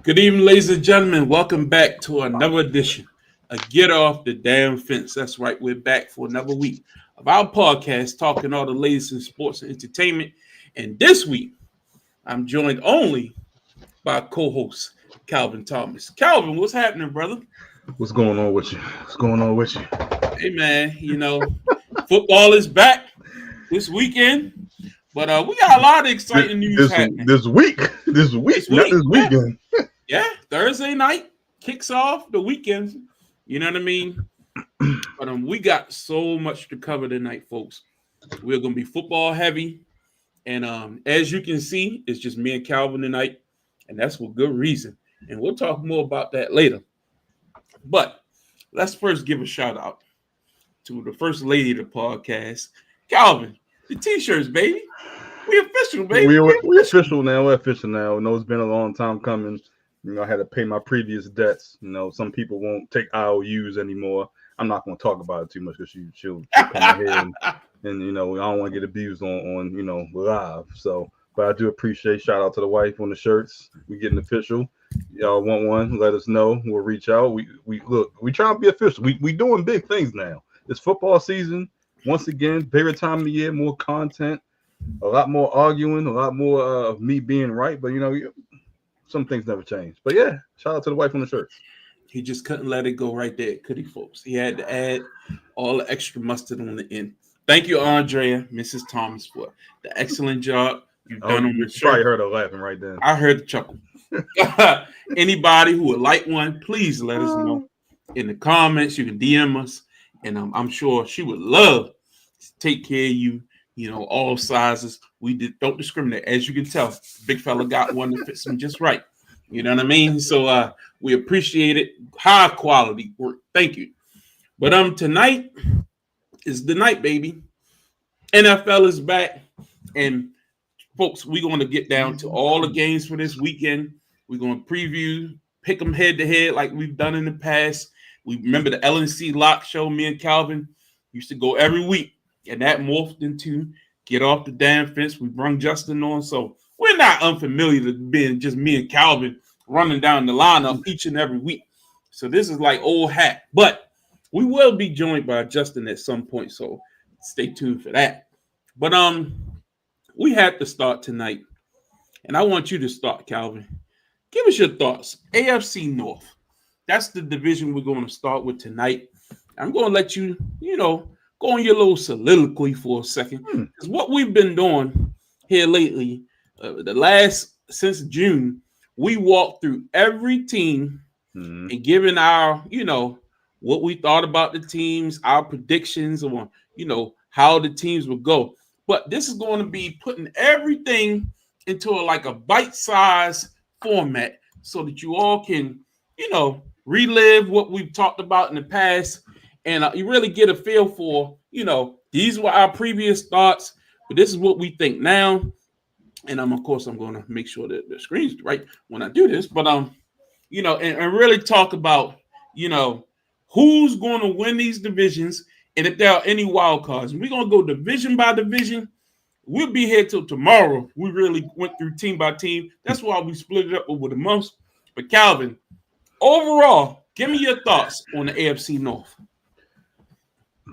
Good evening, ladies and gentlemen. Welcome back to another edition of Get Off the Damn Fence. That's right, we're back for another week of our podcast talking all the latest in sports and entertainment. And this week, I'm joined only by co-host Calvin Thomas. Calvin, what's happening, brother? What's going on with you? What's going on with you? Hey, man, football is back this weekend, but we got a lot of exciting news happening. This week, not this weekend. Yeah, Thursday night kicks off the weekend. You know what I mean? But we got so much to cover tonight, folks. We're gonna be football heavy, and as you can see, it's just me and Calvin tonight, and that's for good reason. And we'll talk more about that later. But let's first give a shout out to the first lady of the podcast, Calvin. The t-shirts, baby. We official, baby. We official now. We're official now. I know it's been a long time coming. I had to pay my previous debts. Some people won't take IOUs anymore. I'm not going to talk about it too much because she'll come in here and I don't want to get abused on live. So, but I do appreciate. Shout out to the wife on the shirts. We getting official. Y'all want one? Let us know. We'll reach out. We trying to be official. We doing big things now. It's football season once again. Favorite time of the year. More content. A lot more arguing. A lot more of me being right. But some things never change. But yeah, shout out to the wife on the shirts. He just couldn't let it go right there, could he, folks? He had to add all the extra mustard on the end. Thank you, Andrea, Mrs. Thomas, for the excellent job you've done on the shirt. Probably heard her laughing right then. I heard the chuckle. Anybody who would like one, please let us know in the comments. You can DM us, and I'm sure she would love to take care of you. All sizes. We don't discriminate. As you can tell, big fella got one that fits him just right. You know what I mean? So we appreciate it. High quality work. Thank you. But tonight is the night, baby. NFL is back. And folks, we're going to get down to all the games for this weekend. We're going to preview, pick them head to head like we've done in the past. We remember the LNC Lock Show. Me and Calvin used to go every week. And that morphed into Get Off the Damn Fence. We brung Justin on. So we're not unfamiliar to being just me and Calvin running down the lineup each and every week. So this is like old hat. But we will be joined by Justin at some point. So stay tuned for that. But we had to start tonight. And I want you to start, Calvin. Give us your thoughts. AFC North. That's the division we're going to start with tonight. I'm going to let you, go on your little soliloquy for a second. Because what we've been doing here lately, since June, we walked through every team and giving our, what we thought about the teams, our predictions on, how the teams would go. But this is going to be putting everything into a bite-sized format so that you all can, relive what we've talked about in the past. And you really get a feel for, these were our previous thoughts, but this is what we think now. And of course, I'm going to make sure that the screen's right when I do this. But, and really talk about, who's going to win these divisions and if there are any wild cards. And we're going to go division by division. We'll be here till tomorrow. We really went through team by team. That's why we split it up over the months. But Calvin, overall, give me your thoughts on the AFC North.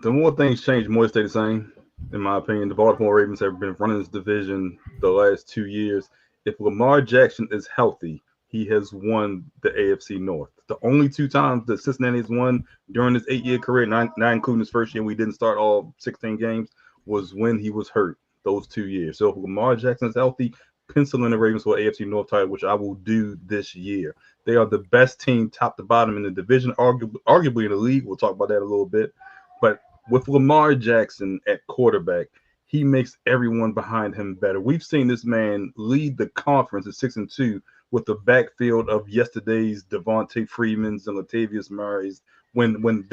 The more things change, more stay the same. In my opinion, the Baltimore Ravens have been running this division the last 2 years. If Lamar Jackson is healthy, he has won the AFC North. The only 2 times that Cincinnati has won during his 8-year career, nine including his first year, we didn't start all 16 games, was when he was hurt those 2 years. So if Lamar Jackson is healthy, pencil in the Ravens for AFC North title, which I will do this year. They are the best team top to bottom in the division, arguably in the league. We'll talk about that a little bit. But with Lamar Jackson at quarterback, he makes everyone behind him better. We've seen this man lead the conference at 6-2 with the backfield of yesterday's Devontae Freemans and Latavius Murray's when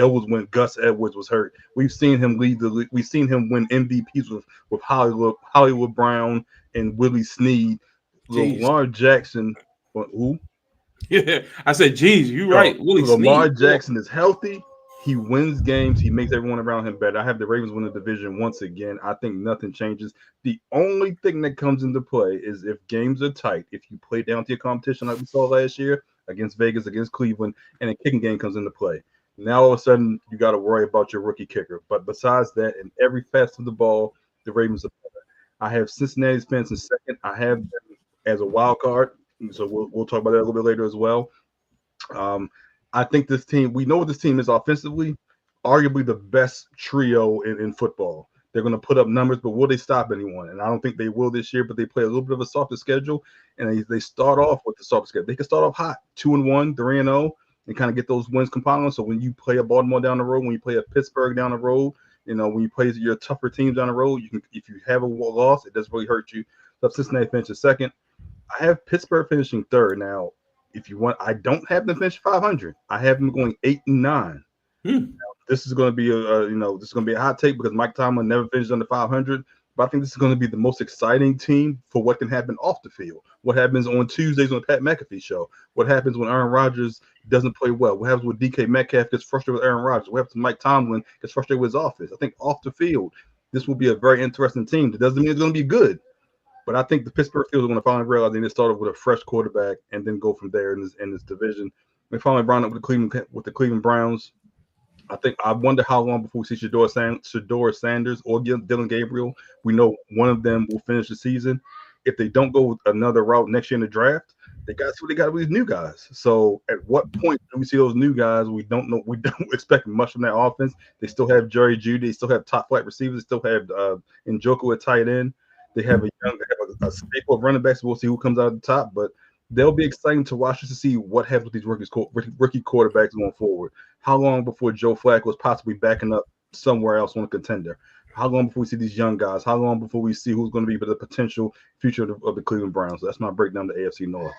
Gus Edwards was hurt. We've seen him lead the league. We've seen him win MVPs with Hollywood Brown and Willie Snead. Lamar Jackson, who? Yeah, I said, geez, you're right. Lamar Jackson is healthy. He wins games. He makes everyone around him better. I have the Ravens win the division once again. I think nothing changes. The only thing that comes into play is if games are tight, if you play down to your competition like we saw last year against Vegas, against Cleveland, and a kicking game comes into play. Now all of a sudden you got to worry about your rookie kicker. But besides that, in every facet of the ball, the Ravens are better. I have Cincinnati's fans in second. I have them as a wild card. So we'll talk about that a little bit later as well. I think this team, we know what this team is offensively, arguably the best trio in football. They're going to put up numbers, but will they stop anyone? And I don't think they will this year, but they play a little bit of a softer schedule, and they start off with the softer schedule. They can start off hot, 2-1, 3-0, and kind of get those wins compounded. So when you play a Baltimore down the road, when you play a Pittsburgh down the road, when you play your tougher teams down the road, you can, if you have a loss, it doesn't really hurt you. So Cincinnati finishes second. I have Pittsburgh finishing third. Now, if you want, I don't have them finish 500. I have them going 8-9. Now, this is going to be a hot take because Mike Tomlin never finished under 500. But I think this is going to be the most exciting team for what can happen off the field. What happens on Tuesdays on the Pat McAfee show? What happens when Aaron Rodgers doesn't play well? What happens when DK Metcalf gets frustrated with Aaron Rodgers? What happens when Mike Tomlin gets frustrated with his offense? I think off the field, this will be a very interesting team. It doesn't mean it's going to be good. But I think the Pittsburgh Steelers are going to finally realize they need to start off with a fresh quarterback and then go from there in this division. We finally round up with the Cleveland Browns. I wonder how long before we see Shedeur Sanders or Dylan Gabriel. We know one of them will finish the season. If they don't go with another route next year in the draft, they got to see what they got with these new guys. So at what point do we see those new guys? We don't know. We don't expect much from that offense. They still have Jerry Jeudy. They still have top flight receivers. They still have Njoku at tight end. They have a staple of running backs. We'll see who comes out at the top, but they'll be exciting to watch just to see what happens with these rookie quarterbacks going forward. How long before Joe Flacco is possibly backing up somewhere else on a contender? How long before we see these young guys? How long before we see who's going to be the potential future of the Cleveland Browns? So that's my breakdown of the AFC North.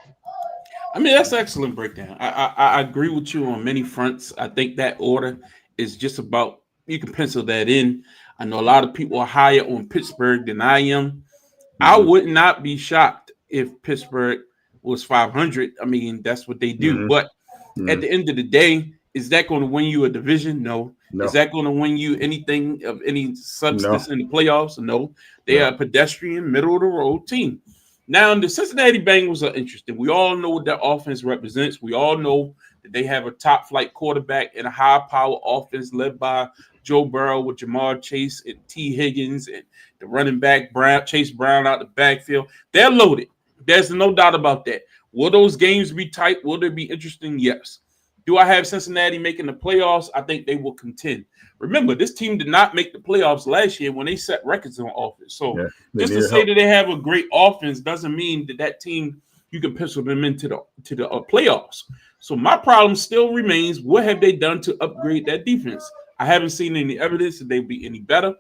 I mean, that's an excellent breakdown. I agree with you on many fronts. I think that order is just about, you can pencil that in. I know a lot of people are higher on Pittsburgh than I am. Mm-hmm. I would not be shocked if Pittsburgh was 500. I mean, that's what they do. Mm-hmm. But at the end of the day, is that going to win you a division? No. Is that going to win you anything of any substance in the playoffs? No. They are a pedestrian, middle-of-the-road team. Now, the Cincinnati Bengals are interesting. We all know what their offense represents. We all know that they have a top-flight quarterback and a high-power offense led by Joe Burrow with Jamar Chase and T. Higgins and the running back Chase Brown out the backfield. They're loaded. There's no doubt about that. Will those games be tight? Will they be interesting? Yes. Do I have Cincinnati making the playoffs? I think they will contend. Remember, this team did not make the playoffs last year when they set records on offense. So just to say that they have a great offense doesn't mean that team, you can pencil them into the playoffs. So my problem still remains, what have they done to upgrade that defense? I haven't seen any evidence that they'll be any better.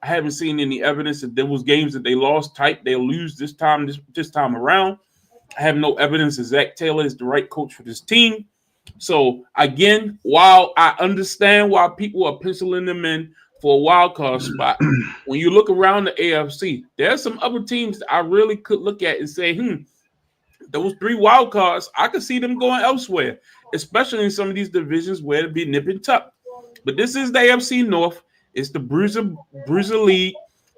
I haven't seen any evidence that there was games that they lost tight. They'll lose this time around. I have no evidence that Zach Taylor is the right coach for this team. So, again, while I understand why people are penciling them in for a wild card spot, when you look around the AFC, there are some other teams that I really could look at and say, those 3 wild cards, I could see them going elsewhere, especially in some of these divisions where it'll be nip and tuck. But this is the AFC North. It's the Bruiser League.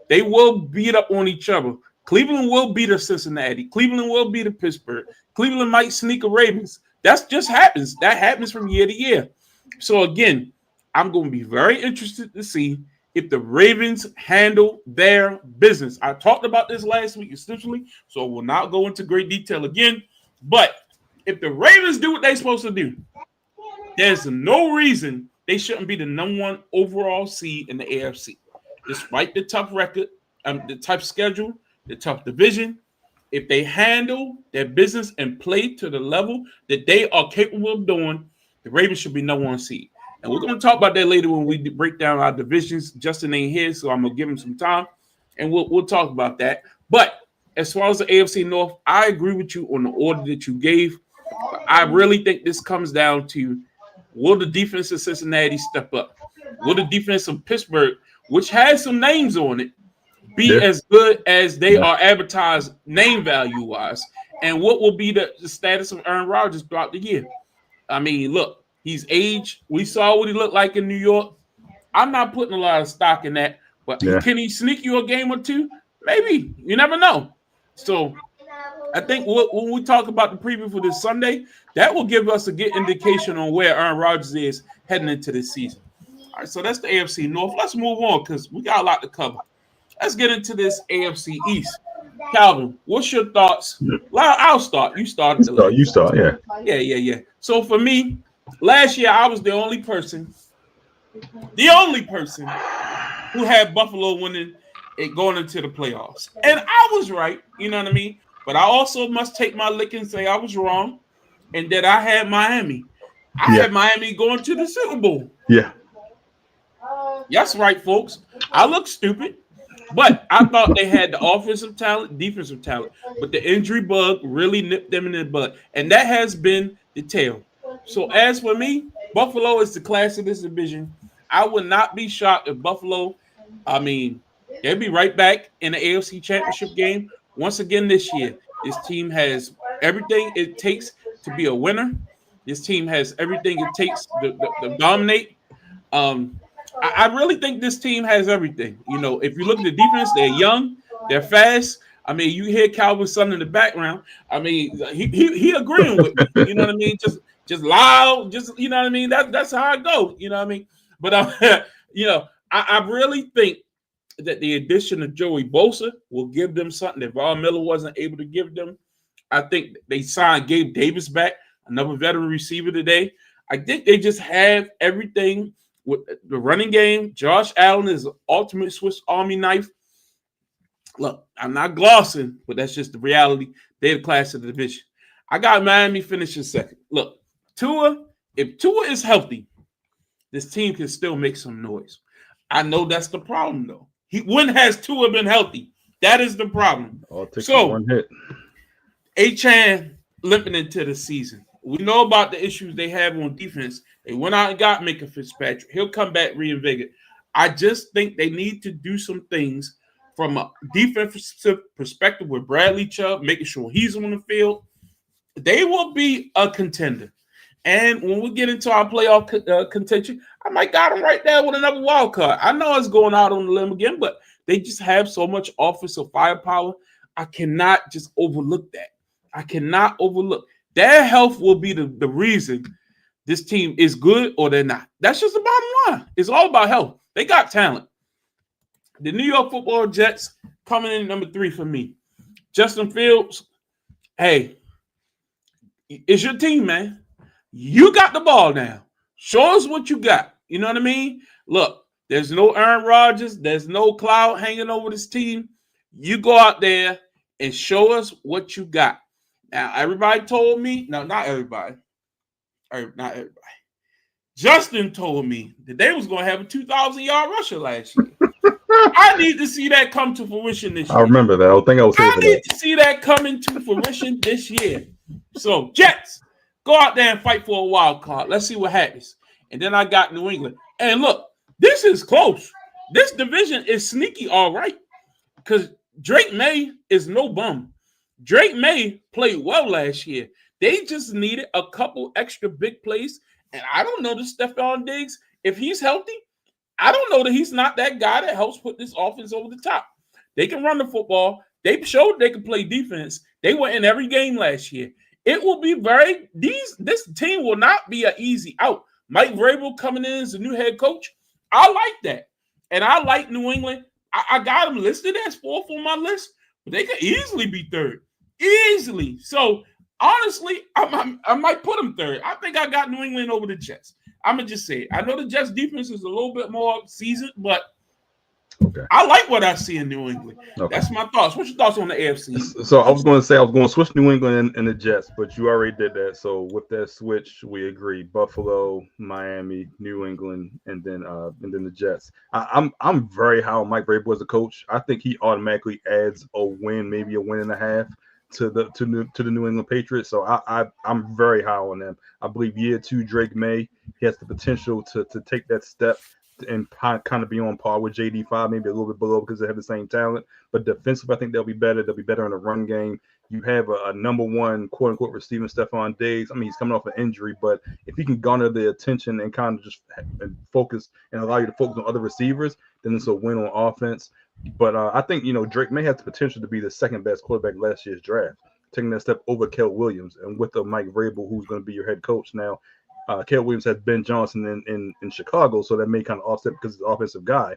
They will beat up on each other. Cleveland will beat a Cincinnati. Cleveland will beat a Pittsburgh. Cleveland might sneak a Ravens. That just happens. That happens from year to year. So, again, I'm going to be very interested to see if the Ravens handle their business. I talked about this last week essentially, so I will not go into great detail again. But if the Ravens do what they're supposed to do, there's no reason they shouldn't be the number 1 overall seed in the AFC. Despite the tough record, the tough schedule, the tough division, if they handle their business and play to the level that they are capable of doing, the Ravens should be number 1 seed. And we're going to talk about that later when we break down our divisions. Justin ain't here, so I'm going to give him some time, and we'll talk about that. But as far as the AFC North, I agree with you on the order that you gave. But I really think this comes down to, will the defense of Cincinnati step up? Will the defense of Pittsburgh, which has some names on it, be as good as they are advertised name value-wise? And what will be the status of Aaron Rodgers throughout the year? I mean, look, He's aged. We saw what he looked like in New York. I'm not putting a lot of stock in that, but can he sneak you a game or two? Maybe. You never know. So I think when we talk about the preview for this Sunday, that will give us a good indication on where Aaron Rodgers is heading into this season. All right, so that's the AFC North. Let's move on because we got a lot to cover. Let's get into this AFC East. Calvin, what's your thoughts? Well, I'll start. You started. You start, yeah. Yeah. So for me, last year I was the only person who had Buffalo winning it going into the playoffs. And I was right, you know what I mean? But I also must take my lick and say I was wrong and that I had Miami. I had Miami going to the Super Bowl. Yeah. That's right, folks. I look stupid, but I thought they had the offensive talent, defensive talent, but the injury bug really nipped them in the bud. And that has been the tale. So as for me, Buffalo is the class of this division. I would not be shocked if Buffalo, they'll be right back in the AFC Championship game once again this year. This team has everything it takes to be a winner. This team has everything it takes to dominate. I really think this team has everything. You know, if you look at the defense, they're young, they're fast. I mean, you hear Calvin's son in the background. I mean, he agreeing with me. You know what I mean? Just loud, just you know what I mean. That's how I go. You know what I mean? But I really think that the addition of Joey Bosa will give them something that Von Miller wasn't able to give them. I think they signed Gabe Davis back, another veteran receiver today. I think they just have everything with the running game. Josh Allen is an ultimate Swiss Army knife. Look, I'm not glossing, but that's just the reality. They're the class of the division. I got Miami finishing second. Look, if Tua is healthy, this team can still make some noise. I know that's the problem, though. When has Tua been healthy? That is the problem. So, one hit. Achane limping into the season. We know about the issues they have on defense. They went out and got Minka Fitzpatrick. He'll come back reinvigorated. I just think they need to do some things from a defensive perspective with Bradley Chubb, making sure he's on the field. They will be a contender. And when we get into our playoff contention, I might got them right there with another wild card. I know it's going out on the limb again, but they just have so much offensive firepower. I cannot just overlook that. I cannot overlook. Their health will be the reason this team is good or they're not. That's just the bottom line. It's all about health. They got talent. The New York Football Jets coming in number 3 for me. Justin Fields, hey, it's your team, man. You got the ball now. Show us what you got. You know what I mean? Look, there's no Aaron Rodgers. There's no cloud hanging over this team. You go out there and show us what you got. Now, everybody told me, no, not everybody. Not everybody. Justin told me that they was going to have a 2,000-yard rusher last year. I need to see that come to fruition this year. I remember that. I think I was saying I need to see that coming to fruition this year. So, Jets, go out there and fight for a wild card. Let's see what happens. And then I got New England. And look, this is close. This division is sneaky all right because Drake May is no bum. Drake May played well last year. They just needed a couple extra big plays. And I don't know that Stephon Diggs, if he's healthy, I don't know that he's not that guy that helps put this offense over the top. They can run the football. They showed they can play defense. They were in every game last year. It will be this team will not be an easy out. Mike Vrabel coming in as the new head coach. I like that. And I like New England. I got them listed as 4th on my list, but they could easily be 3rd. Easily. So, honestly, I might put them 3rd. I think I got New England over the Jets. I'm going to just say it. I know the Jets defense is a little bit more seasoned, but I like what I see in New England. That's my thoughts. What's your thoughts on the AFC? So I was going to say I was going to switch New England and the Jets, but you already did that. So with that switch, we agree: Buffalo, Miami, New England, and then the Jets. I'm very high on Mike Vrabel as a coach. I think he automatically adds a win, maybe a win and a half to the New England Patriots. So I'm very high on them. I believe year 2 Drake May, he has the potential to take that step and kind of be on par with JD5, maybe a little bit below because they have the same talent. But defensively, I think they'll be better. They'll be better in the run game. You have a number one quote unquote receiving Stephon Diggs. I mean, he's coming off an injury, but if he can garner the attention and kind of just focus and allow you to focus on other receivers, then it's a win on offense. But I think Drake may have the potential to be the second best quarterback last year's draft, taking that step over Kel Williams, and with Mike Vrabel, who's going to be your head coach now. Kel Williams has Ben Johnson in Chicago, so that may kind of offset because he's an offensive guy.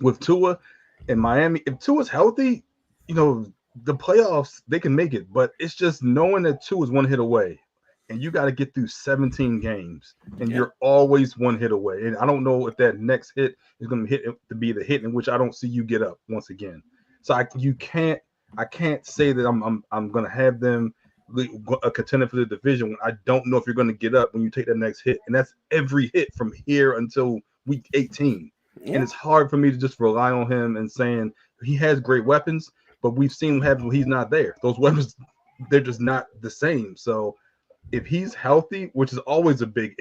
With Tua in Miami, if Tua's healthy, the playoffs, they can make it, but it's just knowing that Tua is one hit away, and you got to get through 17 games, and you're always one hit away. And I don't know if that next hit is going to be the hit in which I don't see you get up once again. So I can't say that I'm going to have them a contender for the division when I don't know if you're going to get up when you take that next hit, and that's every hit from here until week 18. And it's hard for me to just rely on him and saying he has great weapons, but we've seen him have when he's not there. Those weapons, they're just not the same. So if he's healthy, which is always a big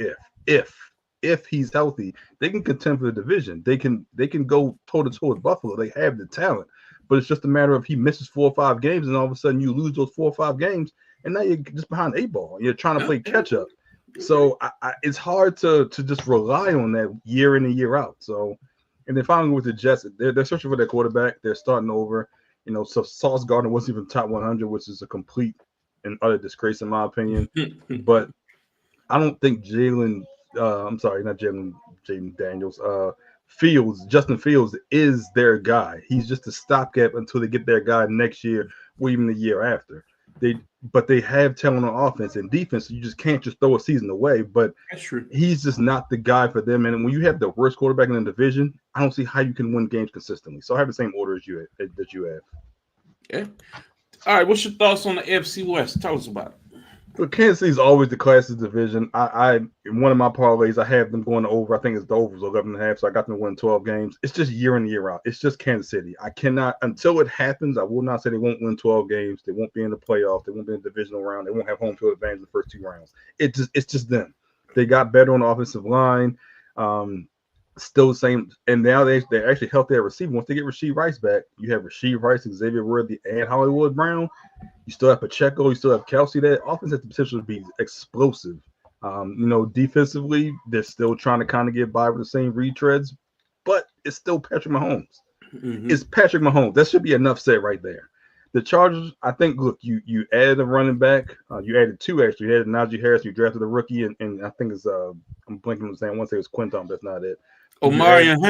if he's healthy, they can contend for the division. They can go toe to toe with Buffalo. They have the talent, but it's just a matter of he misses 4 or 5 games, and all of a sudden you lose those 4 or 5 games, and now you're just behind the 8 ball. You're trying to play catch up. So it's hard to just rely on that year in and year out. So, and then finally with the Jets, they're searching for their quarterback. They're starting over. So Sauce Gardner wasn't even top 100, which is a complete and utter disgrace in my opinion. But I don't think Jaden Daniels. Justin Fields is their guy. He's just a stopgap until they get their guy next year or even the year after. But they have talent on offense and defense. So you just can't just throw a season away. But that's true. He's just not the guy for them. And when you have the worst quarterback in the division, I don't see how you can win games consistently. So I have the same order as you have. Yeah. All right. What's your thoughts on the AFC West? Tell us about it. Well, Kansas City is always the classiest division. I in one of my parlays, I have them going over. I think it's the overs 11.5. So I got them winning 12 games. It's just year in and year out. It's just Kansas City. I cannot until it happens. I will not say they won't win 12 games. They won't be in the playoffs. They won't be in the divisional round. They won't have home field advantage in the first 2 rounds. It's just them. They got better on the offensive line. Still the same. And now they actually help their receiver. Once they get Rashee Rice back, you have Rashee Rice, Xavier Worthy, and Hollywood Brown. You still have Pacheco. You still have Kelsey. That offense has the potential to be explosive. Defensively, they're still trying to kind of get by with the same retreads, but it's still Patrick Mahomes. Mm-hmm. It's Patrick Mahomes. That should be enough said right there. The Chargers, I think, look, you added a running back. You added 2, actually. You added Najee Harris. You drafted a rookie, and I think it's I'm blanking on the name. I want to say it was Quinton, but that's not it. Omarion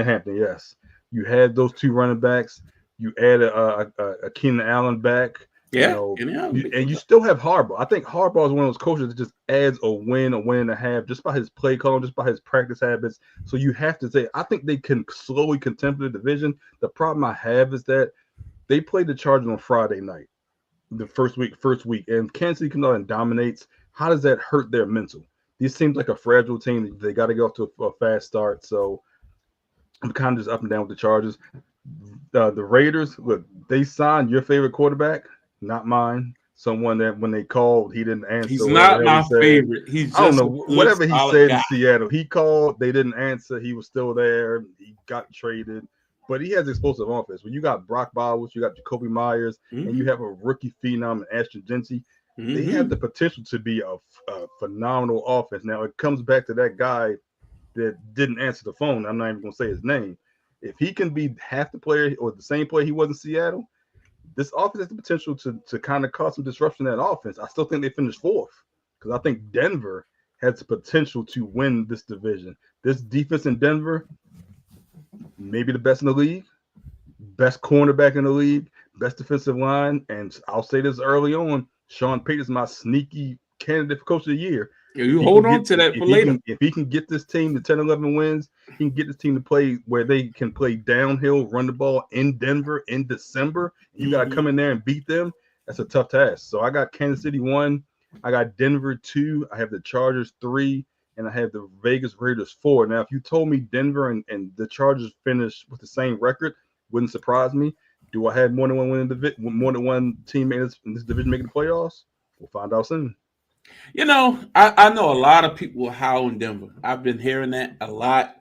Hampton, yes. You had those 2 running backs. You added a Keenan Allen back. Yeah. And you still have Harbaugh. I think Harbaugh is one of those coaches that just adds a win and a half just by his play calling, just by his practice habits. So you have to say, I think they can slowly contend for the division. The problem I have is that they played the Chargers on Friday night, the first week, and Kansas City comes out and dominates. How does that hurt their mental? This seems like a fragile team. They got to get off to a fast start. So I'm kind of just up and down with the Chargers. The Raiders, look, they signed your favorite quarterback, not mine. Someone that when they called, he didn't answer. He's not my favorite. He's just I don't know whatever he said guy. In Seattle. He called, they didn't answer. He was still there. He got traded. But he has explosive offense. When you got Brock Bowers, you got Jacoby Myers, and you have a rookie phenom, Ashton Genty, they have the potential to be a phenomenal offense. Now, it comes back to that guy that didn't answer the phone. I'm not even going to say his name. If he can be half the player or the same player he was in Seattle, this offense has the potential to kind of cause some disruption in that offense. I still think they finished 4th because I think Denver has the potential to win this division. This defense in Denver, maybe the best in the league, best cornerback in the league, best defensive line. And I'll say this early on, Sean Payton's my sneaky candidate for coach of the year. Yeah, you hold on to that for later. If he can get this team to 10, 11 wins, he can get this team to play where they can play downhill, run the ball in Denver in December. You got to come in there and beat them. That's a tough task. So I got Kansas City 1. I got Denver 2. I have the Chargers 3. And I have the Vegas Raiders 4. Now, if you told me Denver and the Chargers finished with the same record, wouldn't surprise me. Do I have more than one team in this division making the playoffs? We'll find out soon. I know a lot of people are howling Denver. I've been hearing that a lot.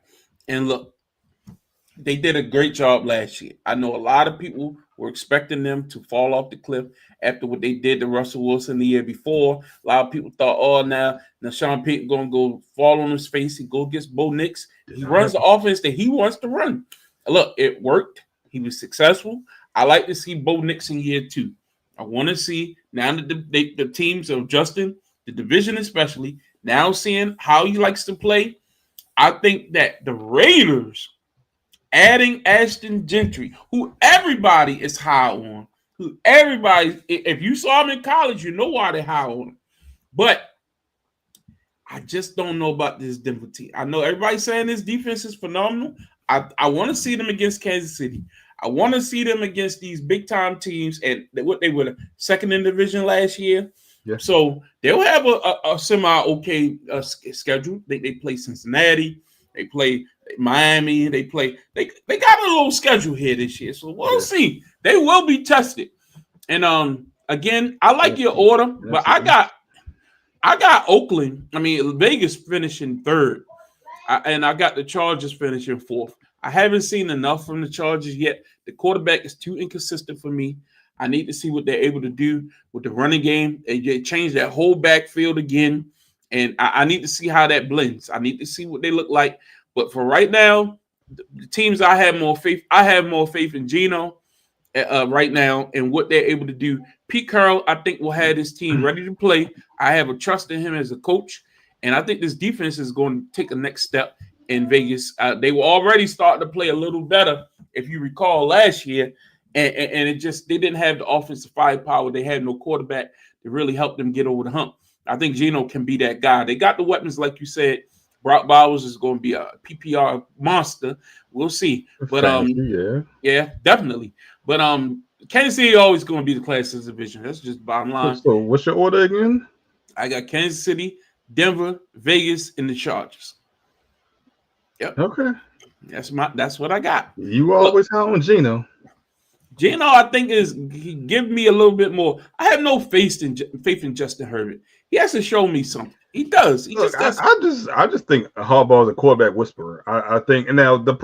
And look, They did a great job last year. I know a lot of people were expecting them to fall off the cliff after what they did to Russell Wilson the year before. A lot of people thought, oh, now Sean Payton going to go fall on his face and go against Bo Nix. He runs the offense that he wants to run. Look, it worked. He was successful. I like to see Bo Nix in year 2. I want to see now that the teams are adjusting, the division especially, now seeing how he likes to play. I think that the Raiders adding Ashton Gentry, who everybody is high on, who everybody, if you saw him in college, you know why they're high on him. But I just don't know about this Denver team. I know everybody's saying this defense is phenomenal. I want to see them against Kansas City. I want to see them against these big time teams, and what they were second in division last year. Yeah. So they'll have a semi okay schedule. They play Cincinnati, they play Miami, they got a little schedule here this year. So we'll see. They will be tested. And again, I like your order, but I got Oakland. I mean, Vegas finishing 3rd, and I got the Chargers finishing 4th. I haven't seen enough from the Chargers yet. The quarterback is too inconsistent for me. I need to see what they're able to do with the running game. They changed that whole backfield again, and I need to see how that blends. I need to see what they look like. But for right now, the teams I have more faith in Geno right now and what they're able to do. Pete Carroll, I think, will have this team ready to play. I have a trust in him as a coach, and I think this defense is going to take a next step in Vegas. They were already starting to play a little better, if you recall, last year, and it just they didn't have the offensive firepower. They had no quarterback to really help them get over the hump. I think Geno can be that guy. They got the weapons, like you said. Brock Bowers is going to be a PPR monster. We'll see. But yeah, definitely. But Kansas City always going to be the class of division. That's just bottom line. So what's your order again? I got Kansas City, Denver, Vegas, and the Chargers. Yep. Okay. That's what I got. You always high on Geno. Geno, I think he give me a little bit more. I have no faith in Justin Herbert. He has to show me something. He does. He just does. I just think Harbaugh is a quarterback whisperer. I think, and now the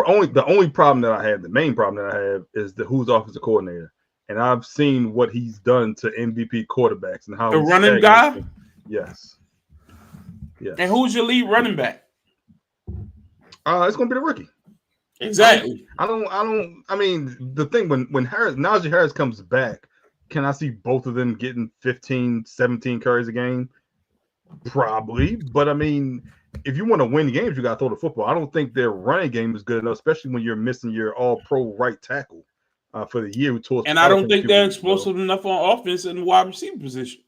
only problem that I have, the main problem that I have, is who's offensive coordinator. And I've seen what he's done to MVP quarterbacks and how the running guy. Yes. And who's your lead running back? It's going to be the rookie. Exactly. I mean, the thing when Najee Harris comes back, can I see both of them getting 15, 17 carries a game? Probably. But I mean, if you want to win games, you got to throw the football. I don't think their running game is good enough, especially when you're missing your all-pro right tackle for the year. And I don't think they're explosive enough on offense in the wide receiver position.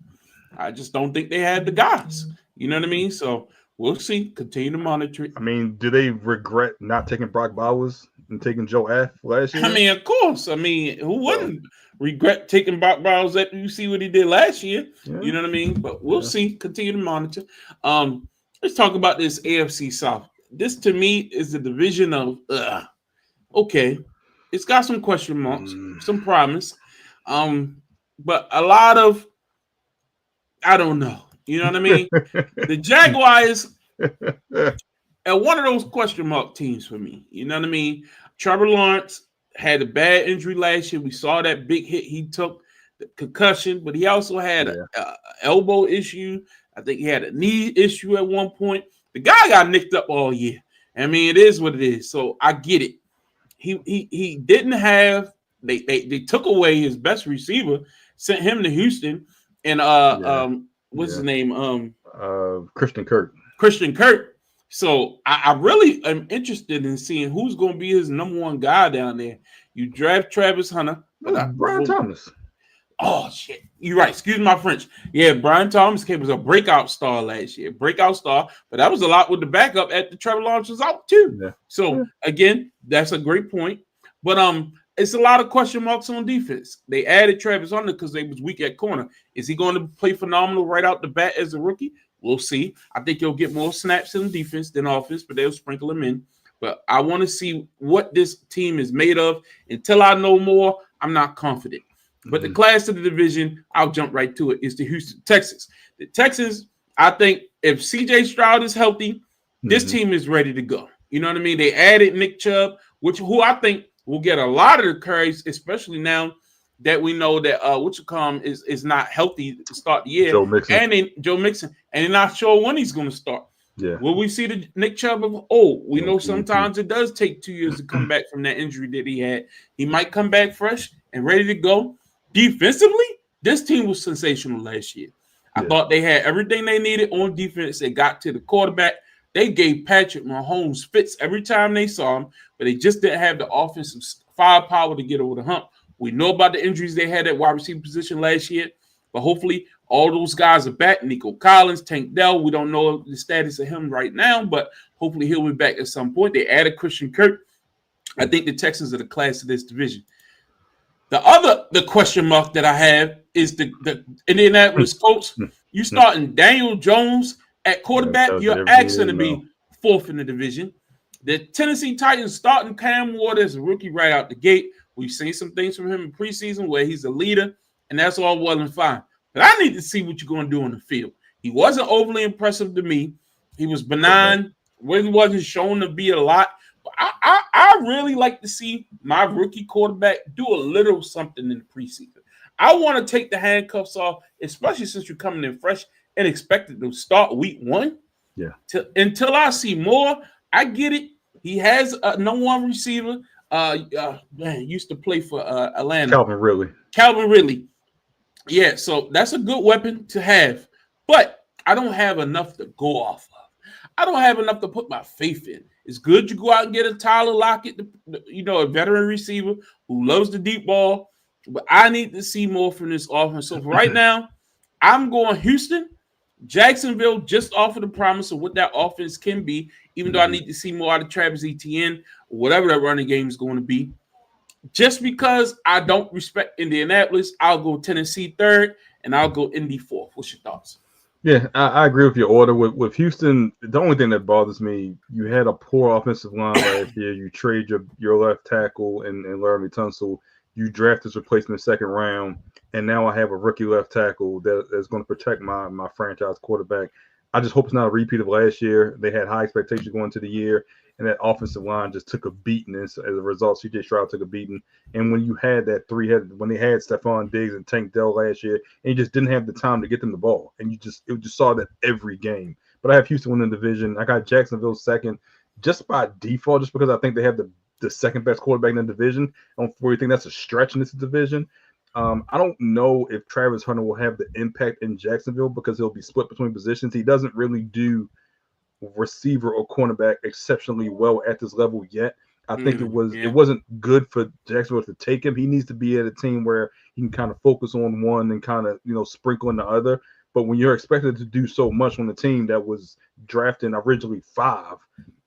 I just don't think they had the guys. You know what I mean? So we'll see. Continue to monitor it. I mean, do they regret not taking Brock Bowers and taking Joe Aff last year? I mean, of course. I mean, who wouldn't regret taking Brock Bowers after you see what he did last year? Yeah. You know what I mean? But we'll see. Continue to monitor. Let's talk about this AFC South. This, to me, is the division of, okay, it's got some question marks, some promise, but a lot of, I don't know. You know what I mean? The Jaguars are one of those question mark teams for me. You know what I mean? Trevor Lawrence had a bad injury last year. We saw that big hit he took, the concussion, but he also had an elbow issue. I think he had a knee issue at one point. The guy got nicked up all year. I mean, it is what it is. So I get it. He didn't have they took away his best receiver, sent him to Houston, and what's his name? Christian Kirk. Christian Kirk. So I really am interested in seeing who's going to be his number one guy down there. You draft Travis Hunter. Brian Thomas. Oh, shit. You're right. Excuse my French. Yeah, Brian Thomas was a breakout star last year. Breakout star. But that was a lot with the backup after Trevor Lawrence was out, too. Yeah. So, again, that's a great point. But it's a lot of question marks on defense. They added Travis Hunter because they was weak at corner. Is he going to play phenomenal right out the bat as a rookie? We'll see. I think he'll get more snaps in defense than offense, but they'll sprinkle him in. But I want to see what this team is made of. Until I know more, I'm not confident. But the class of the division, I'll jump right to it, is the Houston Texans. The Texans, I think if CJ Stroud is healthy, this team is ready to go. You know what I mean? They added Nick Chubb, who I think will get a lot of the carries, especially now that we know that is not healthy to start the year, Joe Mixon. and Joe Mixon, and they're not sure when he's going to start. Yeah. Will we see the Nick Chubb of old? We know Mm-hmm. sometimes it does take 2 years to come back from that injury that he had. He might come back fresh and ready to go. Defensively, this team was sensational last year. I thought they had everything they needed on defense. They got to the quarterback. They gave Patrick Mahomes fits every time they saw him, but they just didn't have the offensive firepower to get over the hump. We know about the injuries they had at wide receiver position last year, but hopefully all those guys are back. Nico Collins, Tank Dell, we don't know the status of him right now, but hopefully he'll be back at some point. They added Christian Kirk. I think the Texans are the class of this division. The question mark that I have is the Indianapolis Colts. You starting Daniel Jones at quarterback, you're asking to be fourth in the division. The Tennessee Titans starting Cam Ward as a rookie right out the gate. We've seen some things from him in preseason where he's a leader, and that's all well and fine. But I need to see what you're going to do on the field. He wasn't overly impressive to me. He was benign. Really wasn't shown to be a lot. But I really like to see my rookie quarterback do a little something in the preseason. I want to take the handcuffs off, especially since you're coming in fresh and expected to start week 1. Yeah. Until I see more, I get it. He has a number one receiver. Used to play for Atlanta. Calvin Ridley. Yeah, so that's a good weapon to have. But I don't have enough to go off of. I don't have enough to put my faith in. It's good you go out and get a Tyler Lockett, a veteran receiver who loves the deep ball. But I need to see more from this offense. So for right now, I'm going Houston. Jacksonville just offered the promise of what that offense can be, even though I need to see more out of Travis Etienne or whatever that running game is going to be. Just because I don't respect Indianapolis, I'll go Tennessee third, and I'll go Indy fourth. What's your thoughts? Yeah, I agree with your order. With Houston, the only thing that bothers me, you had a poor offensive line last year. You trade your left tackle and Laramie Tunsil. You draft his replacement second round, and now I have a rookie left tackle that is going to protect my franchise quarterback. I just hope it's not a repeat of last year. They had high expectations going into the year, and that offensive line just took a beating. As a result, C.J. Stroud took a beating. And when you had that when they had Stephon Diggs and Tank Dell last year, and you just didn't have the time to get them the ball, and you just saw that every game. But I have Houston winning the division. I got Jacksonville second, just by default, just because I think they have the second best quarterback in the division. I don't really think that's a stretch in this division. I don't know if Travis Hunter will have the impact in Jacksonville because he'll be split between positions. He doesn't really do receiver or cornerback exceptionally well at this level yet. I think it wasn't good for Jacksonville to take him. He needs to be at a team where he can kind of focus on one and kind of sprinkle on the other. But when you're expected to do so much on the team that was drafting originally 5,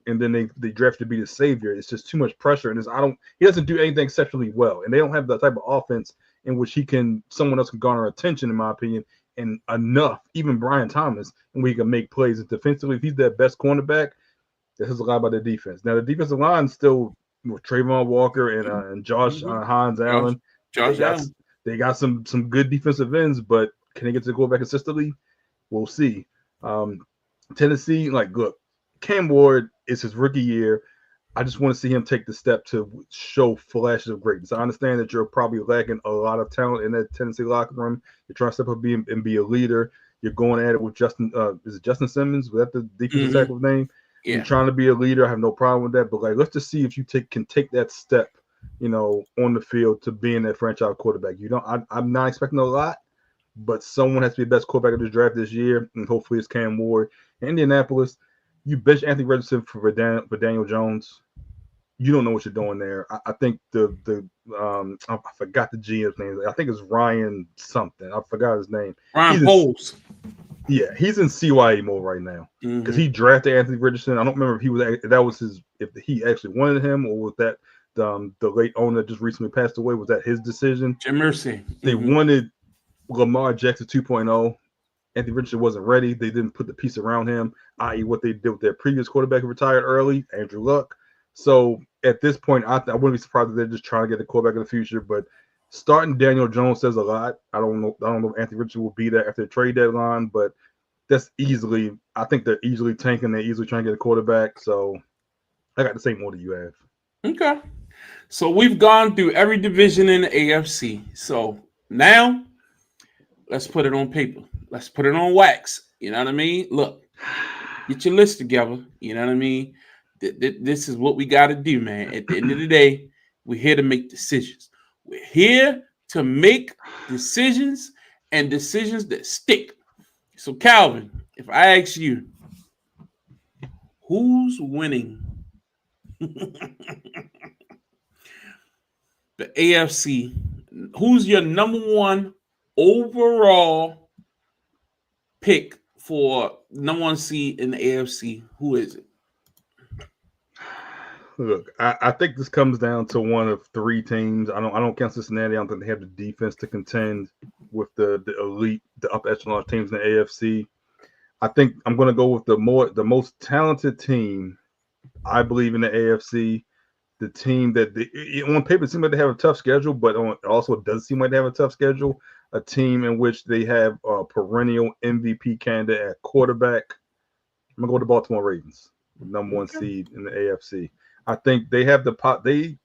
and then they drafted to be the savior, it's just too much pressure. And he doesn't do anything exceptionally well, and they don't have the type of offense in which someone else can garner attention, in my opinion, and enough, even Brian Thomas, and we can make plays. And defensively, if he's their best cornerback, this is a lot about their defense. Now, the defensive line still with Trayvon Walker and Josh Hines Allen. They got some good defensive ends, but can they get to the quarterback consistently? We'll see. Tennessee, look, Cam Ward is his rookie year. I just want to see him take the step to show flashes of greatness. I understand that you're probably lacking a lot of talent in that Tennessee locker room. You're trying to step up and be a leader. You're going at it with Justin. Is it Justin Simmons? Was that the defensive tackle's name? Yeah. You're trying to be a leader. I have no problem with that. But let's just see if you can take that step, on the field to being that franchise quarterback. I'm not expecting a lot, but someone has to be the best quarterback of this draft this year, and hopefully it's Cam Ward. Indianapolis, you bench Anthony Richardson for Daniel Jones. You don't know what you're doing there. I think I forgot the GM's name. I think it's Ryan something. I forgot his name. Ryan Poles. Yeah, he's in CYA mode right now because he drafted Anthony Richardson. I don't remember if he actually wanted him, or was that the late owner that just recently passed away. Was that his decision? Jim Irsay. They wanted Lamar Jackson 2.0. Anthony Richardson wasn't ready. They didn't put the piece around him, i.e. what they did with their previous quarterback who retired early, Andrew Luck. So at this point, I wouldn't be surprised if they're just trying to get the quarterback of the future. But starting Daniel Jones says a lot. I don't know if Anthony Richardson will be there after the trade deadline, but I think they're easily tanking. They're easily trying to get a quarterback. So I got the same order you have. Okay. So we've gone through every division in the AFC. So now let's put it on paper. Let's put it on wax. You know what I mean? Look, get your list together. You know what I mean? This is what we got to do, man. At the end of the day, we're here to make decisions. We're here to make decisions and decisions that stick. So, Calvin, if I ask you, who's winning the AFC? Who's your number one overall pick for number one seed in the AFC? Who is it? Look, I think this comes down to one of three teams. I don't count Cincinnati. I don't think they have the defense to contend with the elite, the upper echelon teams in the AFC. I think I'm going to go with the most talented team, I believe, in the AFC. The team that on paper seems like they have a tough schedule, but also it does seem like they have a tough schedule. A team in which they have a perennial MVP candidate at quarterback. I'm going to go with the Baltimore Ravens, number one seed in the AFC. I think they have the pot. They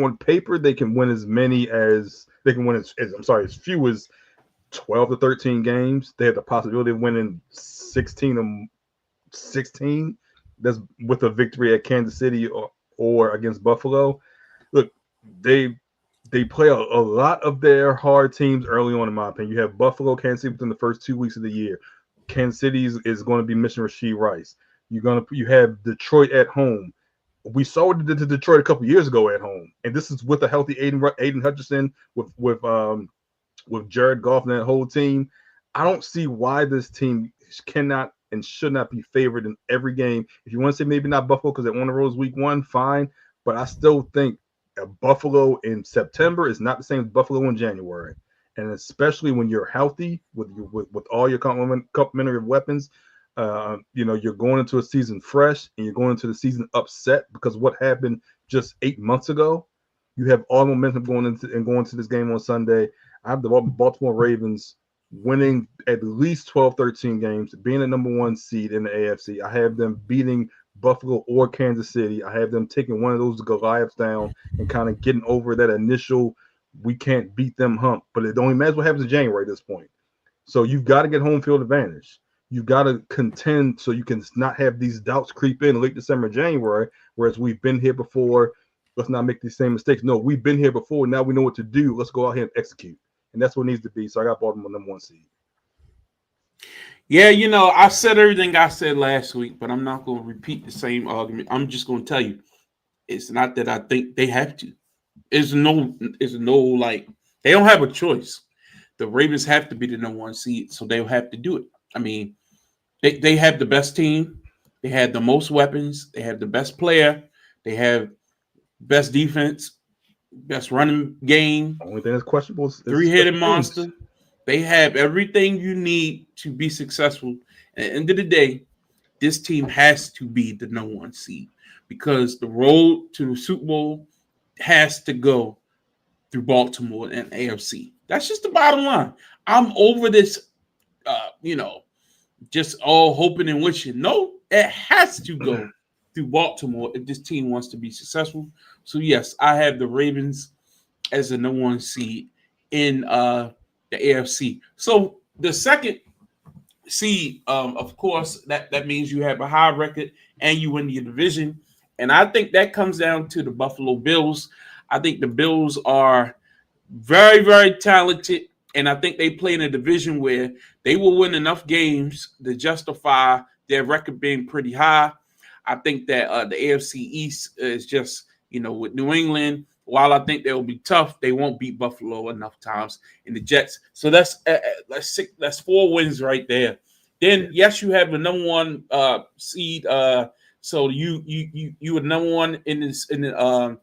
on paper they can win as many as they can win as few as 12 to 13 games. They have the possibility of winning 16. That's with a victory at Kansas City or against Buffalo. Look, they play a lot of their hard teams early on, in my opinion. You have Buffalo, Kansas City within the first 2 weeks of the year. Kansas City is going to be missing Rashee Rice. You have Detroit at home. We saw what they did to Detroit a couple years ago at home, and this is with a healthy Aiden Hutchinson with Jared Goff and that whole team. I don't see why this team cannot and should not be favored in every game. If you want to say maybe not Buffalo because they won the road week one, fine, but I still think Buffalo in September is not the same as Buffalo in January, and especially when you're healthy with all your complementary weapons. You're going into a season fresh and you're going into the season upset because what happened just 8 months ago. You have all momentum going into this game on Sunday. I have the Baltimore Ravens winning at least 12, 13 games, being the number one seed in the AFC. I have them beating Buffalo or Kansas City. I have them taking one of those Goliaths down and kind of getting over that initial we can't beat them hump. But it only matters what happens in January at this point. So you've got to get home field advantage. You've got to contend so you can not have these doubts creep in late December, January, whereas we've been here before. Let's not make these same mistakes. No, we've been here before. Now we know what to do. Let's go out here and execute. And that's what it needs to be. So I got Baltimore number one seed. Yeah, I said everything I said last week, but I'm not going to repeat the same argument. I'm just going to tell you, it's not that I think they have to. It's no like they don't have a choice. The Ravens have to be the number one seed, so they'll have to do it. I mean, they have the best team. They had the most weapons. They have the best player. They have best defense, best running game. Only thing that's questionable is three-headed monster. They have everything you need to be successful. At the end of the day, this team has to be the number one seed because the road to the Super Bowl has to go through Baltimore and AFC. That's just the bottom line. I'm over this, just all hoping and wishing. No, it has to go through Baltimore if this team wants to be successful. So, yes, I have the Ravens as the number one seed in the AFC. So, the second seed, of course, that means you have a high record and you win your division. And I think that comes down to the Buffalo Bills. I think the Bills are very, very talented. And I think they play in a division where they will win enough games to justify their record being pretty high. I think that the AFC East is just, with New England, while I think they'll be tough, they won't beat Buffalo enough times in the Jets. So that's 4 wins right there. Then, yes, you have the number one seed. So you were number one in the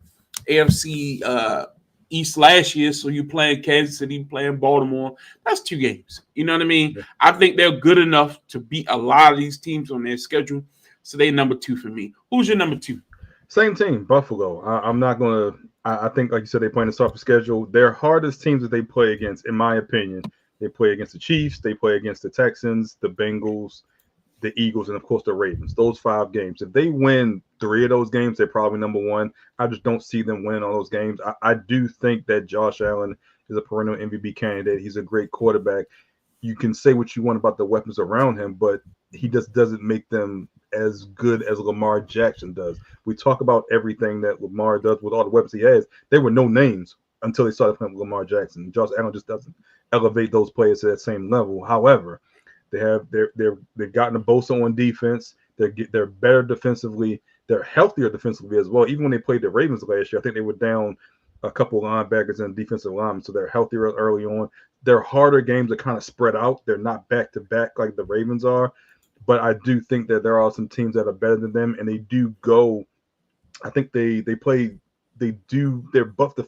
AFC East last year. So you playing Kansas City, playing Baltimore. That's 2 games. You know what I mean? Yeah. I think they're good enough to beat a lot of these teams on their schedule. So they're number 2 for me. Who's your number 2? Same team, Buffalo. I'm not going to – I think, like you said, they play in a softer schedule. Their hardest teams that they play against, in my opinion, they play against the Chiefs. They play against the Texans, the Bengals. the Eagles, and of course the Ravens. Those 5 games. If they win 3 of those games, they're probably number 1. I just don't see them winning all those games. I do think that Josh Allen is a perennial MVP candidate. He's a great quarterback. You can say what you want about the weapons around him, but he just doesn't make them as good as Lamar Jackson does. We talk about everything that Lamar does with all the weapons he has. There were no names until they started playing with Lamar Jackson. Josh Allen just doesn't elevate those players to that same level. However, they've gotten a Bosa on defense. They're better defensively. They're healthier defensively as well. Even when they played the Ravens last year, I think they were down a couple of linebackers and defensive linemen, so they're healthier early on. Their harder games are kind of spread out. They're not back to back like the Ravens are, but I do think that there are some teams that are better than them, and they do go. I think the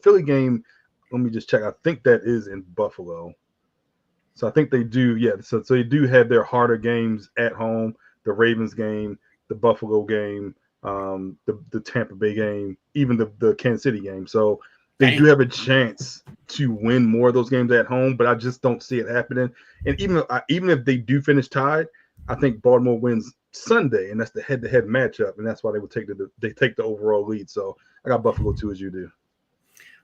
Philly game. Let me just check. I think that is in Buffalo. So I think they do, yeah. So they do have their harder games at home, the Ravens game, the Buffalo game, the Tampa Bay game, even the Kansas City game. So they do have a chance to win more of those games at home, but I just don't see it happening. And even if they do finish tied, I think Baltimore wins Sunday, and that's the head-to-head matchup, and that's why they would take the overall lead. So I got Buffalo too, as you do.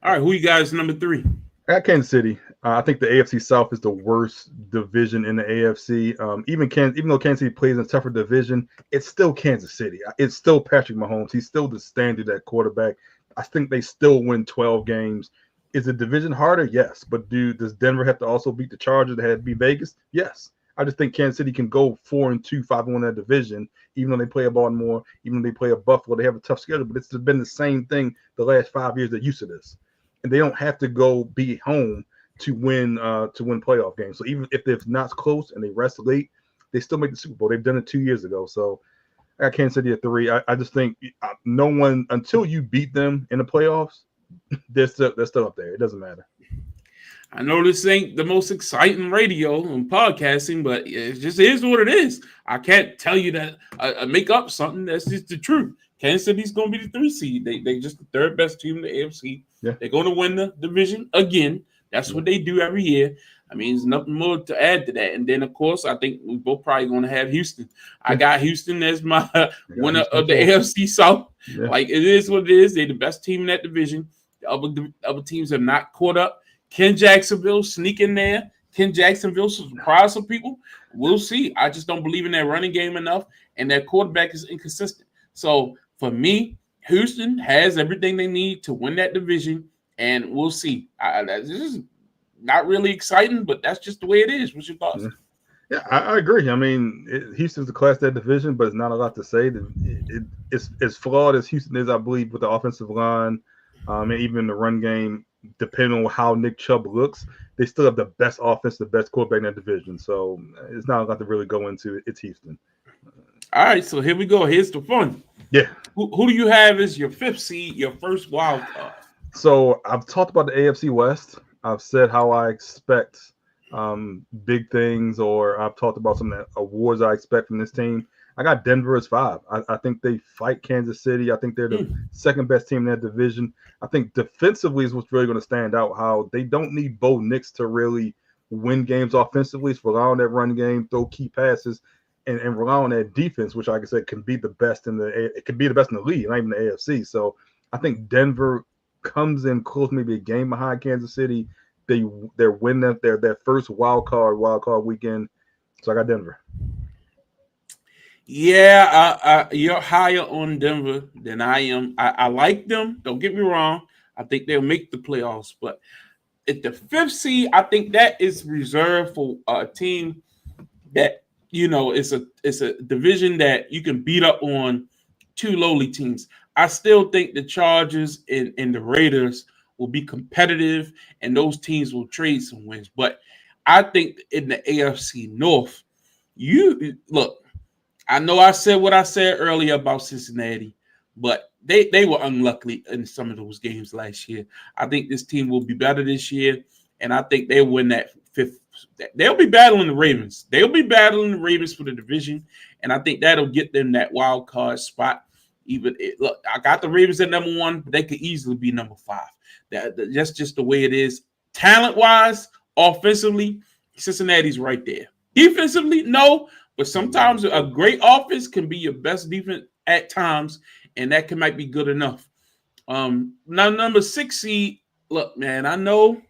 All right, who you guys number 3? I got Kansas City. I think the AFC South is the worst division in the AFC. Even though Kansas City plays in a tougher division, it's still Kansas City. It's still Patrick Mahomes. He's still the standard at quarterback. I think they still win 12 games. Is the division harder? Yes. But does Denver have to also beat the Chargers? They had to beat Vegas? Yes. I just think Kansas City can go 4-2, 5-1 in that division, even though they play a Baltimore, even though they play a Buffalo. They have a tough schedule, but it's been the same thing the last 5 years. They're used to this. And they don't have to go be home to win playoff games. So even if it's not close and they rest late, they still make the Super Bowl. They've done it 2 years ago. So I got Kansas City at 3. I just think no one, until you beat them in the playoffs, they're still up there. It doesn't matter. I know this ain't the most exciting radio and podcasting, but it just is what it is. I can't tell you that I make up something. That's just the truth. Kansas City's going to be the 3 seed. They just the 3rd best team in the AFC. Yeah. They're going to win the division again. That's what they do every year. I mean, there's nothing more to add to that. And then, of course, I think we're both probably going to have Houston. I got Houston as my winner of the AFC South. Yeah. Like, it is what it is. They're the best team in that division. The other teams have not caught up. Can Jacksonville sneak in there? Can Jacksonville surprise some people? We'll see. I just don't believe in their running game enough, and their quarterback is inconsistent. So, for me, Houston has everything they need to win that division, and we'll see. This is not really exciting, but that's just the way it is. What's your thoughts? Yeah, I agree. I mean, Houston's a class that division, but it's not a lot to say. It's as flawed as Houston is, I believe, with the offensive line and even the run game. Depending on how Nick Chubb looks, they still have the best offense, the best quarterback in that division. So it's not a lot to really go into. It's Houston. All right, so here we go. Here's the fun. Yeah. Who do you have as your 5th seed, your first wild card? So I've talked about the AFC West. I've said how I expect big things, or I've talked about some of the awards I expect from this team. I got Denver as 5. I think they fight Kansas City. I think they're the 2nd best team in that division. I think defensively is what's really going to stand out, how they don't need Bo Nix to really win games offensively. It's rely on that run game, throw key passes, and rely on that defense, which, like I said, can be the best in the league, not even the AFC. So I think Denver comes in close, maybe a game behind Kansas City. They're winning their first wild card weekend. So I got Denver. Yeah, you're higher on Denver than I am. I like them. Don't get me wrong. I think they'll make the playoffs. But at the 5th seed, I think that is reserved for a team that, it's a division that you can beat up on 2 lowly teams. I still think the Chargers and the Raiders will be competitive, and those teams will trade some wins. But I think in the AFC North, look. I know I said what I said earlier about Cincinnati, but they were unlucky in some of those games last year. I think this team will be better this year, and I think they'll win that 5th. They'll be battling the Ravens. They'll be battling the Ravens for the division, and I think that'll get them that wild card spot. Look, I got the Ravens at number 1, but they could easily be number 5. That's just the way it is. Talent-wise, offensively, Cincinnati's right there. Defensively, no. But sometimes a great offense can be your best defense at times, and that might be good enough. Now number 6 seed. Look, man, I know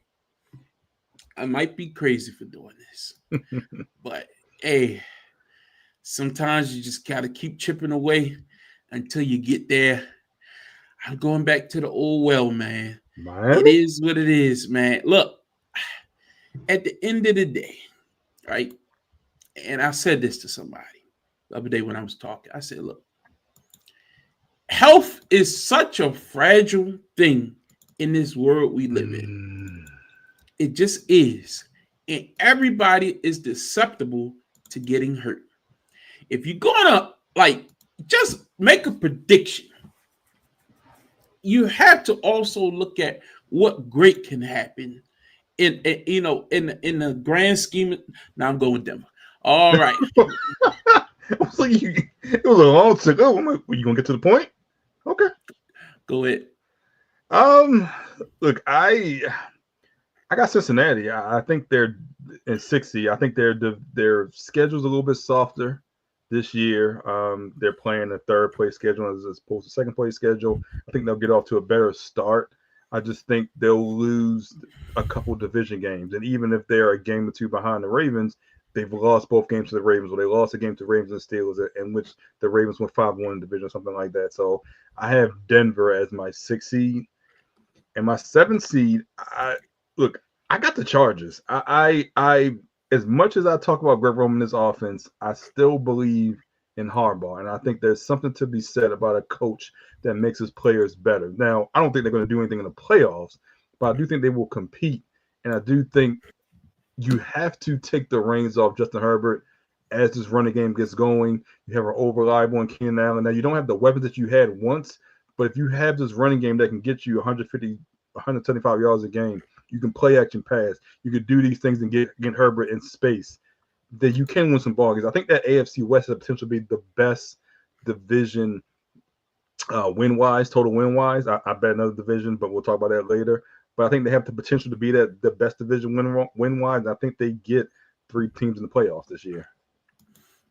I might be crazy for doing this, but hey, sometimes you just gotta keep chipping away until you get there. I'm going back to the old well, man. Miami? It is what it is, man. Look, at the end of the day, right? And I said this to somebody the other day when I was talking. I said, look, health is such a fragile thing in this world we live in. It just is. And everybody is susceptible to getting hurt. If you're gonna just make a prediction, you have to also look at what great can happen in the grand scheme. Now I'm going Denver. All right. It was a long time. Oh, I'm like, are you gonna get to the point? Okay. Go ahead. Look, I got Cincinnati. I think they're in 60. I think their schedule's a little bit softer this year. They're playing a third place schedule as opposed to second place schedule. I think they'll get off to a better start. I just think they'll lose a couple division games, and even if they're a game or two behind the Ravens, they've lost both games to the Ravens, or they lost a game to the Ravens and Steelers, in which the Ravens went 5-1 in division or something like that. So I have Denver as my 6 seed, and my 7 seed. I got the Chargers. I as much as I talk about Greg Roman in this offense, I still believe in Harbaugh, and I think there's something to be said about a coach that makes his players better. Now, I don't think they're going to do anything in the playoffs, but I do think they will compete, and I do think you have to take the reins off Justin Herbert as this running game gets going. You have an over-reliable on Keenan Allen. Now, you don't have the weapons that you had once, but if you have this running game that can get you 150, 175 yards a game, you can play action pass. You could do these things and get Herbert in space. That you can win some ball games. I think that AFC West has the potential to be the best division win-wise, total win-wise. I bet another division, but we'll talk about that later. But I think they have the potential to be the best division win-wise. I think they get 3 teams in the playoffs this year.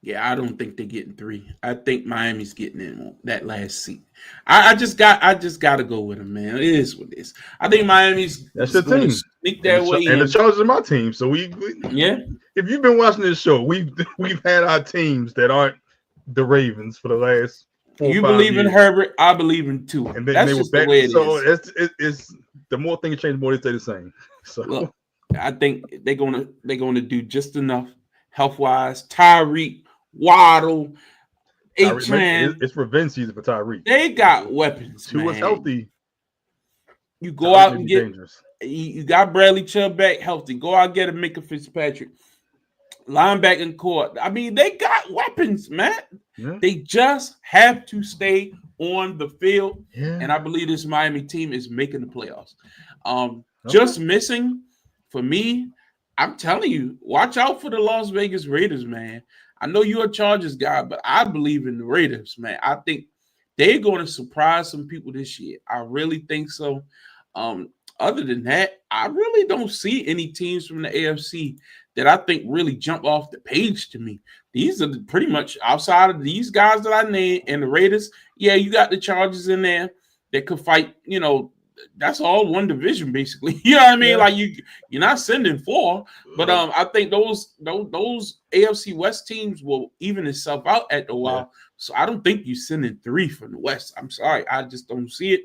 Yeah, I don't think they're getting 3. I think Miami's getting in that last seat. I just got to go with them, man. It is what it is. I think Miami's that's your team. Sneak their way in. And the Chargers are my team. So we yeah. If you've been watching this show, we've had our teams that aren't the Ravens for the last 4 You 5 believe years. in Herbert, I believe in Tua. And that's they just were the way it so is. It's the more things change, the more they stay the same. So look, I think they're gonna do just enough health wise. Tyreek, Waddle, H-Man. It's revenge season for Tyreek. They got weapons. Tua's healthy. You go out and get dangerous. You got Bradley Chubb back healthy. Go out and get a Minka Fitzpatrick. Linebacker court. I mean, they got weapons, man. Yeah. They just have to stay on the field. Yeah. And I believe this Miami team is making the playoffs. Just missing for me, I'm telling you, watch out for the Las Vegas Raiders, man. I know you're a Chargers guy, but I believe in the Raiders, man. I think they're going to surprise some people this year. I really think so. Other than that, I really don't see any teams from the AFC that I think really jump off the page to me. These are pretty much outside of these guys that I named and the Raiders. Yeah, you got the Chargers in there that could fight. You know, that's all one division basically. You know what I mean? Yeah. Like you're not sending 4, but I think those AFC West teams will even itself out at the while. Yeah. So I don't think you're sending 3 from the West. I'm sorry, I just don't see it.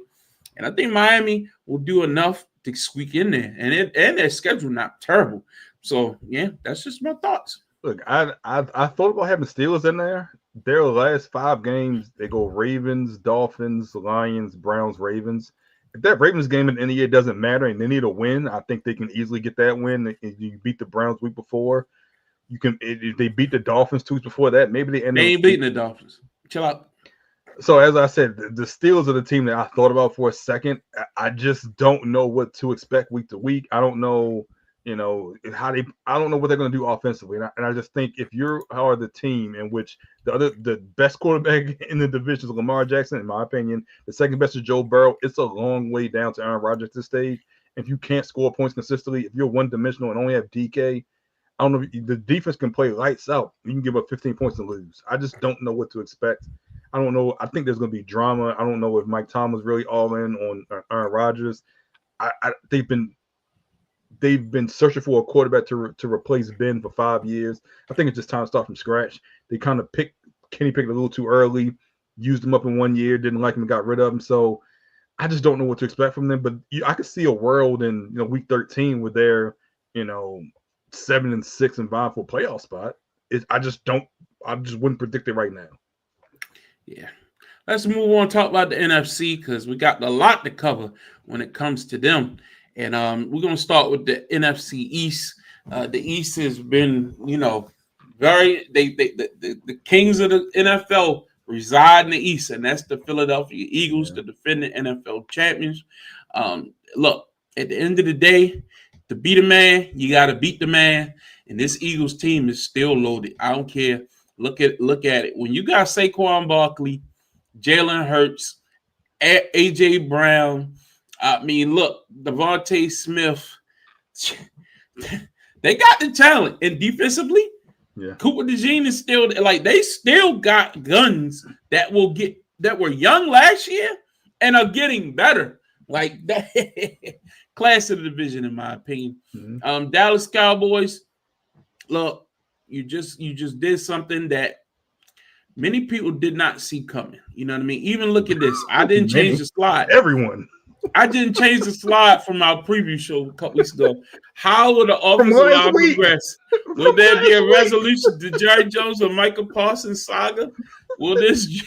And I think Miami will do enough to squeak in there, and their schedule not terrible. So yeah, that's just my thoughts. Look, I thought about having Steelers in there. Their last 5 games, they go Ravens, Dolphins, Lions, Browns, Ravens. If that Ravens game at the end of the year doesn't matter and they need a win, I think they can easily get that win. If you beat the Browns week before, you can. If they beat the Dolphins 2 weeks before that, maybe they ain't beating the Dolphins. Chill out. So as I said, the Steelers are the team that I thought about for a second. I just don't know what to expect week to week. I don't know, I don't know what they're going to do offensively. And I just think if you are the team in which the best quarterback in the division is Lamar Jackson, in my opinion, the second best is Joe Burrow, it's a long way down to Aaron Rodgers at this stage. If you can't score points consistently, if you're one-dimensional and only have DK, I don't know if the defense can play lights out. You can give up 15 points and lose. I just don't know what to expect. I don't know. I think there's going to be drama. I don't know if Mike Tomlin's really all in on Aaron Rodgers. They've been searching for a quarterback to replace Ben for 5 years. I think it's just time to start from scratch. They kind of picked Kenny Pickett a little too early, used him up in 1 year, didn't like him, and got rid of him. So I just don't know what to expect from them. But I could see a world in week 13 where they're 7-6 and vying for a playoff spot. I just wouldn't predict it right now. Yeah. Let's move on and talk about the NFC because we got a lot to cover when it comes to them. And we're going to start with the NFC East. The East has been, the kings of the NFL reside in the East, and that's the Philadelphia Eagles, the defending NFL champions. Look, at the end of the day, to beat a man, you got to beat the man, and this Eagles team is still loaded. I don't care. Look at it. When you got Saquon Barkley, Jalen Hurts, A.J. Brown, look, Devontae Smith, they got the talent. And defensively, Cooper DeJean is still they still got guns that were young last year and are getting better. Like that class of the division, in my opinion. Mm-hmm. Dallas Cowboys, look, you just did something that many people did not see coming. You know what I mean? Even look at this. I didn't change the slide. Everyone. I didn't change the slide from our preview show a couple weeks ago. How will the offensive line progress? Will there be a resolution to Jerry Jones or Michael Parsons saga? Will this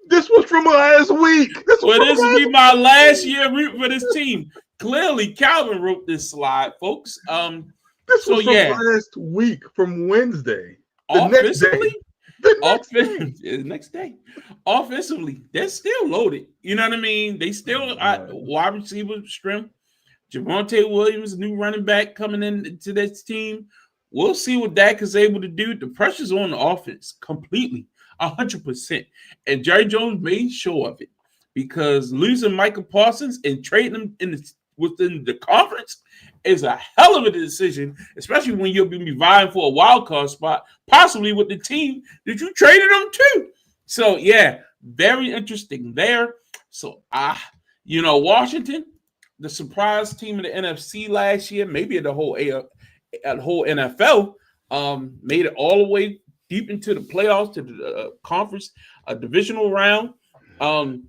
was from last week. Will this be my last year root for this team? Clearly, Calvin wrote this slide, folks. This was from last week, from Wednesday. Offensively, the next day. Offensively, they're still loaded. You know what I mean? They still wide receiver strength. Javonte Williams, new running back coming into this team. We'll see what Dak is able to do. The pressure's on the offense completely, 100%. And Jerry Jones made sure of it because losing Michael Parsons and trading him within the conference is a hell of a decision, especially when you'll be vying for a wild card spot, possibly with the team that you traded them to. So, very interesting there. So, Washington, the surprise team in the NFC last year, maybe the whole NFL, made it all the way deep into the playoffs, to the conference, divisional round. Conference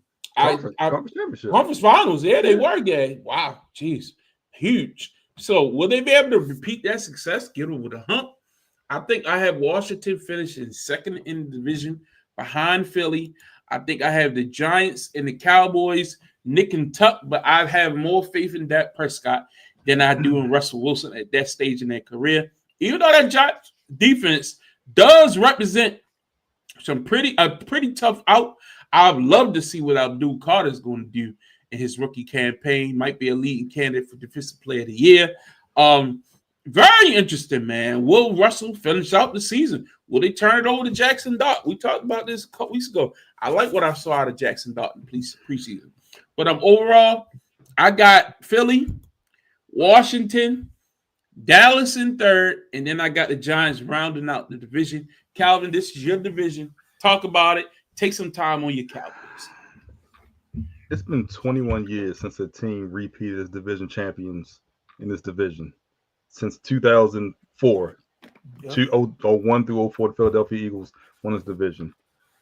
finals, they were gay. Wow, geez, huge. So will they be able to repeat that success, get over the hump? I think I have Washington finishing second in the division behind Philly. I think I have the Giants and the Cowboys nick and tuck, but I have more faith in Dak Prescott than I do in Russell Wilson at that stage in their career. Even though that Giants defense does represent a pretty tough out, I'd love to see what Abdul Carter is going to do in his rookie campaign. Might be a leading candidate for Defensive Player of the Year. Very interesting, man. Will Russell finish out the season? Will they turn it over to Jackson Dart? We talked about this a couple weeks ago. I like what I saw out of Jackson Dart in preseason. But overall, I got Philly, Washington, Dallas in third, and then I got the Giants rounding out the division. Calvin, this is your division. Talk about it. Take some time on your Cowboys. It's been 21 years since a team repeated as division champions in this division. Since 2004, 2001 through 04, the Philadelphia Eagles won this division.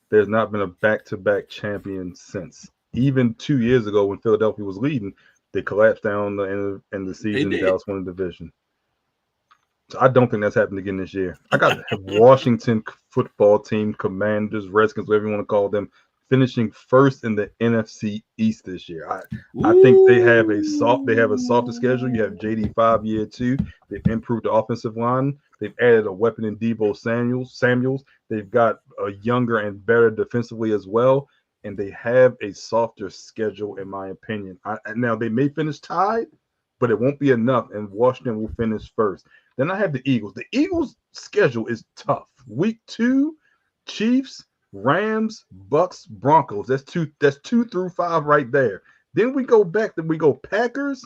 There's not been a back-to-back champion since. Even 2 years ago when Philadelphia was leading, they collapsed down the end of the season. Dallas won the division. So I don't think that's happened again this year. I got Washington football team, Commanders, Redskins, whatever you want to call them, finishing first in the NFC East this year. I think they have a softer schedule. You have JD 5 year 2. They've improved the offensive line. They've added a weapon in Deebo Samuels. They've got a younger and better defensively as well. And they have a softer schedule, in my opinion. Now, they may finish tied, but it won't be enough, and Washington will finish first. Then I have the Eagles. The Eagles' schedule is tough. Week 2, Chiefs, Rams, Bucks, Broncos. That's 2 through 5 right there. Then we go back. Then we go Packers,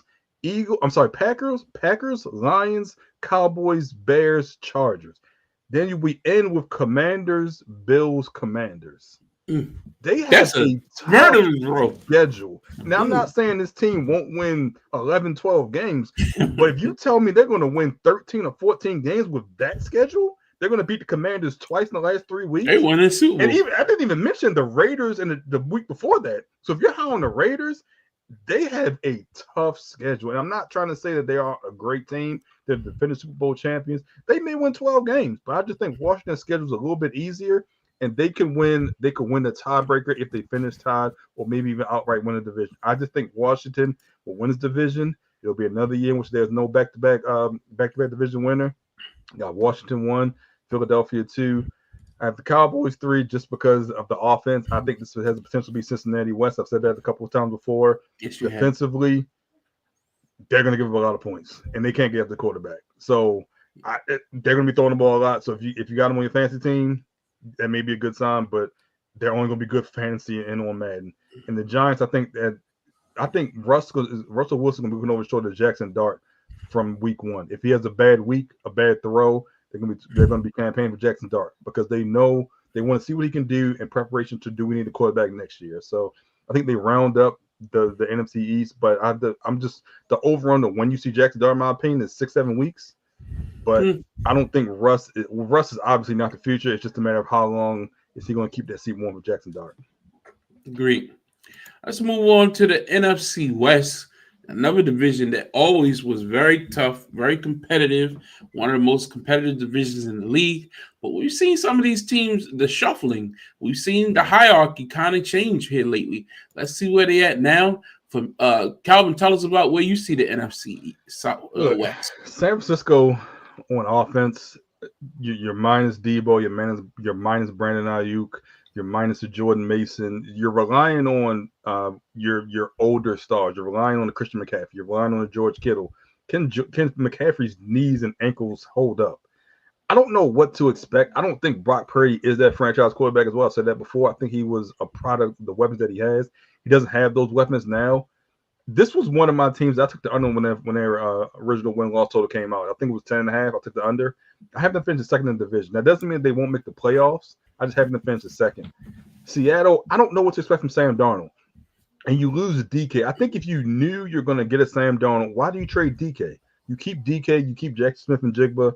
Packers, Lions, Cowboys, Bears, Chargers. Then we end with Commanders, Bills, Commanders. They have That's a tough murderous row. schedule. Now, I'm not saying this team won't win 11, 12 games, but if you tell me they're going to win 13 or 14 games with that schedule, they're going to beat the Commanders twice in the last 3 weeks. They won the Super Bowl. And I didn't even mention the Raiders in the week before that. So if you're high on the Raiders, they have a tough schedule. And I'm not trying to say that they are a great team. They're the defending Super Bowl champions. They may win 12 games, but I just think Washington's schedule is a little bit easier. And they could win the tiebreaker if they finish tied, or maybe even outright win the division. I just think Washington will win this division. It'll be another year in which there's no back-to-back division winner. You got Washington 1, Philadelphia 2. I have the Cowboys 3 just because of the offense. I think this has the potential to be Cincinnati West. I've said that a couple of times before. Yes, defensively, they're going to give up a lot of points, and they can't get up the quarterback. So they're going to be throwing the ball a lot. So if you got them on your fantasy team, that may be a good sign, but they're only going to be good for fantasy and on Madden. And the Giants, I think Russell Wilson going to be going over the shoulder to Jackson Dart from week 1. If he has a bad week, a bad throw, they're going to be campaigning for Jackson Dart because they know they want to see what he can do in preparation to do we need a quarterback next year. So I think they round up the NFC East, but I'm just the over under when you see Jackson Dart, in my opinion, is 6-7 weeks. But I don't think Russ is obviously not the future. It's just a matter of how long is he going to keep that seat warm with Jackson Dart. Agreed. Let's move on to the NFC West, another division that always was very tough, very competitive, one of the most competitive divisions in the league. But we've seen some of these teams, the shuffling. We've seen the hierarchy kind of change here lately. Let's see where they're at now. From Calvin, tell us about where you see the NFC West. San Francisco on offense, you're minus Debo, you're minus Brandon Ayuk, you're minus Jordan Mason. You're relying on your older stars. You're relying on the Christian McCaffrey. You're relying on the George Kittle. Can McCaffrey's knees and ankles hold up? I don't know what to expect. I don't think Brock Purdy is that franchise quarterback as well. I said that before. I think he was a product of the weapons that he has. He doesn't have those weapons now. This was one of my teams. I took the under when their original win-loss total came out. I think it was 10.5. I took the under. I have them finish second in the division. That doesn't mean they won't make the playoffs. I just have them finish the second. Seattle, I don't know what to expect from Sam Darnold. And you lose DK. I think if you knew you're going to get a Sam Darnold, why do you trade DK? You keep DK, you keep Jackson Smith and Jigba.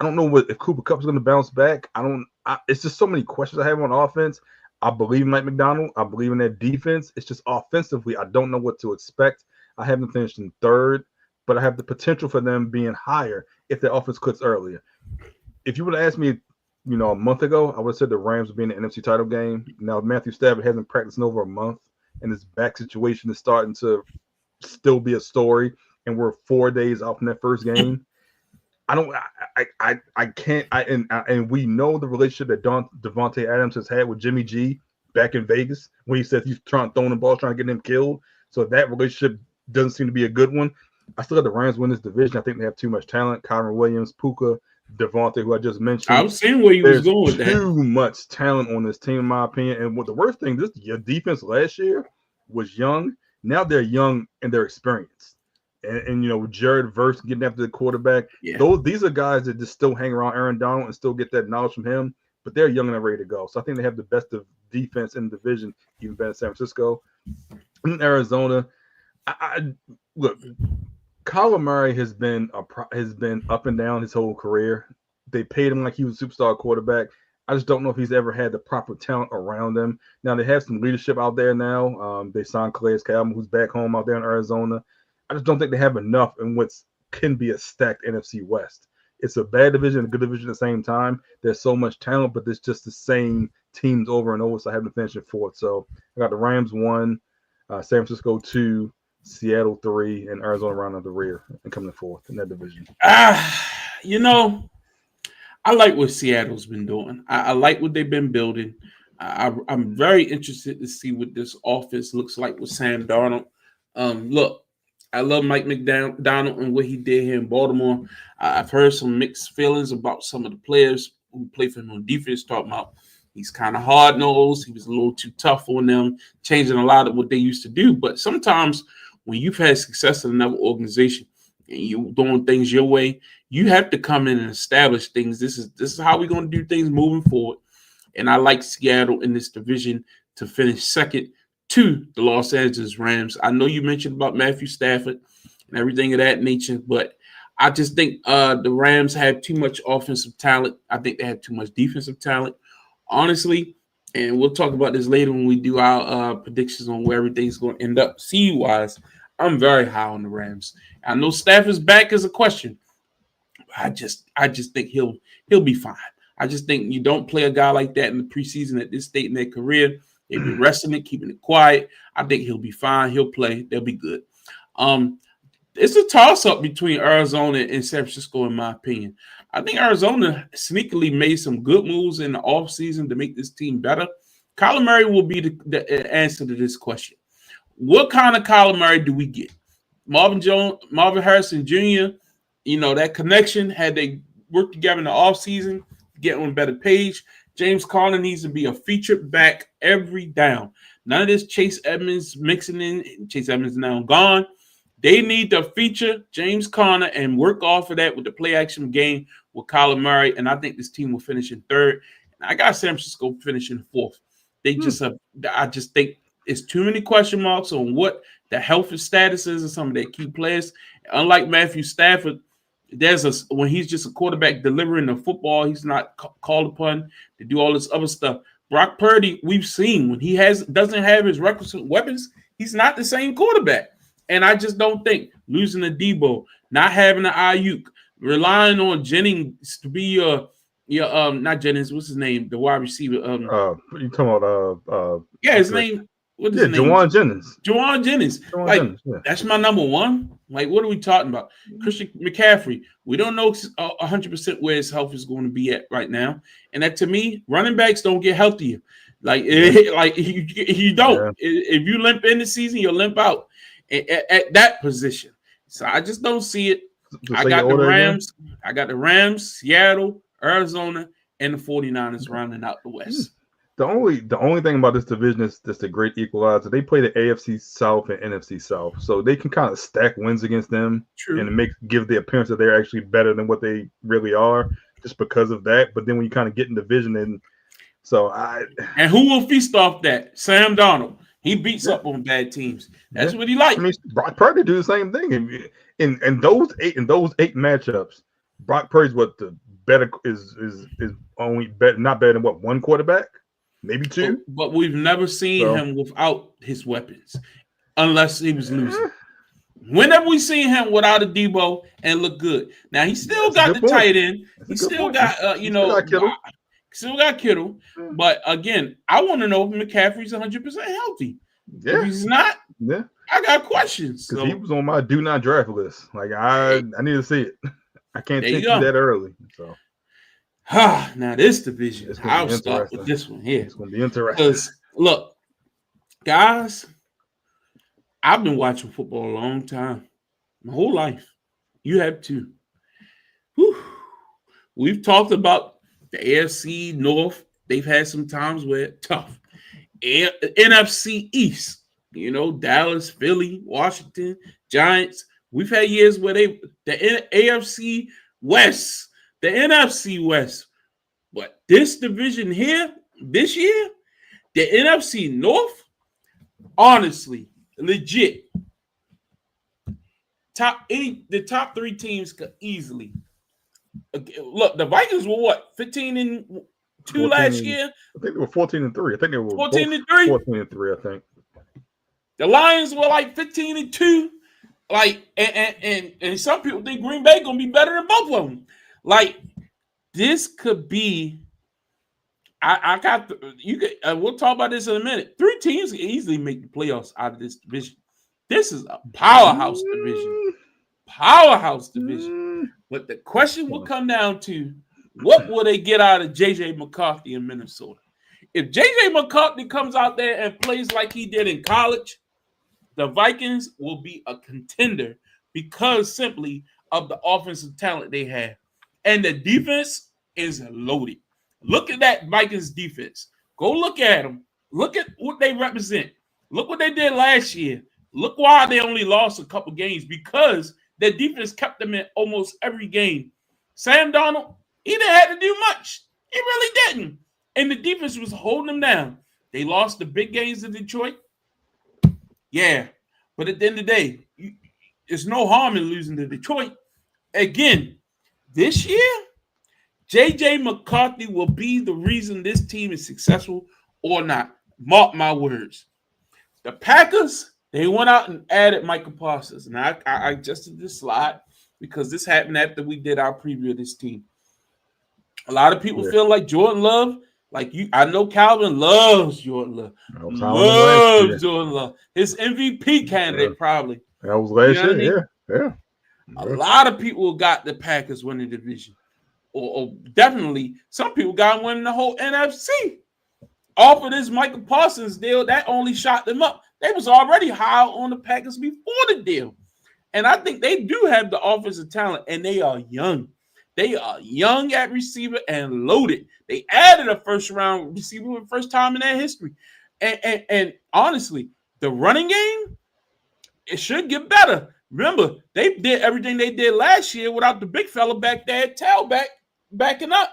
I don't know if Cooper Kupp is going to bounce back. It's just so many questions I have on offense. I believe in Mike McDonald. I believe in that defense. It's just offensively, I don't know what to expect. I haven't finished in third, but I have the potential for them being higher if their offense clicks earlier. If you would have asked me, a month ago, I would have said the Rams would be in the NFC title game. Now, Matthew Stafford hasn't practiced in over a month, and his back situation is starting to still be a story, and we're 4 days out from that first game. I can't. And we know the relationship that Devontae Adams has had with Jimmy G back in Vegas when he says he's throwing the ball, trying to get him killed. So that relationship doesn't seem to be a good one. I still have the Rams win this division. I think they have too much talent. Kyron Williams, Puka, Devontae, who I just mentioned. I was seeing where you was going with that. Too much talent on this team, in my opinion. And what the worst thing, your defense last year was young. Now they're young and they're experienced. And Jared Verse getting after the quarterback. Yeah. These are guys that just still hang around Aaron Donald and still get that knowledge from him, but they're young and they're ready to go. So I think they have the best of defense in the division, even better than San Francisco. In Arizona, look, Kyler Murray has been up and down his whole career. They paid him like he was a superstar quarterback. I just don't know if he's ever had the proper talent around him. Now they have some leadership out there now. They signed Calais Campbell, who's back home out there in Arizona. I just don't think they have enough in what can be a stacked NFC West. It's a bad division, a good division at the same time. There's so much talent, but it's just the same teams over and over, so I have to finish it fourth. So I got the Rams 1, San Francisco 2, Seattle 3, and Arizona round of the rear and coming to fourth in that division. I like what Seattle's been doing. I like what they've been building. I'm very interested to see what this offense looks like with Sam Darnold. Look, I love Mike McDonald and what he did here in Baltimore. I've heard some mixed feelings about some of the players who play for him on defense, talking about he's kind of hard-nosed. He was a little too tough on them, changing a lot of what they used to do. But sometimes when you've had success in another organization and you doing things your way, you have to come in and establish things. This is how we're going to do things moving forward. And I like Seattle in this division to finish second to the Los Angeles Rams. I know you mentioned about Matthew Stafford and everything of that nature, but I just think the Rams have too much offensive talent. I think they have too much defensive talent, honestly. And we'll talk about this later when we do our predictions on where everything's going to end up seed-wise. I'm very high on the Rams. I know Stafford's back is a question. I just think he'll be fine. I just think you don't play a guy like that in the preseason at this state in their career. They've been resting it, keeping it quiet. I think he'll be fine. He'll play. They'll be good. It's a toss-up between Arizona and San Francisco, in my opinion. I think Arizona sneakily made some good moves in the offseason to make this team better. Kyler Murray will be the answer to this question. What kind of Kyler Murray do we get? Marvin Harrison Jr., that connection, had they worked together in the offseason, get on a better page. James Conner needs to be a featured back every down. None of this Chase Edmonds mixing in. Chase Edmonds now gone. They need to feature James Conner and work off of that with the play-action game with Kyler Murray, and I think this team will finish in third. I got San Francisco finishing fourth. They just I just think it's too many question marks on what the health status is of some of their key players. Unlike Matthew Stafford, when he's just a quarterback delivering the football, he's not called upon to do all this other stuff. Brock Purdy, we've seen when he doesn't have his requisite weapons, he's not the same quarterback. And I just don't think losing a Debo, not having an Ayuk, relying on Jennings to be your not Jennings, what's his name? The wide receiver. You talking about his name. What is his name? Juwan Jennings. Juwan Jennings. That's my number one. Like, what are we talking about? Christian McCaffrey. We don't know 100% where his health is going to be at right now. And that, to me, running backs don't get healthier. Like you don't. Yeah. If you limp in the season, you'll limp out at that position. So I just don't see it. I got the Rams. Again? I got the Rams, Seattle, Arizona, and the 49ers rounding out the West. The only thing about this division is just a great equalizer. They play the AFC South and NFC South, so they can kind of stack wins against them. True. And give the appearance that they're actually better than what they really are, just because of that. But then when you kind of get in division, and who will feast off that? Sam Darnold. He beats up on bad teams. That's what he likes. I mean, Brock Purdy do the same thing. In those eight matchups, Brock Purdy's what the better is only better, not better than what, one quarterback, maybe two. But we've never seen him without his weapons, unless he was losing. Whenever we seen him without a Debo and look good. Now he still got the tight end. He still got Still got Kittle, but again, I want to know if McCaffrey's 100% healthy. Yeah. If he's not, I got questions. Because he was on my do not draft list. Like I need to see it. I can't take you that early. So, now this division, I'll start with this one here. It's going to be interesting. Because look, guys, I've been watching football a long time, my whole life. You have too. Whew. We've talked about the AFC North, they've had some times where it's tough. NFC East, Dallas, Philly, Washington, Giants. We've had years where the AFC West, the NFC West. But this division here, this year, the NFC North, honestly, legit. The top three teams could easily. Look, the Vikings were what, 15-2 last year? I think they were 14-3. I think they were 14-3. 14-3, I think. The Lions were like 15-2. Like, and some people think Green Bay gonna be better than both of them. Like, this could be. We'll talk about this in a minute. 3 teams can easily make the playoffs out of this division. This is a powerhouse division. Powerhouse division. But the question will come down to, what will they get out of J.J. McCarthy in Minnesota? If J.J. McCarthy comes out there and plays like he did in college, the Vikings will be a contender because simply of the offensive talent they have. And the defense is loaded. Look at that Vikings defense. Go look at them. Look at what they represent. Look what they did last year. Look why they only lost a couple games, because their defense kept them in almost every game. Sam Darnold, he didn't have to do much. He really didn't. And the defense was holding them down. They lost the big games in Detroit. Yeah. But at the end of the day, there's no harm in losing to Detroit. Again, this year, J.J. McCarthy will be the reason this team is successful or not. Mark my words. The Packers, they went out and added Michael Parsons. Now, I adjusted this slide because this happened after we did our preview of this team. A lot of people feel like Jordan Love, like you. I know Calvin loves Jordan Love. Loves Jordan Love. His MVP candidate, probably. That was last year. Yeah. A lot of people got the Packers winning the division. Or definitely, some people got winning the whole NFC. Off of this Michael Parsons deal, that only shot them up. They was already high on the Packers before the deal. And I think they do have the offensive talent, and they are young. They are young at receiver and loaded. They added a first-round receiver for the first time in their history. And honestly, the running game, it should get better. Remember, they did everything they did last year without the big fella back there, tailback, backing up.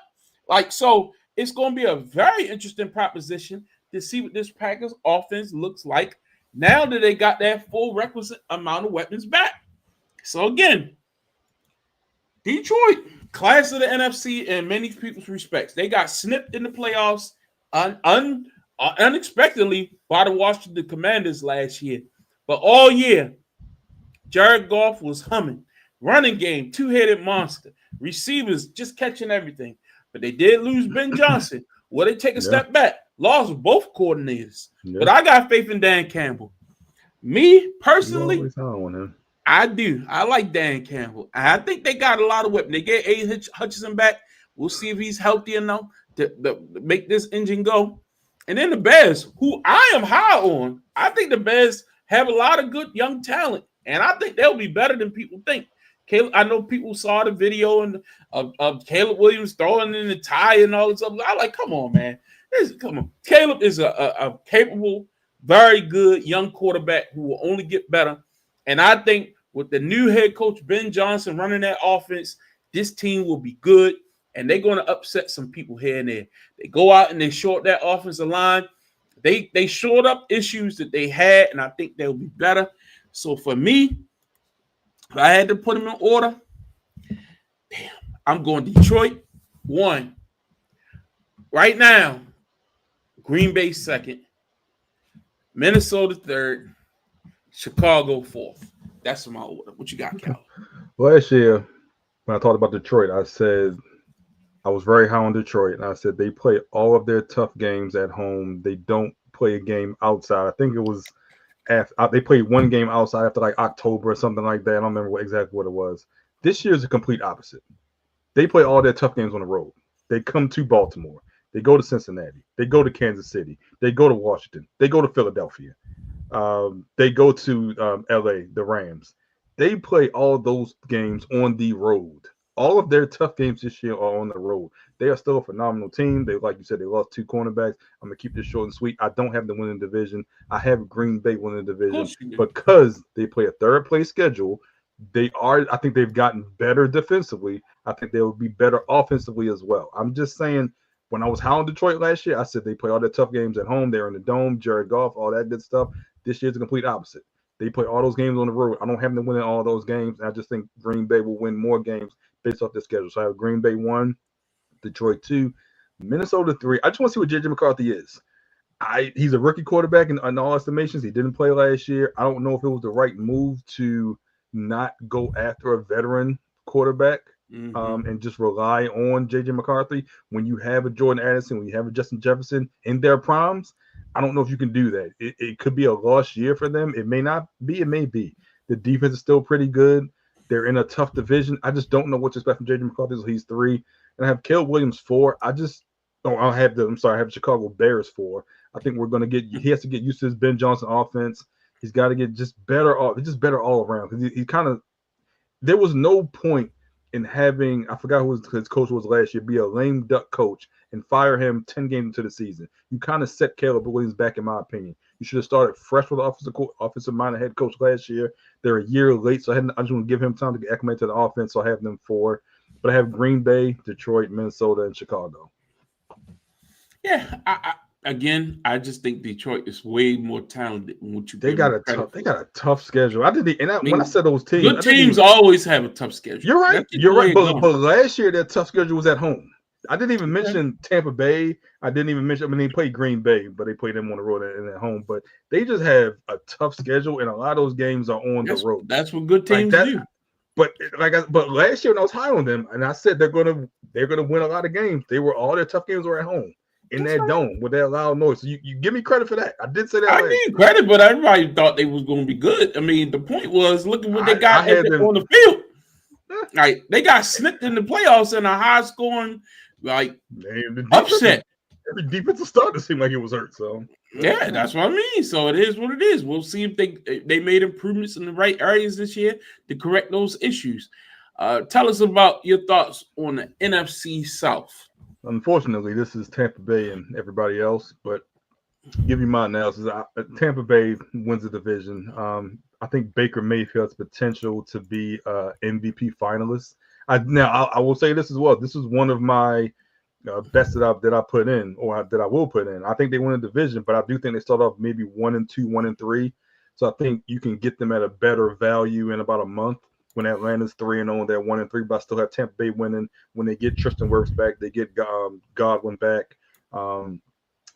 So it's going to be a very interesting proposition to see what this Packers offense looks like now that they got that full requisite amount of weapons back. So again, Detroit, class of the NFC in many people's respects. They got snipped in the playoffs unexpectedly by the Washington Commanders last year. But all year, Jared Goff was humming. Running game, two-headed monster. Receivers just catching everything. But they did lose Ben Johnson. Will they take a step back? Lost both coordinators. But I got faith in Dan Campbell. Me, personally, I do. I like Dan Campbell. I think they got a lot of weapons. They get Aiden Hutchinson back. We'll see if he's healthy enough to make this engine go. And then the Bears, who I am high on. I think the Bears have a lot of good young talent. And I think they'll be better than people think. Caleb, I know people saw the video of Caleb Williams throwing in the tie and all this stuff. I like, come on, man. Come on. Caleb is a capable, very good young quarterback who will only get better. And I think with the new head coach, Ben Johnson, running that offense, this team will be good. And they're going to upset some people here and there. They go out and they short that offensive line. They shored up issues that they had, and I think they'll be better. So for me, if I had to put them in order, I'm going Detroit 1. Right now, Green Bay 2nd, Minnesota 3rd, Chicago 4th. That's my order. What you got, Cal? Last year, when I talked about Detroit, I said I was very high on Detroit, and I said they play all of their tough games at home. They don't play a game outside. I think it was they played one game outside after like October or something like that. I don't remember exactly what it was. This year is the complete opposite. They play all their tough games on the road. They come to Baltimore. They go to Cincinnati. They go to Kansas City. They go to Washington. They go to Philadelphia. They go to LA, the Rams. They play all those games on the road. All of their tough games this year are on the road. They are still a phenomenal team. They, like you said, they lost 2 cornerbacks. I'm going to keep this short and sweet. I don't have the winning division. I have Green Bay winning the division because they play a third-place schedule. I think they've gotten better defensively. I think they will be better offensively as well. I'm just saying, when I was high on Detroit last year, I said they play all their tough games at home. They're in the dome, Jared Goff, all that good stuff. This year's the complete opposite. They play all those games on the road. I don't have them winning all those games. I just think Green Bay will win more games based off their schedule. So I have Green Bay 1, Detroit 2, Minnesota 3. I just want to see what J.J. McCarthy is. He's a rookie quarterback in all estimations. He didn't play last year. I don't know if it was the right move to not go after a veteran quarterback and just rely on J.J. McCarthy when you have a Jordan Addison, when you have a Justin Jefferson in their primes. I don't know if you can do that. It could be a lost year for them. It may not be. It may be. The defense is still pretty good. They're in a tough division. I just don't know what to expect from J.J. McCarthy. So he's 3. And I have Caleb Williams 4. I have Chicago Bears 4. I think he has to get used to his Ben Johnson offense. He's got to get just better all around. Because he kind of, there was no point in having, I forgot who his coach was last year, be a lame duck coach and fire him 10 games into the season. You kind of set Caleb Williams back, in my opinion. You should have started fresh with the offensive minded head coach last year. They're a year late, so I just want to give him time to get acclimated to the offense. So I have them 4, but I have Green Bay, Detroit, Minnesota, and Chicago. Yeah, I just think Detroit is way more talented than what you They give got them credit they for. got a tough schedule. When I said those teams, good teams always have a tough schedule. You're right. That's the way it But goes. last year their tough schedule was at home. I didn't even Okay. mention Tampa Bay. I didn't even mention. I mean, they played Green Bay, but they played them on the road and at home. But they just have a tough schedule, and a lot of those games are on the road. That's what good teams do. But but last year when I was high on them, and I said they're gonna win a lot of games. All their tough games were at home in that dome with that loud noise. So you give me credit for that. I did say that. I give you credit, but everybody thought they was going to be good. I mean, the point was, look at what they got on the field. Like they got snipped in the playoffs in a high scoring upset. Every defensive starter seemed like it was hurt. So yeah, that's what I mean. So it is what it is. We'll see if they made improvements in the right areas this year to correct those issues. Tell us about your thoughts on the NFC South. Unfortunately, this is Tampa Bay and everybody else, but give you my analysis. Tampa Bay wins the division. I think Baker Mayfield's potential to be MVP finalist. I will say this as well. This is one of my best that I put in, or that I will put in. I think they win the division, but I do think they start off maybe 1-2, 1-3. So I think you can get them at a better value in about a month when Atlanta's 3-0, they're 1-3. But I still have Tampa Bay winning when they get Tristan Wirfs back, they get Godwin back. So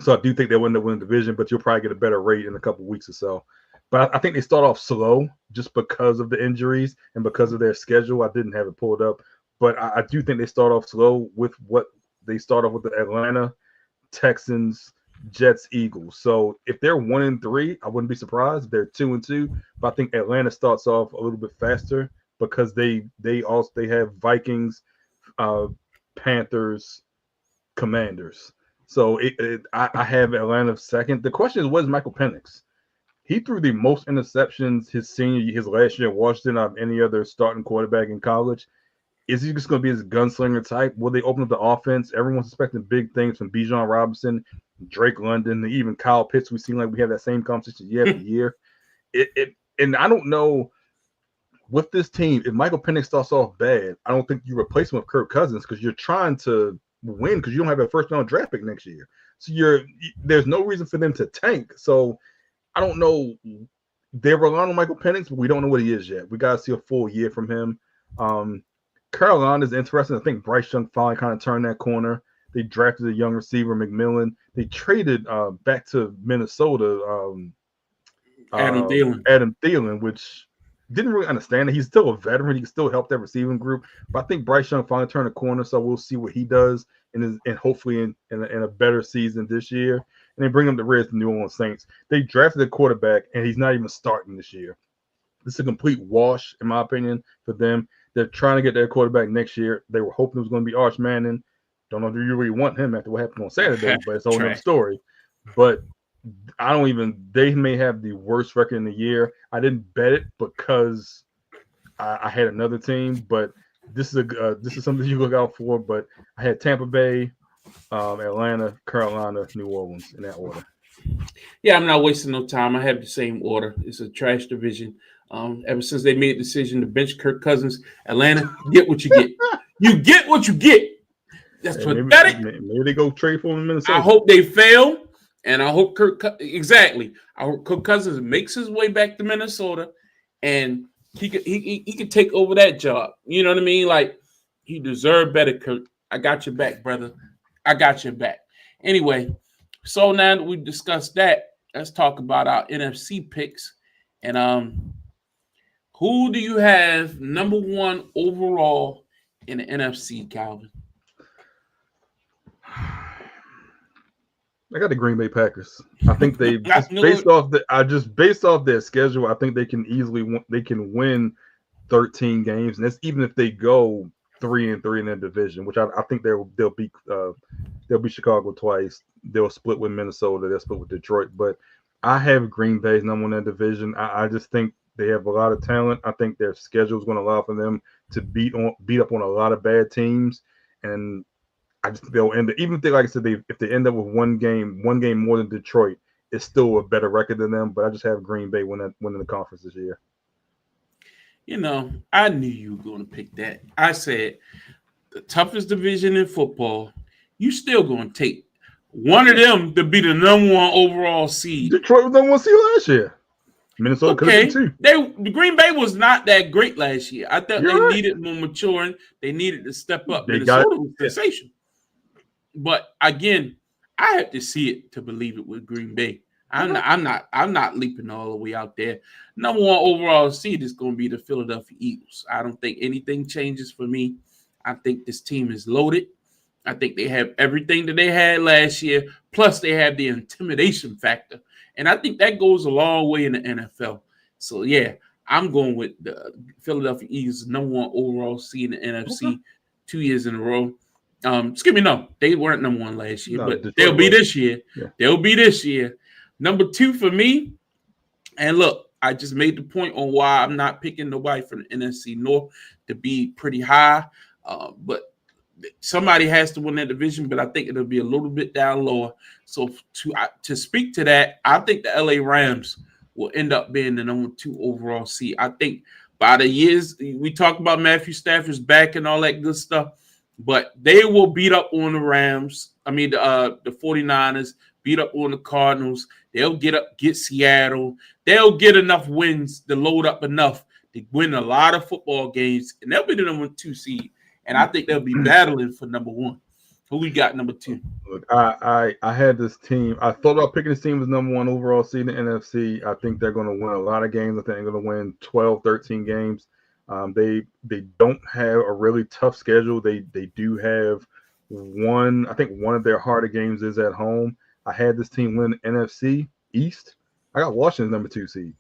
I do think they win the division, but you'll probably get a better rate in a couple of weeks or so. But I think they start off slow just because of the injuries and because of their schedule. I didn't have it pulled up, but I do think they start off slow with what they start off with: the Atlanta, Texans, Jets, Eagles. So if they're 1-3, I wouldn't be surprised if they're 2-2. But I think Atlanta starts off a little bit faster because they have Vikings, Panthers, Commanders. So I have Atlanta second. The question is, what is Michael Penix? He threw the most interceptions his last year at Washington out of any other starting quarterback in college. Is he just going to be his gunslinger type? Will they open up the offense? Everyone's expecting big things from Bijan Robinson, Drake London, and even Kyle Pitts. We seem like we have that same conversation year after year. And I don't know with this team, if Michael Penix starts off bad, I don't think you replace him with Kirk Cousins because you're trying to win because you don't have a first-round draft pick next year. So there's no reason for them to tank. So I don't know. They're relying on Michael Penix, but we don't know what he is yet. We got to see a full year from him. Carolina is interesting. I think Bryce Young finally kind of turned that corner. They drafted a young receiver, McMillan. They traded back to Minnesota Adam Thielen, which didn't really understand it. He's still a veteran. He can still help that receiving group. But I think Bryce Young finally turned a corner, so we'll see what he does and hopefully in a better season this year. And they bring him to Reds, the New Orleans Saints. They drafted a quarterback, and he's not even starting this year. This is a complete wash, in my opinion, for them. They're trying to get their quarterback next year. They were hoping it was going to be Arch Manning. Don't know if you really want him after what happened on Saturday, but it's a whole other story. But they may have the worst record in the year. I didn't bet it because I had another team, but this is something you look out for. But I had Tampa Bay, Atlanta, Carolina, New Orleans in that order. Yeah, I'm not wasting no time. I have the same order. It's a trash division. Ever since they made the decision to bench Kirk Cousins, Atlanta, get what you get. You get what you get. That's pathetic. Maybe they go trade for him in Minnesota. I hope they fail, and I hope I hope Kirk Cousins makes his way back to Minnesota, and he could take over that job. You know what I mean? Like, he deserved better, Kirk. I got your back, brother. I got your back. Anyway, so now that we've discussed that, let's talk about our NFC picks. And who do you have number one overall in the NFC, Calvin? I got the Green Bay Packers. I think they based off their schedule, I think they can win 13 games, and that's even if they go 3-3 in their division, which I think they'll beat Chicago twice. They'll split with Minnesota. They'll split with Detroit. But I have Green Bay's number one in their division. I just think they have a lot of talent. I think their schedule is going to allow for them to beat up on a lot of bad teams, and I just they'll end even if they, like I said, if they end up with one game more than Detroit, it's still a better record than them. But I just have Green Bay winning the conference this year. I knew you were going to pick that. I said the toughest division in football. You still going to take one of them to be the number one overall seed. Detroit was number one seed last year. Minnesota could have been too. The Green Bay was not that great last year. I thought You're right. needed more maturing. They needed to step up. They Minnesota was sensational. But again, I have to see it to believe it with Green Bay. I'm not leaping all the way out there. Number one overall seed is going to be the Philadelphia Eagles. I don't think anything changes for me. I think this team is loaded. I think they have everything that they had last year, plus they have the intimidation factor. And I think that goes a long way in the NFL. So, yeah, I'm going with the Philadelphia Eagles, number one overall seed in the NFC 2 years in a row. Excuse me, no, they weren't number one last year, but they'll be this year. Yeah. They'll be this year. Number two for me, and look, I just made the point on why I'm not picking nobody from the NFC North to be pretty high, but somebody has to win that division, but I think it'll be a little bit down lower. So to speak to that, I think the LA Rams will end up being the number two overall seed. I think by the years, we talk about Matthew Stafford's back and all that good stuff, but they will beat up on the Rams. I mean, the 49ers, beat up on the Cardinals. They'll get Seattle. They'll get enough wins to load up enough to win a lot of football games, and they'll be the number two seed. And I think they'll be battling for number one. Who we got number two? Look, I had this team. I thought about picking this team as number one overall seed in the NFC. I think they're going to win a lot of games. I think they're going to win 12, 13 games. They don't have a really tough schedule. They do have one. I think one of their harder games is at home. I had this team win NFC East. I got Washington number two seed.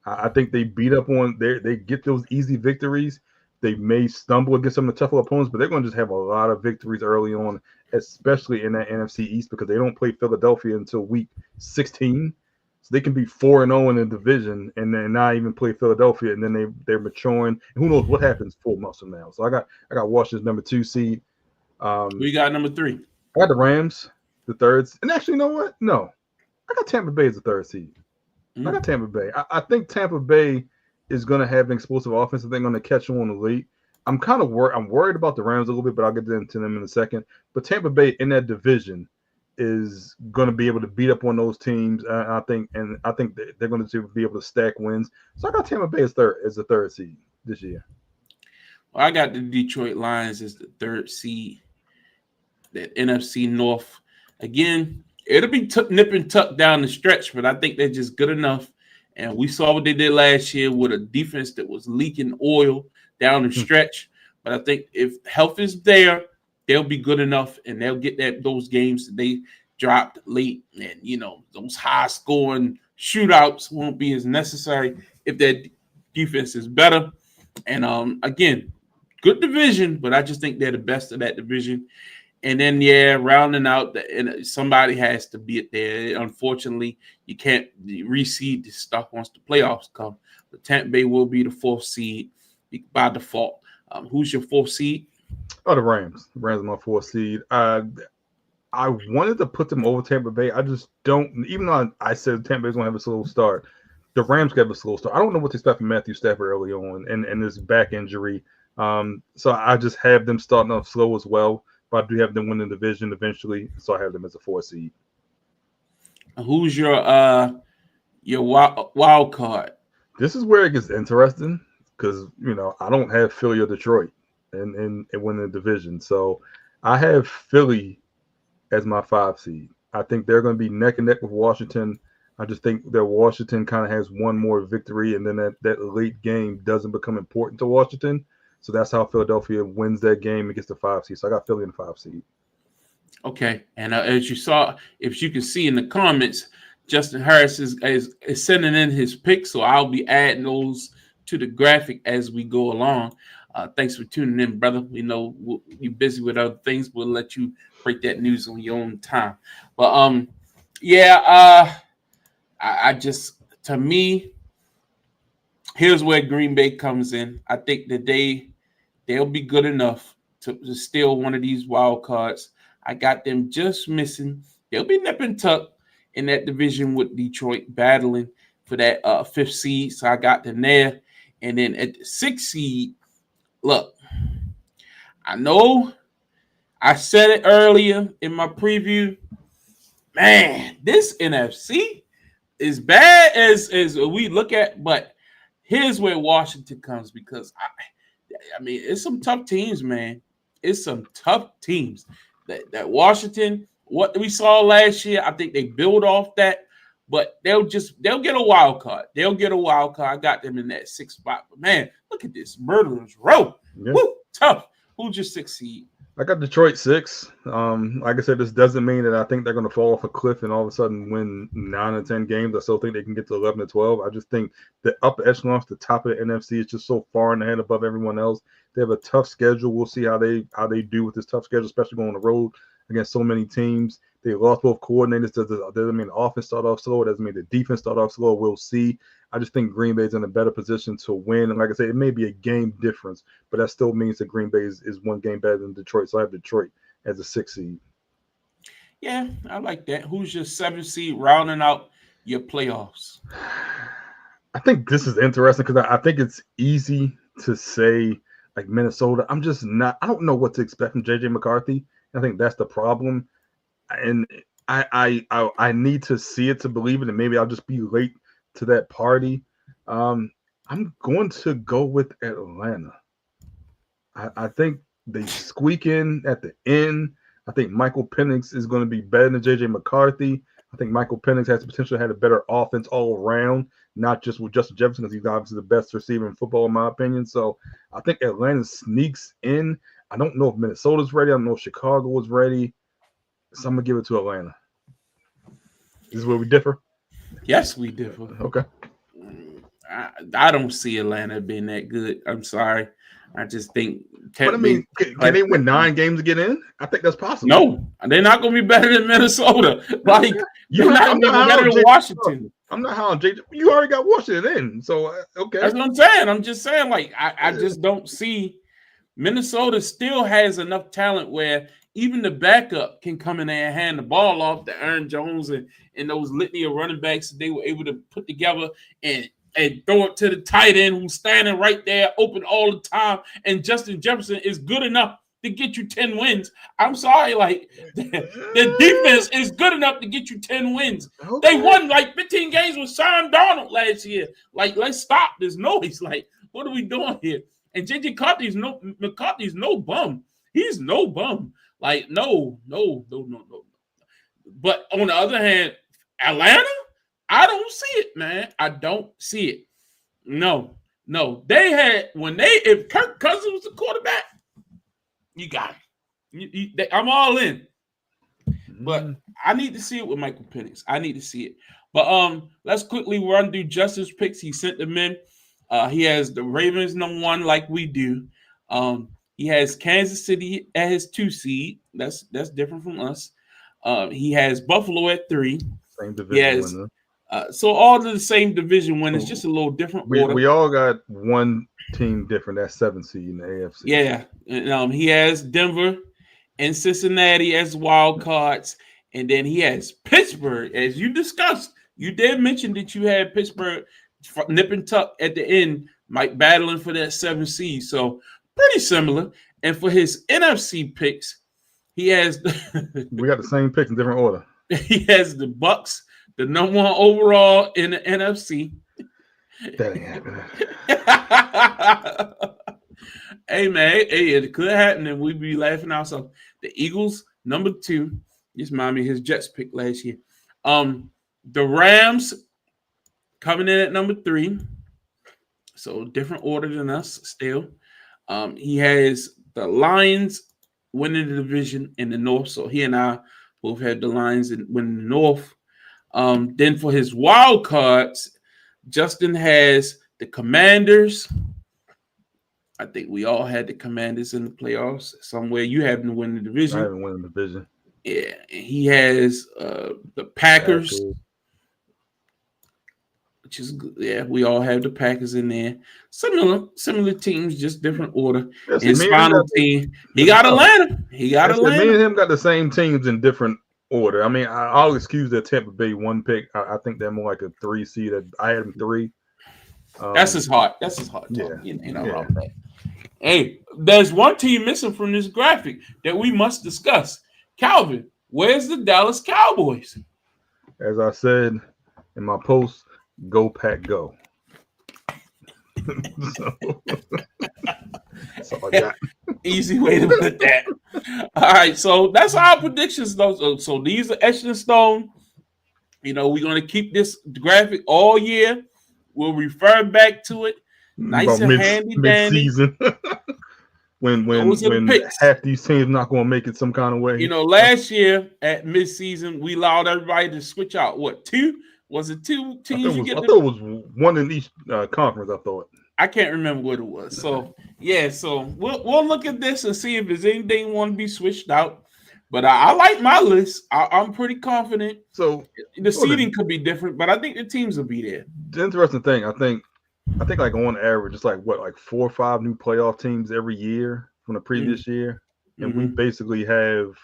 I think they beat up on they get those easy victories. They may stumble against some of the tougher opponents, but they're going to just have a lot of victories early on, especially in that NFC East, because they don't play Philadelphia until week 16. So they can be 4-0 in the division and then not even play Philadelphia, and then they're maturing. And who knows what happens 4 months from now. So I got Washington's number two seed. We got number three. I got the Rams, the third. And actually, you know what? No. I got Tampa Bay as the third seed. I got Tampa Bay. I think Tampa Bay is going to have an explosive offense. I think going to catch on late. I'm kind of worried. I'm worried about the Rams a little bit, but I'll get into them in a second. But Tampa Bay in that division is going to be able to beat up on those teams. I think they're going to be able to stack wins. So I got Tampa Bay as the third seed this year. Well, I got the Detroit Lions as the third seed. That NFC North. Again, it'll be nip and tuck down the stretch, but I think they're just good enough. And we saw what they did last year with a defense that was leaking oil down the stretch. But I think if health is there, they'll be good enough, and they'll get those games that they dropped late. And, those high-scoring shootouts won't be as necessary if their defense is better. And, again, good division, but I just think they're the best of that division. And then, rounding out, somebody has to be it there. Unfortunately, you can't reseed this stuff once the playoffs come. But Tampa Bay will be the fourth seed by default. Who's your fourth seed? Oh, the Rams. The Rams are my fourth seed. I wanted to put them over Tampa Bay. I just don't. Even though I said Tampa Bay's going to have a slow start, the Rams have a slow start. I don't know what to expect from Matthew Stafford early on and this back injury. So I just have them starting off slow as well. But I do have them win the division eventually, so I have them as a 4 seed. Who's your wild card? This is where it gets interesting because I don't have Philly or Detroit and win the division, so I have Philly as my 5 seed. I think they're going to be neck and neck with Washington. I just think that Washington kind of has one more victory, and then that late game doesn't become important to Washington. So that's how Philadelphia wins that game against the 5 seed. So I got Philly in the 5 seed. Okay. And as you saw, if you can see in the comments, Justin Harris is sending in his picks. So I'll be adding those to the graphic as we go along. Thanks for tuning in, brother. We know you're busy with other things. We'll let you break that news on your own time. But, I just, to me, here's where Green Bay comes in. I think that they'll be good enough to steal one of these wild cards. I got them just missing. They'll be nip and tuck in that division with Detroit battling for that 5th seed. So I got them there. And then at the 6th seed, look, I know I said it earlier in my preview. Man, this NFC is bad as we look at, but here's where Washington comes because I mean, it's some tough teams, man. It's some tough teams. That Washington, what we saw last year, I think they build off that, but they'll get a wild card. They'll get a wild card. I got them in that 6th spot. But man, look at this murderer's row. Yeah. Woo, tough. Who's your 6th seed? I got Detroit 6. Like I said, this doesn't mean that I think they're going to fall off a cliff and all of a sudden win 9 or 10 games. I still think they can get to 11 or 12. I just think the upper echelon, the top of the NFC, is just so far in the head above everyone else. They have a tough schedule. We'll see how they do with this tough schedule, especially going on the road against so many teams. They lost both coordinators. Doesn't mean the offense start off slow. It doesn't mean the defense start off slow. We'll see. I just think Green Bay's in a better position to win. And like I said, it may be a game difference, but that still means that Green Bay is one game better than Detroit. So I have Detroit as a 6th seed. Yeah, I like that. Who's your 7th seed rounding out your playoffs? I think this is interesting because I think it's easy to say like Minnesota. I don't know what to expect from JJ McCarthy. I think that's the problem. And I need to see it to believe it, and maybe I'll just be late to that party. I'm going to go with Atlanta. I think they squeak in at the end. I think Michael Penix is going to be better than JJ McCarthy. I think Michael Penix has the potential to have a better offense all around, not just with Justin Jefferson, because he's obviously the best receiver in football, in my opinion. So I think Atlanta sneaks in. I don't know if Minnesota's ready. I don't know if Chicago is ready. So I'm going to give it to Atlanta. This is where we differ? Yes, we differ. Okay. I don't see Atlanta being that good. I'm sorry. I just think. But I mean, can they win 9 games to get in? I think that's possible. No, they're not going to be better than Minnesota. Like you're not going to be better than Washington. I'm not high on JJ. You already got Washington in, so okay. That's what I'm saying. I'm just saying, like I just don't see. Minnesota still has enough talent where even the backup can come in there and hand the ball off to Aaron Jones and those litany of running backs that they were able to put together and throw it to the tight end who's standing right there open all the time. And Justin Jefferson is good enough to get you 10 wins. I'm sorry, like the defense is good enough to get you 10 wins. Okay. They won like 15 games with Sam Darnold last year. Like, let's stop this noise. Like, what are we doing here? And JJ McCarthy's no bum. He's no bum. Like, no. But on the other hand, Atlanta, I don't see it, man. I don't see it. No. They had if Kirk Cousins was the quarterback, you got him. I'm all in. But I need to see it with Michael Penix. I need to see it. But let's quickly run through Justin's picks. He sent them in. He has the Ravens number 1 like we do. He has Kansas City at his 2 seed. That's different from us. He has Buffalo at 3. Same division winner. So all of the same division winners, just a little different order. We all got one team different. That's 7 seed in the AFC. Yeah. And, he has Denver and Cincinnati as wild cards. And then he has Pittsburgh, as you discussed. You did mention that you had Pittsburgh nip and tuck at the end, Mike battling for that 7 seed. So pretty similar. And for his NFC picks, he has we got the same picks in different order. He has the Bucks, the number 1 overall in the NFC. That ain't happening. Hey man, it could happen and we'd be laughing ourselves. The Eagles, number 2. Just remind me his Jets pick last year. The Rams coming in at number 3. So different order than us still. He has the Lions winning the division in the North. So he and I both had the Lions winning the North. Then for his wild cards, Justin has the Commanders. I think we all had the Commanders in the playoffs somewhere. You haven't won the division. I haven't won the division. Yeah. He has the Packers. Which is good. Yeah, we all have the Packers in there. Similar teams, just different order. His final team, he got Atlanta. Me and him got the same teams in different order. I mean, I'll excuse the Tampa Bay one pick. I think they're more like a 3 seed. I had them 3. That's his heart. That's his heart. Yeah. You know wrong with that. Hey, there's one team missing from this graphic that we must discuss. Calvin, where's the Dallas Cowboys? As I said in my post, go Pack Go. That's all I got. Easy way to put that. All right, so that's our predictions, though. So these are etched in stone. You know, we're going to keep this graphic all year. We'll refer back to it. Nice and handy dandy. Mid-season. when half these teams not going to make it some kind of way. You know, last year at mid-season, we allowed everybody to switch out. What, 2? Was it 2 teams? I thought it was one in each conference. I thought. I can't remember what it was. So yeah, so we'll look at this and see if there's anything want to be switched out. But I like my list. I'm pretty confident. So the seeding could be different, but I think the teams will be there. The interesting thing, I think like on average, it's like 4 or 5 new playoff teams every year from the previous year, and we basically have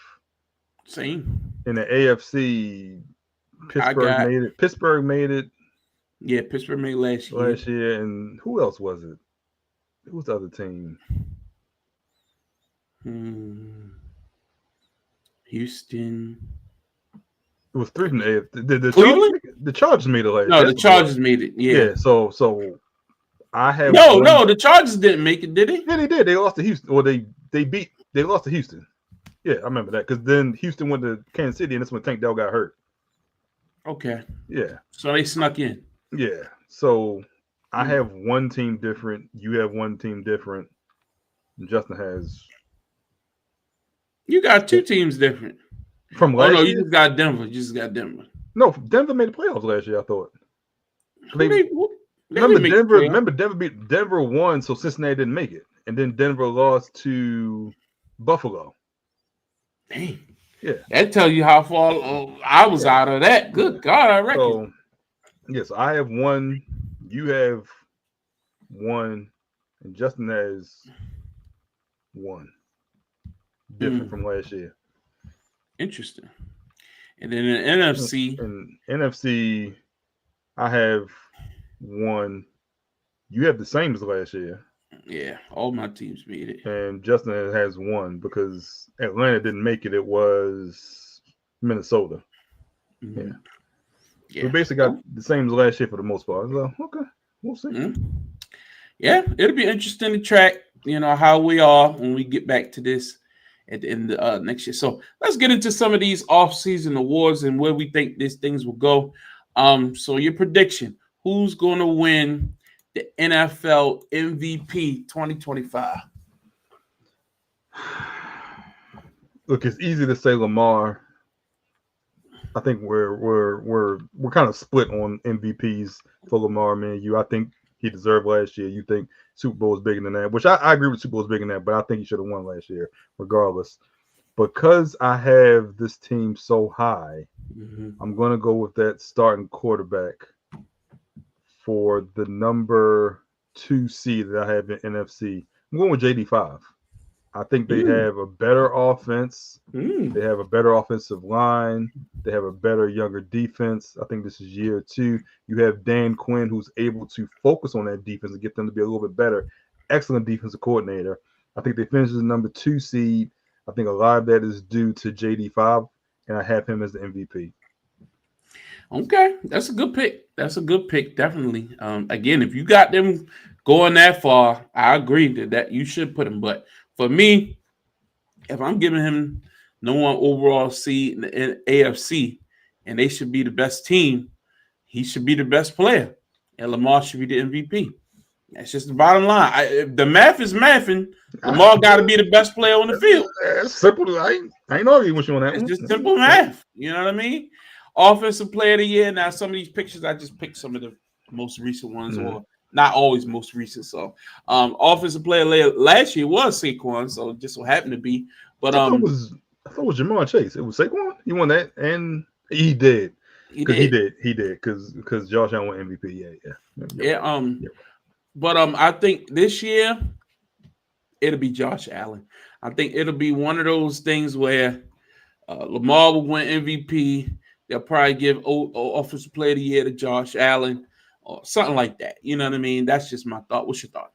same in the AFC. Pittsburgh made it. Yeah, Pittsburgh made last year, and who else was it? Who was the other team? Houston. It was 3 from the AFC. The Chargers made it last year. No, the Chargers made it. Yeah. So I have no. The Chargers didn't make it, did they? Yeah, they did. They lost to Houston, or they lost to Houston. Yeah, I remember that because then Houston went to Kansas City, and that's when Tank Dell got hurt. Okay. Yeah. So they snuck in. Yeah. So I have one team different. You have one team different. And Justin has. You got 2 teams different. From last year? You just got Denver. No, Denver made the playoffs last year, I thought. Remember Denver won, so Cincinnati didn't make it. And then Denver lost to Buffalo. Dang. Yeah. That tells you how far I was out of that. Good God, I reckon. So, yes, I have 1. You have 1. And Justin has 1. Different from last year. Interesting. And then in NFC. In NFC, I have 1. You have the same as last year. Yeah, all my teams made it. And Justin has 1 because Atlanta didn't make it. It was Minnesota. Yeah. We basically got the same as last year for the most part. So, okay, we'll see. Yeah, it'll be interesting to track, how we are when we get back to this at the end of next year. So let's get into some of these off-season awards and where we think these things will go. So your prediction, who's going to win the NFL MVP 2025? Look, it's easy to say Lamar. I think we're kind of split on MVPs for Lamar, man. I think he deserved last year. You think Super Bowl is bigger than that, which I agree with. Super Bowl is bigger than that, but I think he should have won last year, regardless. Because I have this team so high, I'm going to go with that starting quarterback for the number 2 seed that I have in NFC. I'm going with JD5. I think they have a better offense. They have a better offensive line. They have a better, younger defense. I think this is year 2. You have Dan Quinn, who's able to focus on that defense and get them to be a little bit better. Excellent defensive coordinator. I think they finished as the number 2 seed. I think a lot of that is due to JD5, and I have him as the MVP. Okay, that's a good pick. Definitely. Again, if you got them going that far, I agree that you should put him. But for me, if I'm giving him no 1 overall seed in the AFC, and they should be the best team, he should be the best player, and Lamar should be the MVP. That's just the bottom line. The math is mathing. Lamar got to be the best player on the field. It's simple. I ain't arguing with you on that. It's just simple math. You know what I mean? Offensive player of the year. Now, some of these pictures, I just picked some of the most recent ones, or not always most recent. So, offensive player last year was Saquon, so it just so happened to be. But I thought it was Jamar Chase. It was Saquon. He won that, and he did. He did because Josh Allen won MVP. Yeah. But I think this year it'll be Josh Allen. I think it'll be one of those things where Lamar will win MVP. They'll probably give Offensive Player of the Year to Josh Allen or something like that. You know what I mean? That's just my thought. What's your thought?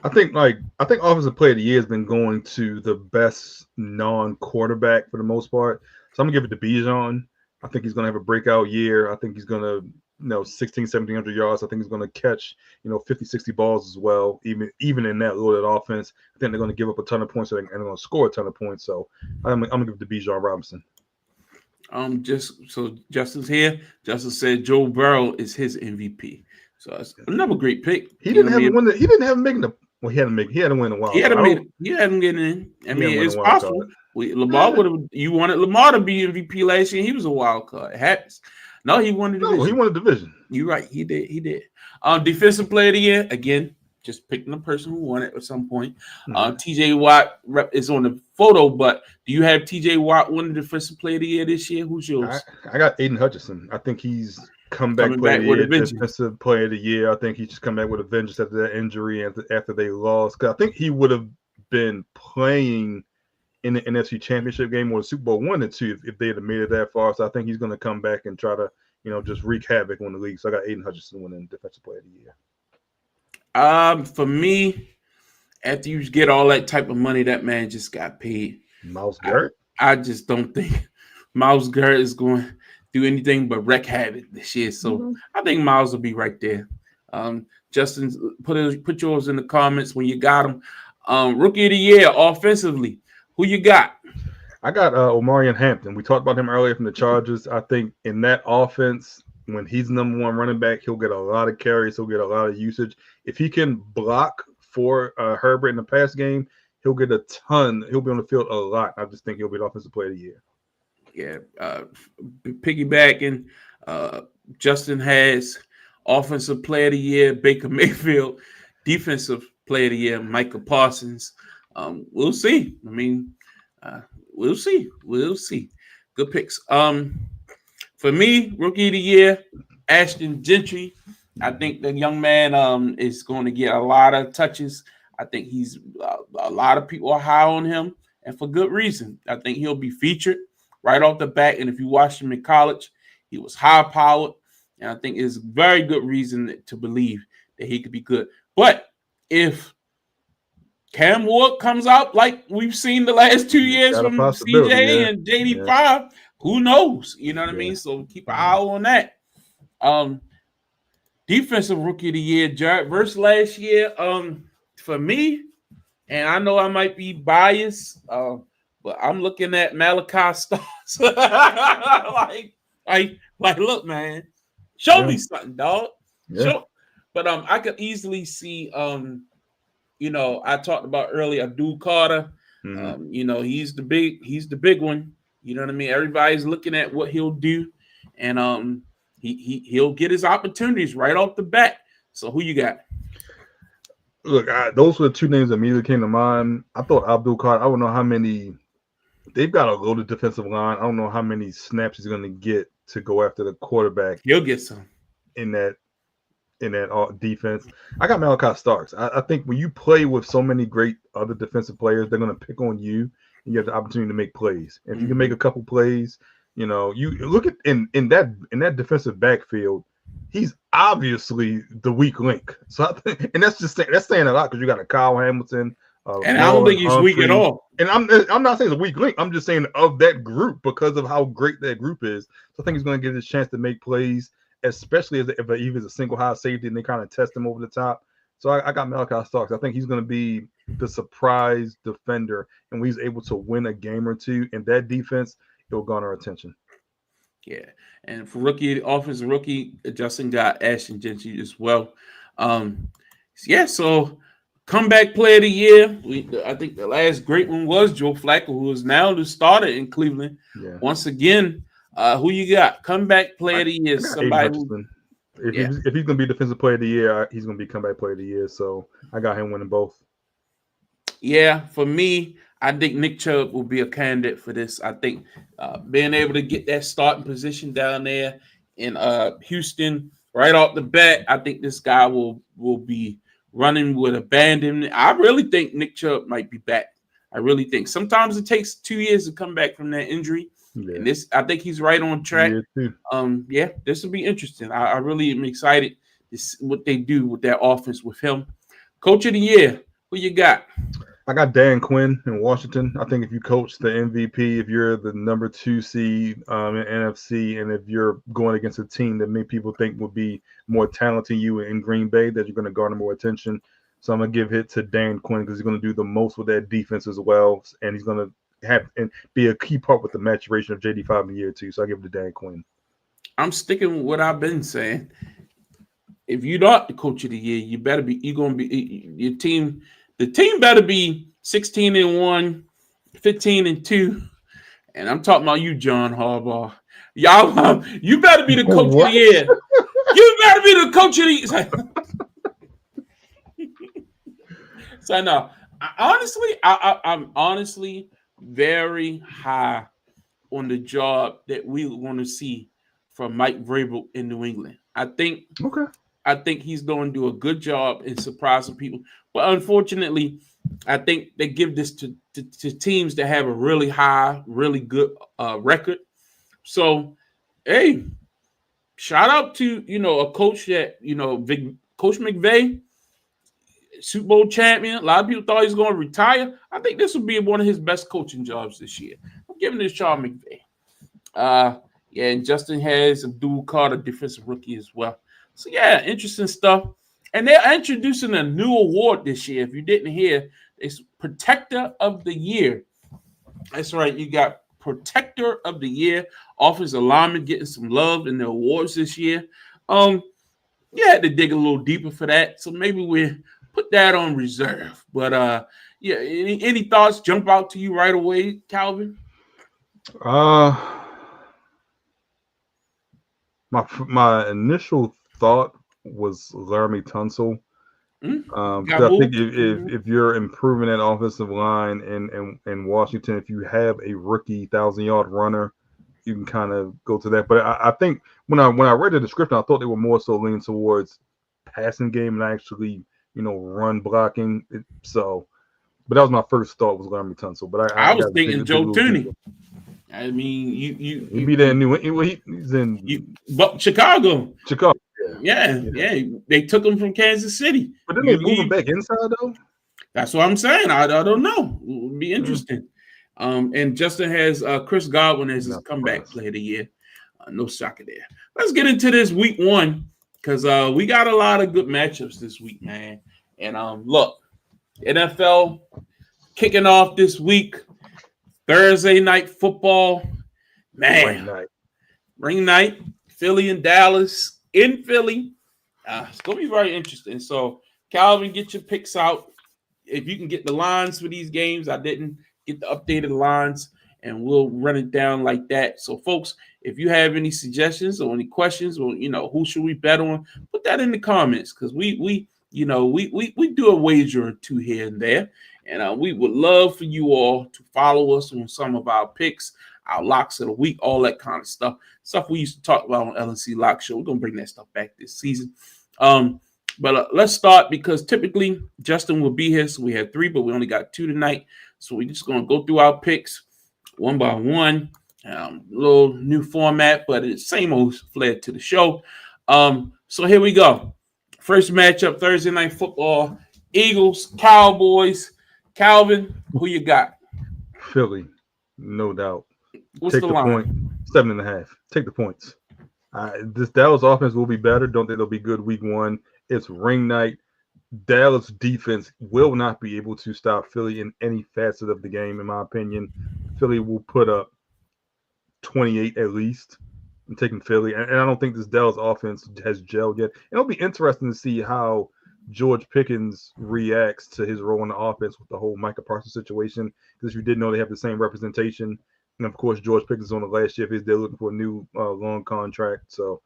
I think Offensive Player of the Year has been going to the best non-quarterback for the most part. So I'm gonna give it to Bijan. I think he's gonna have a breakout year. I think he's gonna 16, 1700 yards. I think he's gonna catch 50, 60 balls as well. Even in that loaded offense, I think they're gonna give up a ton of points and they're gonna score a ton of points. So I'm gonna give it to Bijan Robinson. Just so Justin's here. Justin said Joe Burrow is his MVP. So it's another great pick. He didn't have him win. He didn't have him making the. Well, he had to win the wild. He had him getting in. I mean, it's possible. Lamar would have. You wanted Lamar to be MVP last year. He was a wild card. It happens. No, he won the division. No, he won the division. You're right. He did. Defensive Player of the Year again. Just picking the person who won it at some point. TJ Watt is on the photo, but do you have TJ Watt win the Defensive Player of the Year this year? Who's yours? I got Aiden Hutchinson. I think he's comeback player of the year, defensive player of the year. I think he just come back with a vengeance after that injury and after they lost. Because I think he would have been playing in the NFC Championship game or the Super Bowl 1 and 2 if they had made it that far. So I think he's going to come back and try to, just wreak havoc on the league. So I got Aiden Hutchinson winning defensive player of the year. For me, after you get all that type of money, that man just got paid. Myles Garrett. I just don't think Myles Garrett is going to do anything but wreak havoc this year. So I think Myles will be right there. Justin, put yours in the comments when you got him. Rookie of the Year offensively. Who you got? I got Omarion Hampton. We talked about him earlier from the Chargers. I think in that offense, when he's number one running back, he'll get a lot of carries. He'll get a lot of usage. If he can block for Herbert in the pass game, he'll get a ton. He'll be on the field a lot. I just think he'll be the offensive player of the year. Yeah, piggybacking, Justin has offensive player of the year, Baker Mayfield, defensive player of the year, Micah Parsons. We'll see. I mean, we'll see. Good picks. For me, rookie of the year, Ashton Gentry. I think the young man is going to get a lot of touches. I think he's a lot of people are high on him, and for good reason. I think he'll be featured right off the bat. And if you watched him in college, he was high-powered. And I think it's very good reason to believe that he could be good. But if Cam Ward comes out like we've seen the last 2 years from CJ and JD5, who knows? You know what I mean? So keep an eye on that. Defensive Rookie of the Year, Jared Verse last year. For me, and I know I might be biased, but I'm looking at Malachi Starks. like, look, man, show me something, dog. But I could easily see, I talked about earlier, Abdul Carter. He's the big one. You know what I mean? Everybody's looking at what he'll do, and he'll get his opportunities right off the bat. So who you got? Look, those were the two names that immediately came to mind. I thought Abdul Carter. I don't know how many. They've got a loaded defensive line. I don't know how many snaps he's going to get to go after the quarterback. He'll get some in that defense. I got Malachi Starks. I think when you play with so many great other defensive players, they're going to pick on you, and you have the opportunity to make plays. And if you can make a couple plays, you look at in that defensive backfield. He's obviously the weak link. So I think, and that's saying a lot because you got a Kyle Hamilton. And I don't think he's weak at all. And I'm not saying he's a weak link. I'm just saying of that group because of how great that group is. So I think he's going to get his chance to make plays, especially if he's a single high safety and they kind of test him over the top. So I got Malachi Starks. I think he's going to be the surprise defender, and when he's able to win a game or two in that defense, it'll garner attention. Yeah, and for offensive rookie, Justin got Ashton Gentry as well. So comeback player of the year. I think the last great one was Joe Flacco, who is now the starter in Cleveland. Yeah. Once again, who you got? Comeback player of the year. Somebody if he's going to be defensive player of the year, he's going to be comeback player of the year. So I got him winning both. Yeah, for me, I think Nick Chubb will be a candidate for this. I think being able to get that starting position down there in Houston right off the bat, I think this guy will be running with abandon. I really think Nick Chubb might be back. I really think. Sometimes it takes 2 years to come back from that injury, Yeah. And I think he's right on track. Yeah, too. Yeah, this will be interesting. I really am excited to see what they do with that offense with him. Coach of the year, who you got? I got Dan Quinn in Washington. I think if you coach the MVP, if you're the number 2 seed in NFC, and if you're going against a team that many people think would be more talented than you in Green Bay, that you're going to garner more attention. So I'm going to give it to Dan Quinn because he's going to do the most with that defense as well, and he's going to have and be a key part with the maturation of JD5 in year 2. So I give it to Dan Quinn. I'm sticking with what I've been saying. If you're not the coach of the year, you better be. You're gonna be your team. The team better be 16-1, 15-2, and I'm talking about you, John Harbaugh. Y'all, you better be the coach of the year. You better be the coach of the year. So no, I'm honestly very high on the job that we want to see from Mike Vrabel in New England. I think he's going to do a good job in surprising people. But unfortunately, I think they give this to teams that have a really high, really good record. So, hey, shout out to, a coach that, Coach McVay, Super Bowl champion. A lot of people thought he was going to retire. I think this will be one of his best coaching jobs this year. I'm giving this to McVay. Yeah, and Justin has Abdul Carter, defensive rookie as well. So, yeah, interesting stuff. And they're introducing a new award this year. If you didn't hear, it's Protector of the Year. That's right. You got Protector of the Year. Offensive lineman getting some love in the awards this year. You had to dig a little deeper for that. So maybe we put that on reserve. But, yeah, any thoughts jump out to you right away, Calvin? My initial thought was Laramie Tunsil. I think if you're improving that offensive line in Washington, if you have a rookie 1,000-yard runner, you can kind of go to that. But I think when I read the description, I thought they were more so leaning towards passing game and actually run blocking. But that was my first thought was Laramie Tunsil. But I was thinking Joe Thuney. I mean, he'd be there in he's in Chicago. Chicago. Yeah. They took him from Kansas City. But didn't they move him back inside though? That's what I'm saying. I don't know. It would be interesting. And Justin has Chris Godwin as his comeback player of the year. No shocker there. Let's get into this week 1 because we got a lot of good matchups this week, man. And look, NFL kicking off this week. Thursday night football, man. Ring night. Philly and Dallas in Philly. It's going to be very interesting. So, Calvin, get your picks out. If you can get the lines for these games, I didn't get the updated lines, and we'll run it down like that. So, folks, if you have any suggestions or any questions or, who should we bet on, put that in the comments because we do a wager or two here and there. And we would love for you all to follow us on some of our picks, our locks of the week, all that kind of stuff. Stuff we used to talk about on LNC Lock Show. We're going to bring that stuff back this season. But let's start because typically Justin will be here. So we had 3, but we only got 2 tonight. So we're just going to go through our picks one by one. Little new format, but it's same old flair to the show. So here we go. First matchup, Thursday Night Football, Eagles, Cowboys. Calvin, who you got? Philly, no doubt. What's the line? Point, 7.5. Take the points. This Dallas offense will be better. Don't think they'll be good week 1. It's ring night. Dallas defense will not be able to stop Philly in any facet of the game, in my opinion. Philly will put up 28 at least. I'm taking Philly. And I don't think this Dallas offense has gelled yet. And it'll be interesting to see how George Pickens reacts to his role in the offense with the whole Micah Parsons situation. Because if you didn't know, they have the same representation. And, of course, George Pickens is on the last year if he's there looking for a new long contract. So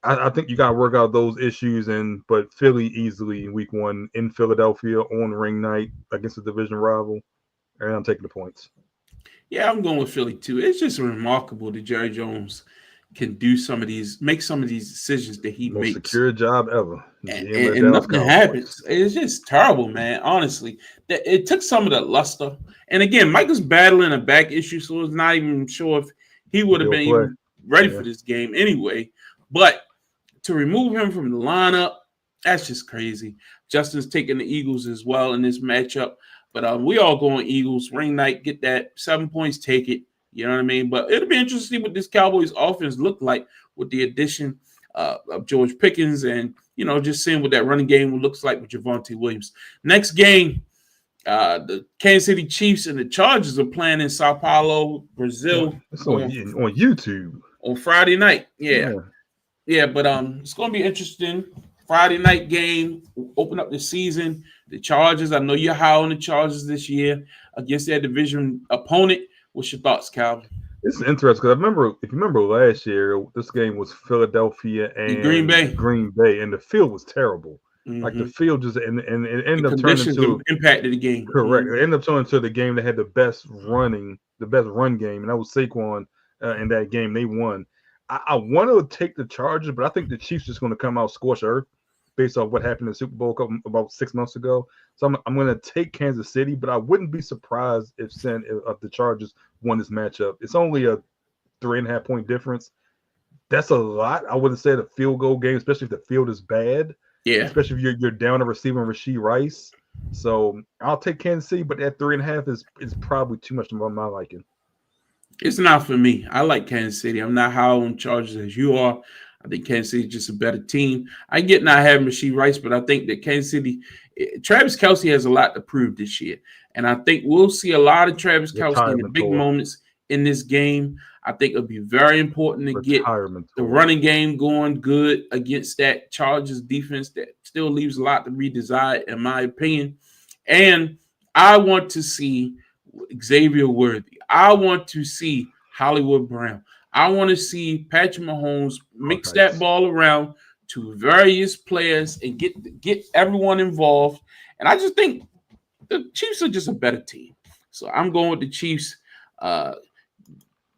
I think you got to work out those issues. But Philly easily in week 1 in Philadelphia on ring night against a division rival. And I'm taking the points. Yeah, I'm going with Philly, too. It's just remarkable that Jerry Jones can make some of these decisions that he Most makes. secure job ever. And nothing happens. It's just terrible, man. Honestly, it took some of the luster. And again, Mike was battling a back issue, so it's not even sure if he would have been even ready for this game anyway. But to remove him from the lineup, that's just crazy. Justin's taking the Eagles as well in this matchup. But we all going Eagles. Ring night, get that 7 points, take it. You know what I mean? But it'll be interesting to see what this Cowboys offense look like with the addition of George Pickens and, just seeing what that running game looks like with Javonte Williams. Next game, the Kansas City Chiefs and the Chargers are playing in Sao Paulo, Brazil. It's on YouTube. On Friday night. Yeah, but it's going to be interesting. Friday night game, open up the season. The Chargers, I know you're high on the Chargers this year against their division opponent. What's your thoughts, Calvin? It's interesting because if you remember last year, this game was Philadelphia and Green Bay, and the field was terrible. Mm-hmm. Like the field just and it ended up turning into impacted the game. Correct. Mm-hmm. It ended up turning into the game that had the best run game, and that was Saquon in that game. They won. I want to take the Chargers, but I think the Chiefs just going to come out scorched earth based off what happened in the Super Bowl about 6 months ago. So I'm going to take Kansas City, but I wouldn't be surprised if the Chargers won this matchup. It's only a 3.5 point difference. That's a lot. I wouldn't say the field goal game, especially if the field is bad. Yeah. Especially if you're down a receiver Rashee Rice. So I'll take Kansas City, but that 3.5 is probably too much for my liking. It's not for me. I like Kansas City. I'm not high on Chargers as you are. I think Kansas City is just a better team. I get not having Rashee Rice, but I think that Kansas City, Travis Kelce has a lot to prove this year. And I think we'll see a lot of Travis Kelce in the big moments in this game. I think it'll be very important to get the running game going good against that Chargers defense that still leaves a lot to be desired, in my opinion. And I want to see Xavier Worthy. I want to see Hollywood Brown. I want to see Patrick Mahomes mix that ball around to various players and get everyone involved. And I just think the Chiefs are just a better team. So I'm going with the Chiefs.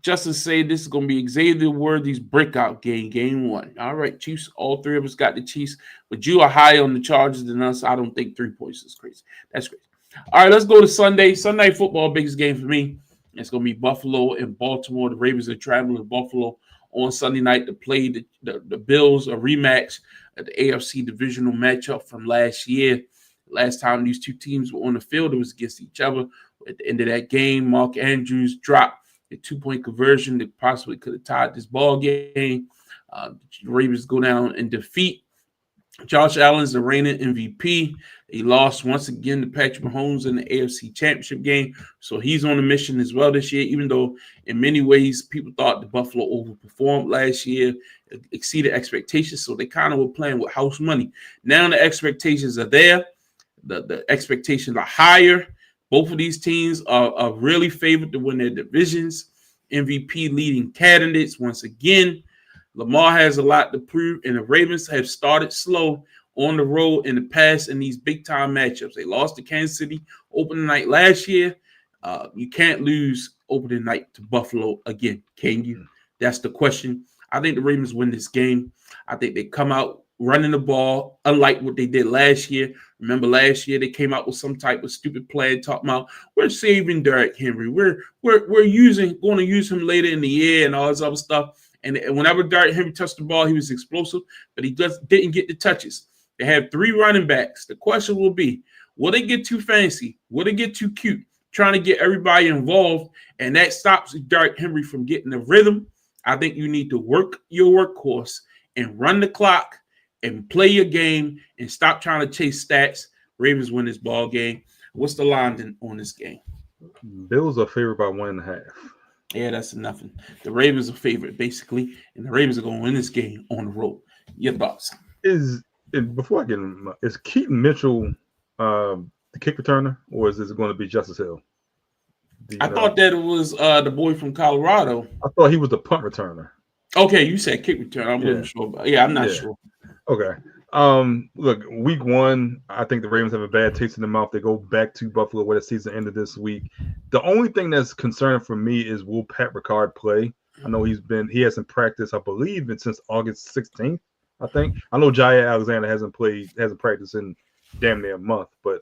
Just to say this is going to be Xavier Worthy's breakout game 1. All right, Chiefs, all three of us got the Chiefs, but you are higher on the Chargers than us. I don't think 3 points is crazy. That's crazy. All right, let's go to Sunday. Sunday football, biggest game for me. It's going to be Buffalo and Baltimore. The Ravens are traveling to Buffalo on Sunday night to play the Bills, a rematch of the AFC divisional matchup from last year. Last time these two teams were on the field, it was against each other. At the end of that game, Mark Andrews dropped a 2-point conversion that possibly could have tied this ball game. The Ravens go down and defeat Josh Allen's the reigning MVP. He lost once again to Patrick Mahomes in the AFC Championship game. So he's on a mission as well this year, even though in many ways people thought the Buffalo overperformed last year, exceeded expectations. So they kind of were playing with house money. Now the expectations are there. The expectations are higher. Both of these teams are really favored to win their divisions. MVP leading candidates once again. Lamar has a lot to prove, and the Ravens have started slow on the road in the past in these big-time matchups. They lost to Kansas City opening night last year. You can't lose opening night to Buffalo again, can you? That's the question. I think the Ravens win this game. I think they come out running the ball, unlike what they did last year. Remember last year they came out with some type of stupid plan talking about we're saving Derrick Henry. We're going to use him later in the year and all this other stuff. And whenever Derrick Henry touched the ball, he was explosive, but he just didn't get the touches. They have 3 running backs. The question will be, will they get too fancy? Will they get too cute, trying to get everybody involved? And that stops Derrick Henry from getting the rhythm. I think you need to work your workhorse and run the clock and play your game and stop trying to chase stats. Ravens win this ball game. What's the line on this game? Bills are favored by 1.5. Yeah, that's nothing. The Ravens are favorite, basically, and the Ravens are going to win this game on the road. Your thoughts? Before I get in, is Keaton Mitchell the kick returner, or is this going to be Justice Hill? I thought that it was the boy from Colorado. I thought he was the punt returner. Okay, you said kick return. I wasn't sure about. Yeah, I'm not sure. Okay. Look, week 1, I think the Ravens have a bad taste in their mouth. They go back to Buffalo where the season ended this week. The only thing that's concerning for me is will Pat Ricard play? I know he hasn't practiced, I believe, since August 16th. I think. I know Jair Alexander hasn't practiced in damn near a month. But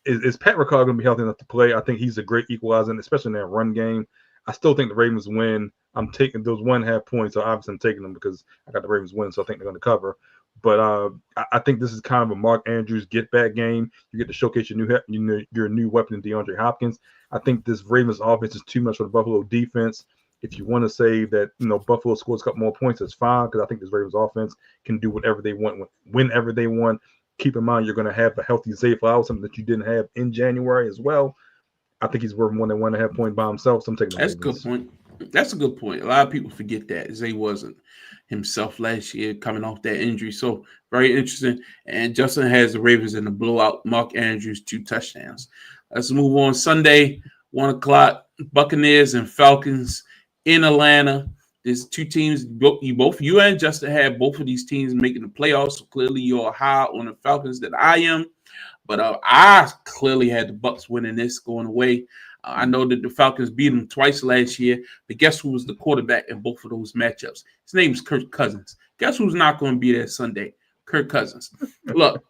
is Pat Ricard going to be healthy enough to play? I think he's a great equalizer, especially in that run game. I still think the Ravens win. I'm taking those 1.5 points. So obviously I'm taking them because I got the Ravens win, so I think they're going to cover. But I think this is kind of a Mark Andrews get back game. You get to showcase your new weapon in DeAndre Hopkins. I think this Ravens offense is too much for the Buffalo defense. If you want to say that Buffalo scores a couple more points, that's fine, because I think this Ravens offense can do whatever they want whenever they want. Keep in mind you're going to have a healthy Zay Flowers, something that you didn't have in January as well. I think he's worth more than 1.5 point by himself. So I'm taking the Ravens. That's a good point. That's a good point. A lot of people forget that Zay wasn't himself last year coming off that injury. So very interesting. And Justin has the Ravens in the blowout. Mark Andrews 2 touchdowns. Let's move on. Sunday, 1 o'clock. Buccaneers and Falcons in Atlanta. There's 2 teams. You and Justin have both of these teams making the playoffs. So clearly you're high on the Falcons than I am. But I clearly had the Bucs winning this going away. I know that the Falcons beat them twice last year, but guess who was the quarterback in both of those matchups? His name is Kirk Cousins. Guess who's not going to be there Sunday? Kirk Cousins. Look,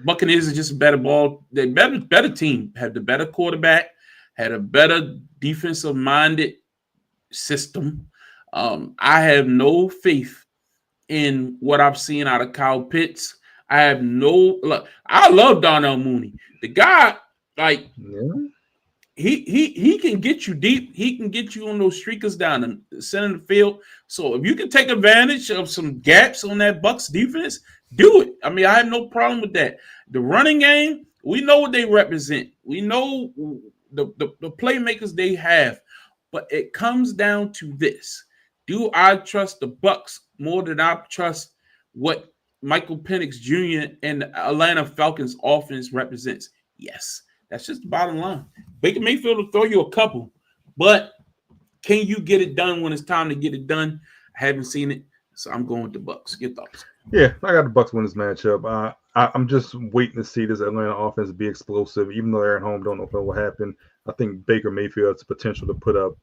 Buccaneers are just a better ball. They're better team. Had the better quarterback. Had a better defensive-minded system. I have no faith in what I've seen out of Kyle Pitts. I love Darnell Mooney. The guy, he can get you deep. He can get you on those streakers down the center of the field. So if you can take advantage of some gaps on that Bucs defense, do it. I mean, I have no problem with that. The running game, we know what they represent. We know the playmakers they have. But it comes down to this. Do I trust the Bucs more than I trust what Michael Penix Jr. and the Atlanta Falcons offense represents? Yes. That's just the bottom line. Baker Mayfield will throw you a couple, but can you get it done when it's time to get it done? I haven't seen it, so I'm going with the Bucs. Your thoughts? Yeah, I got the Bucs win this matchup. I'm just waiting to see this Atlanta offense be explosive. Even though they're at home, don't know if it will happen. I think Baker Mayfield has the potential to put up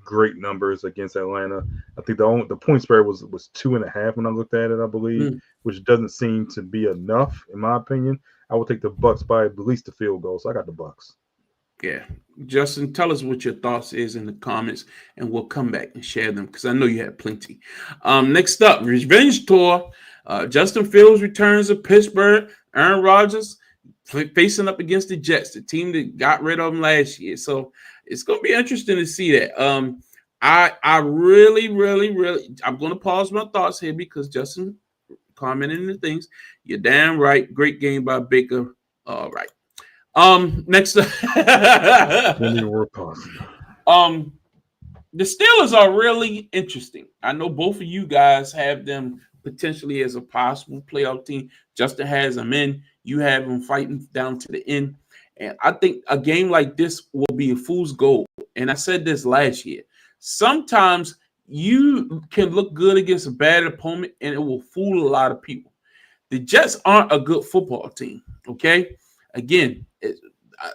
great numbers against Atlanta. I think the point spread was 2.5 when I looked at it, I believe, which doesn't seem to be enough in my opinion. I would take the Bucs by at least a field goal, so I got the Bucs. Yeah, Justin, tell us what your thoughts is in the comments, and we'll come back and share them because I know you had plenty. Next up, Revenge Tour. Justin Fields returns to Pittsburgh. Aaron Rodgers facing up against the Jets, the team that got rid of him last year. So it's going to be interesting to see that. I really, I'm going to pause my thoughts here because Justin commented in the things. You're damn right. Great game by Baker. All right. Next up. The Steelers are really interesting. I know both of you guys have them potentially as a possible playoff team. Justin has them in. You have them fighting down to the end. And I think a game like this will be a fool's gold. And I said this last year. Sometimes you can look good against a bad opponent and it will fool a lot of people. The Jets aren't a good football team, okay? Again,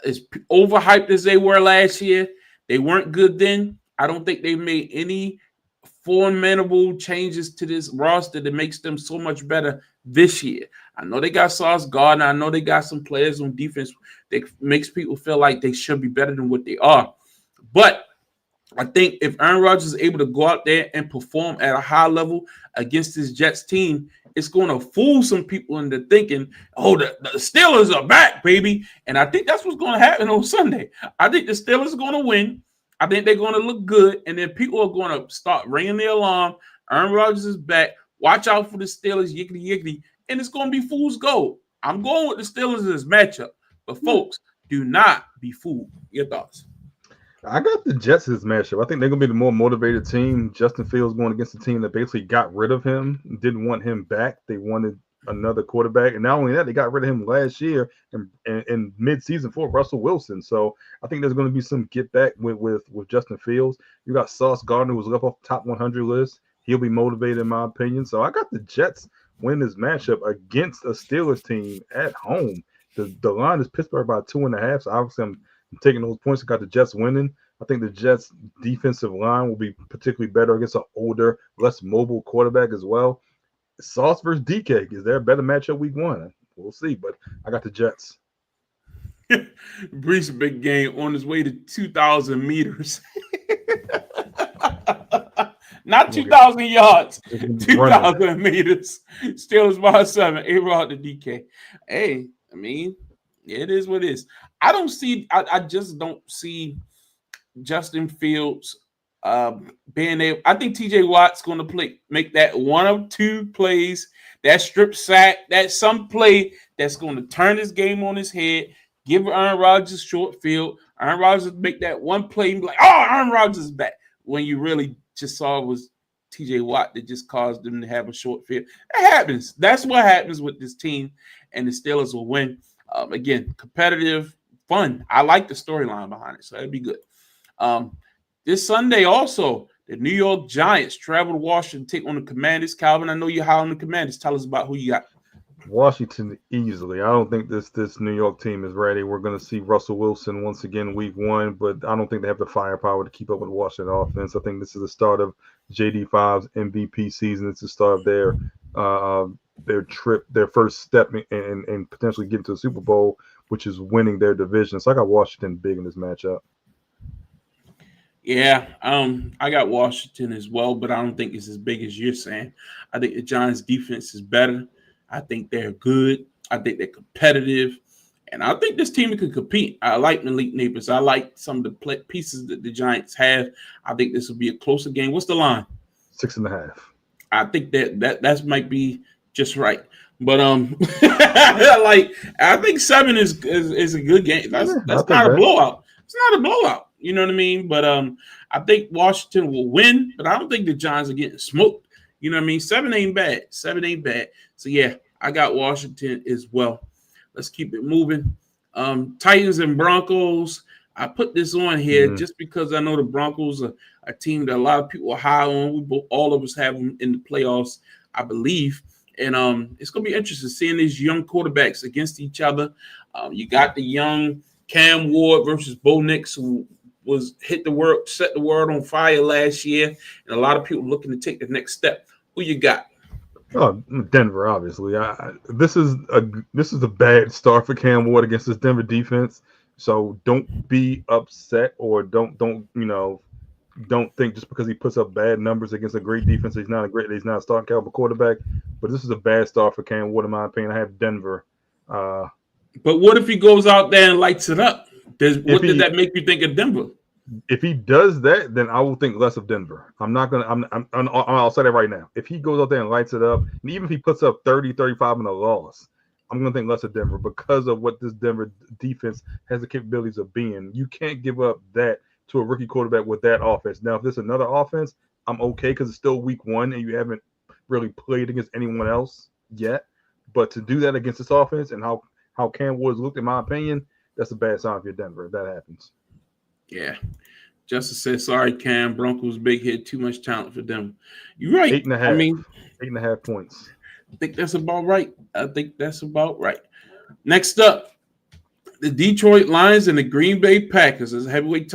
as overhyped as they were last year, they weren't good then. I don't think they made any formidable changes to this roster that makes them so much better this year. I know they got Sauce Gardner. I know they got some players on defense that makes people feel like they should be better than what they are. But I think if Aaron Rodgers is able to go out there and perform at a high level against this Jets team, it's going to fool some people into thinking, oh, the Steelers are back, baby. And I think that's what's going to happen on Sunday. I think the Steelers are going to win. I think they're going to look good. And then people are going to start ringing the alarm. Aaron Rodgers is back. Watch out for the Steelers, yiggity. And it's going to be fool's gold. I'm going with the Steelers in this matchup. But, folks, do not be fooled. Your thoughts? I got the Jets in this matchup. I think they're going to be the more motivated team. Justin Fields going against a team that basically got rid of him, didn't want him back. They wanted another quarterback. And not only that, they got rid of him last year in mid-season for Russell Wilson. So I think there's going to be some get back with Justin Fields. You got Sauce Gardner, who's left off the top 100 list. He'll be motivated, in my opinion. So I got the Jets win this matchup against a Steelers team at home. The line is Pittsburgh by 2.5. So obviously I'm taking those points. I got the Jets winning. I think the Jets' defensive line will be particularly better against an older, less mobile quarterback as well. Sauce versus DK. Is there a better matchup week one? We'll see, but I got the Jets. Brees big game on his way to 2,000 meters. Not 2,000 yards, 2,000 meters. Steelers by 7. A-Rod to DK. Hey, I mean, it is what it is. I just don't see Justin Fields being able. I think TJ Watt's going to make that one of two plays, that strip sack, that some play that's going to turn this game on his head, give Aaron Rodgers a short field. Aaron Rodgers make that one play and be like, oh, Aaron Rodgers is back. When you really just saw it was TJ Watt that just caused them to have a short field. That happens. That's what happens with this team, and the Steelers will win. Again, competitive, fun. I like the storyline behind it, so that'd be good. This Sunday also, the New York Giants travel to Washington, take on the Commanders. Calvin, I know you're high on the Commanders. Tell us about who you got. Washington easily. I don't think this New York team is ready. We're going to see Russell Wilson once again week one, but I don't think they have the firepower to keep up with the Washington offense. I think this is the start of JD5's MVP season. It's the start of their first step in potentially getting to the Super Bowl, which is winning their division. So I got Washington big in this matchup. Yeah, I got Washington as well, but I don't think it's as big as you're saying. I think the Giants' defense is better. I think they're good. I think they're competitive. And I think this team can compete. I like Malik Neighbors. I like some of the pieces that the Giants have. I think this will be a closer game. What's the line? 6.5. I think that might be just right. But I think 7 is a good game. That's not a blowout. It's not a blowout. You know what I mean? But I think Washington will win, but I don't think the Giants are getting smoked. You know what I mean? 7 ain't bad. 7 ain't bad. So, yeah, I got Washington as well. Let's keep it moving. Titans and Broncos. I put this on here just because I know the Broncos are a team that a lot of people are high on. All of us have them in the playoffs, I believe. And it's going to be interesting seeing these young quarterbacks against each other. You got the young Cam Ward versus Bo Nix, who set the world on fire last year, and a lot of people looking to take the next step. Who you got? Oh, Denver, obviously. This is a bad start for Cam Ward against this Denver defense. So don't be upset, or don't think just because he puts up bad numbers against a great defense, he's not a starting caliber quarterback. But this is a bad start for Cam Ward, in my opinion. I have Denver. But what if he goes out there and lights it up? Did that make you think of Denver? If he does that, then I will think less of Denver. I'll say that right now. If he goes out there and lights it up, and even if he puts up 30, 35 in a loss, I'm going to think less of Denver because of what this Denver defense has the capabilities of being. You can't give up that to a rookie quarterback with that offense. Now, if there's another offense, I'm okay because it's still week one and you haven't really played against anyone else yet. But to do that against this offense and how Cam Woods looked, in my opinion, that's a bad sign for Denver if that happens. Yeah. Justice says, sorry, Cam. Broncos big hit, too much talent for them. You're right. 8.5. 8.5 points. I think that's about right. Next up, the Detroit Lions and the Green Bay Packers is a heavyweight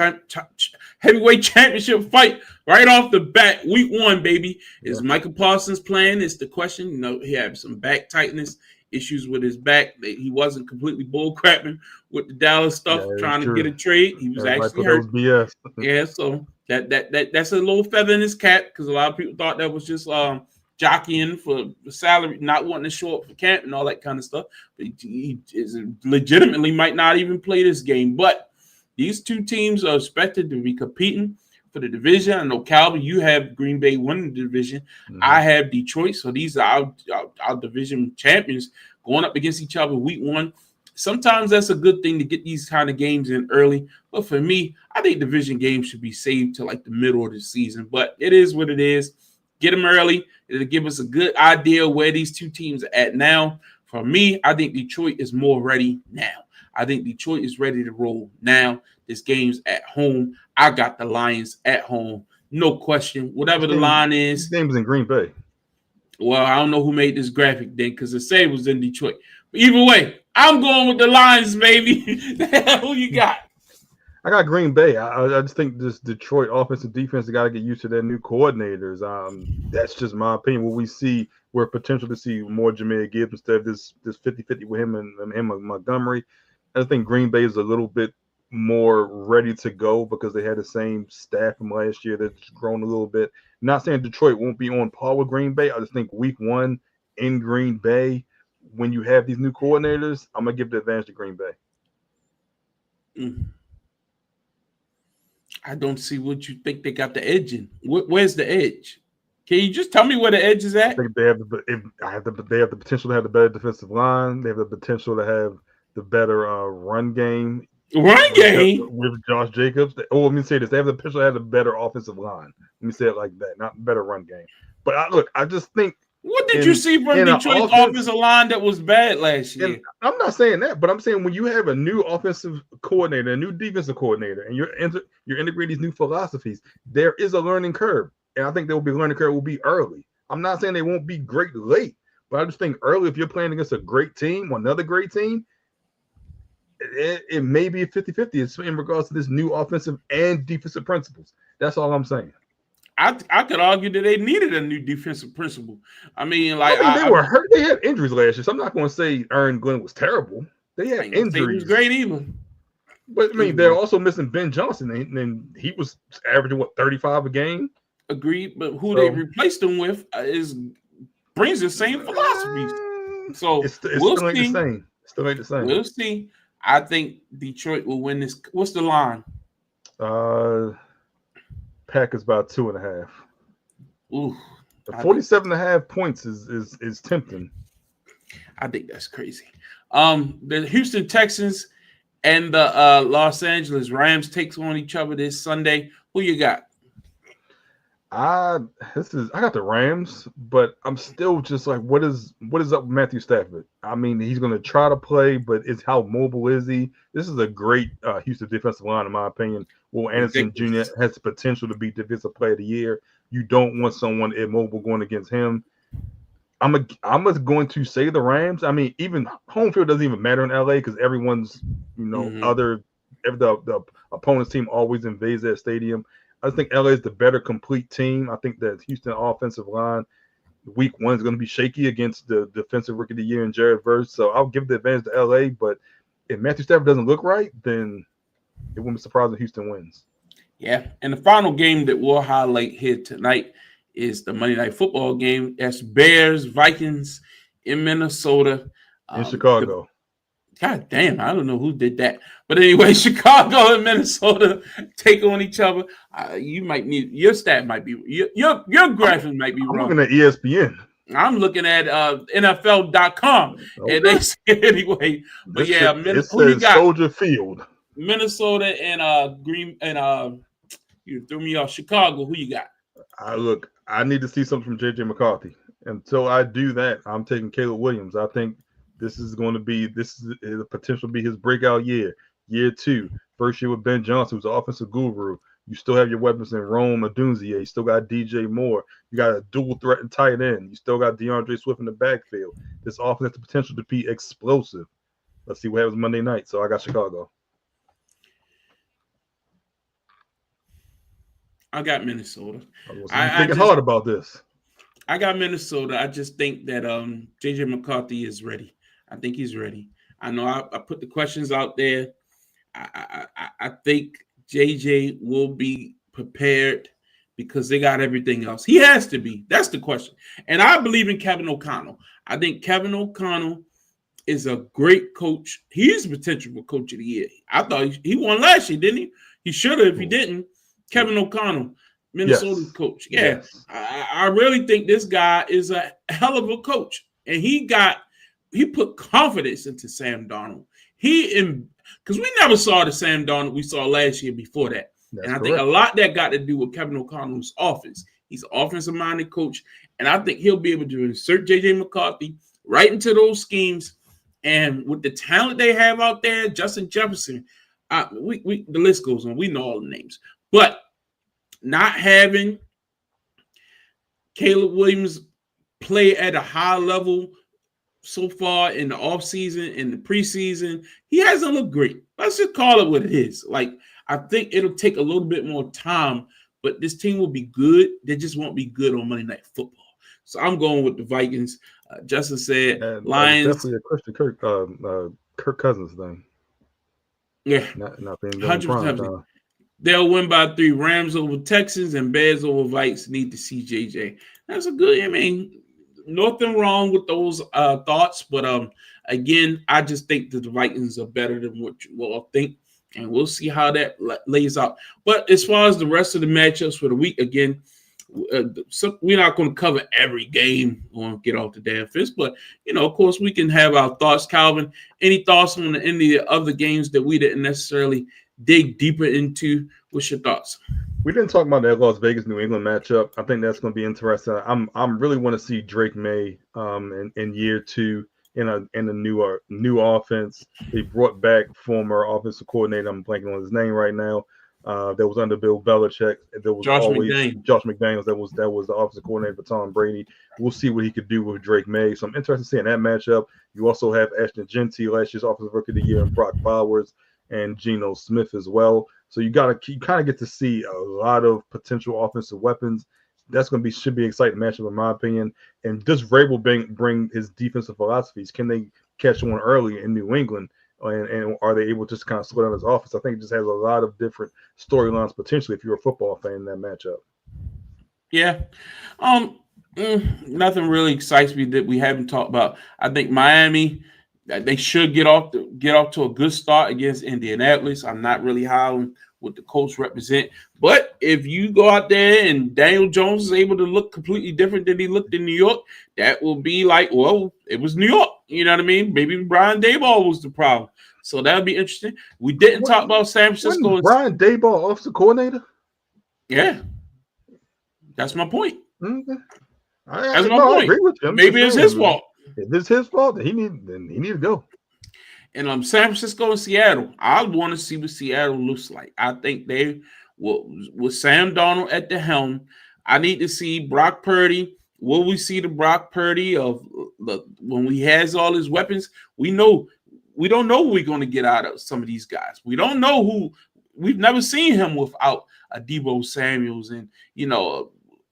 championship fight right off the bat. Week 1, baby. Is Michael Parsons playing? Is the question. He had some back tightness issues with his back. He wasn't completely bull crapping with the Dallas stuff, trying to get a trade. He was actually hurt. BS. Yeah, so that's a little feather in his cap because a lot of people thought that was just jockeying for salary, not wanting to show up for camp and all that kind of stuff. But he legitimately might not even play this game. But these two teams are expected to be competing for the division. I know, Calvin, you have Green Bay winning the division. Mm-hmm. I have Detroit. So these are our division champions going up against each other week 1. Sometimes that's a good thing to get these kind of games in early. But for me, I think division games should be saved to like the middle of the season. But it is what it is. Get them early. It'll give us a good idea where these two teams are at now. For me, I think Detroit is more ready now. I think Detroit is ready to roll now. This game's at home. I got the Lions at home. No question. Whatever the line is. This game is in Green Bay. Well, I don't know who made this graphic then because it said it was in Detroit. But either way, I'm going with the Lions, baby. Who you got? I got Green Bay. I just think this Detroit offense and defense got to get used to their new coordinators. That's just my opinion. What we see, we're potential to see more Jahmyr Gibbs instead of this 50-50 with him and Montgomery. I think Green Bay is a little bit more ready to go because they had the same staff from last year that's grown a little bit. Not saying Detroit won't be on par with Green Bay. I just think week one in Green Bay, when you have these new coordinators, I'm going to give the advantage to Green Bay. I don't see what you think they got the edge in. Where's the edge? Can you just tell me where the edge is at? I think they have the potential to have the better defensive line. They have the potential to have the better run game. Run game with Josh Jacobs. Let me say this: they have the potential to have the better offensive line. Let me say it like that, not better run game. But I just think. What did you see from Detroit's offensive line that was bad last year? I'm not saying that, but I'm saying when you have a new offensive coordinator, a new defensive coordinator, and you're integrating these new philosophies, there is a learning curve. And I think there will be a learning curve will be early. I'm not saying they won't be great late, but I just think early, if you're playing against a great team or another great team, it may be a 50-50 in regards to this new offensive and defensive principles. That's all I'm saying. I could argue that they needed a new defensive principle. I mean, they were hurt. They had injuries last year, so I'm not going to say Aaron Glenn was terrible. They had injuries. He was great either. But I mean, they're also missing Ben Johnson, and he was averaging 35 a game. Agreed, but who they replaced him with brings the same philosophies. So we'll still ain't the same. Still ain't the same. We'll see. I think Detroit will win this. What's the line? Packers about 2.5. Ooh, 47.5 points is tempting. I think that's crazy. The Houston Texans and the Los Angeles Rams takes on each other this Sunday. Who you got? I got the Rams, but I'm still just like, what is up with Matthew Stafford? I mean, he's going to try to play, but it's how mobile is he? This is a great Houston defensive line, in my opinion. Will Anderson Jr. has the potential to be Defensive Player of the Year. You don't want someone immobile going against him. I'm going to say the Rams. I mean, even home field doesn't even matter in LA because everyone's, the opponent's team always invades that stadium. I think LA is the better complete team. I think that Houston offensive line, week one is going to be shaky against the defensive rookie of the year in Jared Verse. So I'll give the advantage to LA. But if Matthew Stafford doesn't look right, then it wouldn't be surprising if Houston wins. Yeah. And the final game that we'll highlight here tonight is the Monday Night Football game. That's Bears, Vikings in Minnesota. In Chicago. God damn, I don't know who did that. But anyway, Chicago and Minnesota take on each other. You might need your stat might be your graphics might be wrong. I'm looking at ESPN. I'm looking at NFL.com. Okay. And they say anyway. But who you got? Soldier Field. Minnesota and Green and you threw me off. Chicago. Who you got? I need to see something from JJ McCarthy. Until I do that, I'm taking Caleb Williams. I think this is the potential to be his breakout year. Year two, first year with Ben Johnson, who's an offensive guru. You still have your weapons in Rome Odunze. You still got DJ Moore. You got a dual threat and tight end. You still got DeAndre Swift in the backfield. This offense has the potential to be explosive. Let's see what happens Monday night. So I got Chicago. I got Minnesota. I'm thinking hard about this. I got Minnesota. I just think that JJ McCarthy is ready. I think he's ready. I know I put the questions out there. I think JJ will be prepared because they got everything else. He has to be. That's the question. And I believe in Kevin O'Connell. I think Kevin O'Connell is a great coach. He is potential for Coach of the Year. I thought he won last year, didn't he? He should have if he didn't. Kevin O'Connell, Minnesota's coach. Yeah, yes. I really think this guy is a hell of a coach. And he put confidence into Sam Darnold. Because we never saw the Sam Darnold we saw last year before that. That's and I think a lot that got to do with Kevin O'Connell's offense. He's an offensive-minded coach, and I think he'll be able to insert J.J. McCarthy right into those schemes. And with the talent they have out there, Justin Jefferson, the list goes on. We know all the names. But not having Caleb Williams play at a high level so far in the offseason, in the preseason, he hasn't looked great. Let's just call it what it is. Like, I think it'll take a little bit more time, but this team will be good. They just won't be good on Monday Night Football. So I'm going with the Vikings. Justin said That was Lions. definitely a Christian Kirk Cousins thing. Yeah, Not being done 100%. They'll win by 3. Rams over Texans and Bears over Vikes. Need to see JJ. That's a good. I mean, nothing wrong with those thoughts, but again, I just think that the Vikings are better than what you all think, and we'll see how that lays out. But as far as the rest of the matchups for the week, again, we're not going to cover every game on Get Off the Damn Fist, but of course, we can have our thoughts. Calvin, any thoughts on any of the games that we didn't necessarily dig deeper into? What's your thoughts? We didn't talk about that Las Vegas New England matchup. I think that's going to be interesting. I'm really want to see Drake May in year 2 in a new offense. They brought back former offensive coordinator. I'm blanking on his name right now. That was under Bill Belichick. There was Josh McDaniels. That was the offensive coordinator for Tom Brady. We'll see what he could do with Drake May. So I'm interested in seeing that matchup. You also have Ashton Genty, last year's offensive rookie of the year, and Brock Bowers and Geno Smith as well. So you kind of get to see a lot of potential offensive weapons. That's should be an exciting matchup in my opinion. And does Vrabel bring his defensive philosophies? Can they catch one early in New England? And are they able to just kind of slow down his offense? I think it just has a lot of different storylines potentially if you're a football fan in that matchup. Yeah. Nothing really excites me that we haven't talked about. I think Miami, they should get off to a good start against Indianapolis. I'm not really high on what the Colts represent. But if you go out there and Daniel Jones is able to look completely different than he looked in New York, that will be like, well, it was New York. You know what I mean? Maybe Brian Daboll was the problem. So that would be interesting. We didn't talk about San Francisco. Brian Daboll offensive coordinator? Yeah. That's my point. Mm-hmm. That's my point. I agree with you. Maybe it's his fault. If it's his fault, then he need to go. And San Francisco and Seattle, I want to see what Seattle looks like. I think they will, with Sam Darnold at the helm. I need to see Brock Purdy. Will we see the Brock Purdy of when he has all his weapons? We don't know who we're going to get out of some of these guys. We don't know who. We've never seen him without a Deebo Samuels and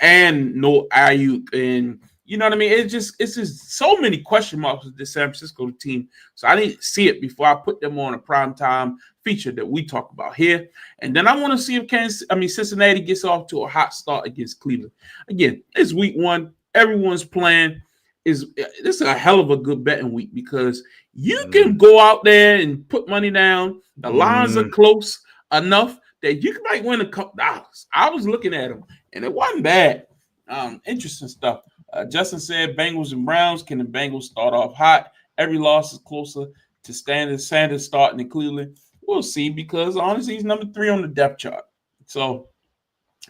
and no Ayuk and. You know what I mean? It's just so many question marks with this San Francisco team. So I need to see it before I put them on a primetime feature that we talk about here. And then I want to see if Cincinnati gets off to a hot start against Cleveland. Again, it's week 1. Everyone's plan this is a hell of a good betting week because you can go out there and put money down. The lines are close enough that you might win a couple dollars. I was looking at them and it wasn't bad. Interesting stuff. Justin said Bengals and Browns. Can the Bengals start off hot? Every loss is closer to Sanders starting in Cleveland. We'll see because honestly, he's number 3 on the depth chart. So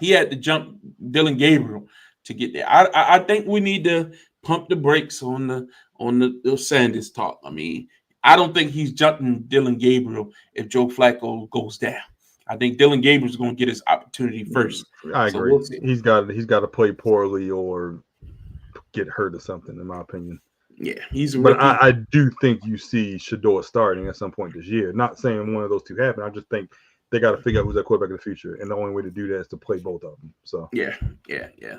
he had to jump Dylan Gabriel to get there. I think we need to pump the brakes on the Sanders talk. I mean, I don't think he's jumping Dylan Gabriel if Joe Flacco goes down. I think Dylan Gabriel's going to get his opportunity first. I agree. We'll he's got to play poorly or get hurt or something, in my opinion. Yeah, he's a but I do think you see Shador starting at some point this year. Not saying one of those two happen. I just think they got to figure out who's that quarterback in the future, and the only way to do that is to play both of them. So yeah.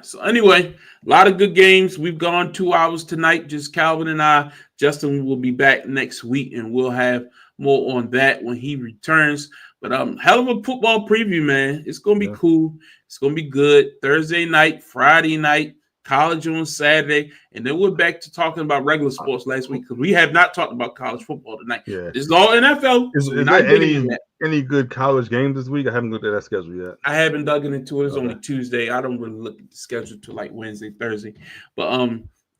So anyway, a lot of good games. We've gone 2 hours tonight, just Calvin and I. Justin will be back next week, and we'll have more on that when he returns. But hell of a football preview, man. It's gonna be cool. It's gonna be good. Thursday night, Friday night. College on Saturday, and then we're back to talking about regular sports last week because we have not talked about college football tonight. Yeah, this is all NFL. Is there any good college games this week? I haven't looked at that schedule yet. I haven't dug into it. It's only Tuesday. I don't really look at the schedule till like Wednesday, Thursday. But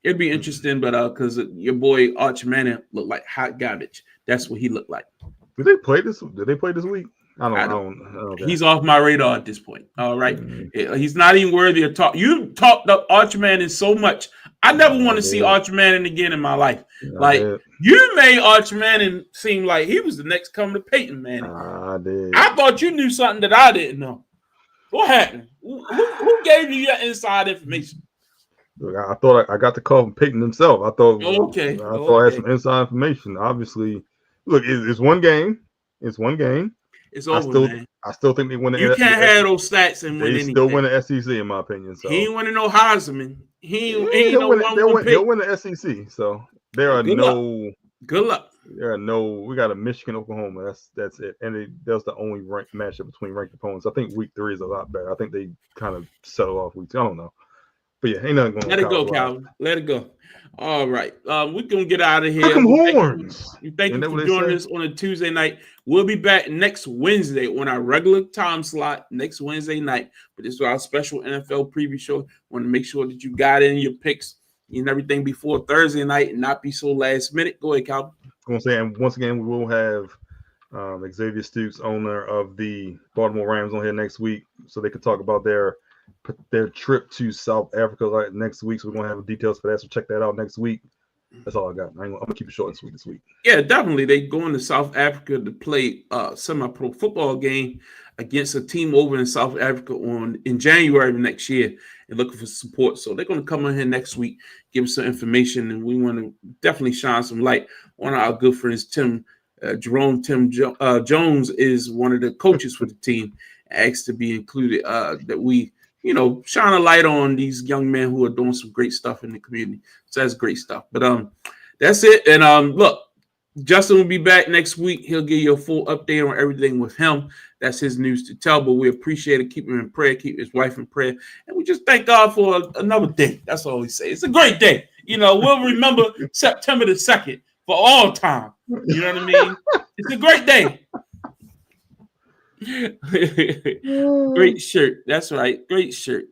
it'd be interesting. But because your boy Arch Manning looked like hot garbage. That's what he looked like. Did they play this week? I don't. He's off my radar at this point. All right. He's not even worthy of talk. You talked up Arch Manning so much. I never want to see Arch Manning again in my life. You made Arch Manning seem like he was the next coming to Peyton Manning. I thought you knew something that I didn't know. What happened? Who gave you that inside information? Look, I thought I got the call from Peyton himself. I thought I had some inside information. Obviously, look, it's one game. It's over, man. I still think they win. You can't have those stats and win they anything. still win the SEC in my opinion. So he ain't winning no Heisman. He ain't he'll no win, 1-1 pick. he'll win the SEC. So there are Good luck. There are no. We got a Michigan, Oklahoma. That's it. And that's the only ranked matchup between ranked opponents. I think week 3 is a lot better. I think they kind of settle off week 2. I don't know. But yeah, ain't nothing going on. Let it go, Calvin. Let it go. All right. We're going to get out of here. Hook 'em horns. Thank you for joining us on a Tuesday night. We'll be back next Wednesday on our regular time slot next Wednesday night. But this is our special NFL preview show. Want to make sure that you got in your picks and everything before Thursday night and not be so last minute. Go ahead, Calvin. I'm going to say, and once again, we will have Xavier Stoops, owner of the Baltimore Rams, on here next week so they could talk about their trip to South Africa next week. So we're going to have details for that. So check that out next week. That's all I got. I'm going to keep it short and sweet this week. Yeah, definitely. They going to South Africa to play a semi-pro football game against a team over in South Africa in January of next year and looking for support. So they're going to come on here next week, give us some information, and we want to definitely shine some light on our good friends. Jerome Jones is one of the coaches for the team, asked to be included, that we shine a light on these young men who are doing some great stuff in the community. So that's great stuff. But that's it. And look, Justin will be back next week. He'll give you a full update on everything with him. That's his news to tell. But we appreciate it. Keep him in prayer. Keep his wife in prayer. And we just thank God for another day. That's all we say. It's a great day. We'll remember September the 2nd for all time. You know what I mean? It's a great day. Great shirt. That's right. Great shirt.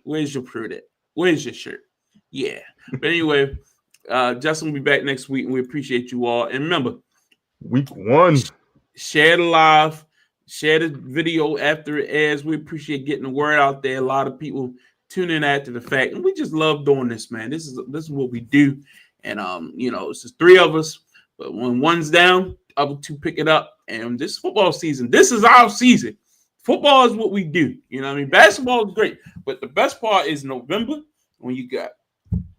Where's your shirt? Where's your shirt? Yeah. But anyway, Justin will be back next week, and we appreciate you all. And remember, week 1, share the live, share the video after it airs. We appreciate getting the word out there. A lot of people tune in after the fact, and we just love doing this, man. This is what we do. And it's just 3 of us, but when one's down, other 2 pick it up. And this football season, this is our season. Football is what we do. You know what I mean? Basketball is great, but the best part is November when you got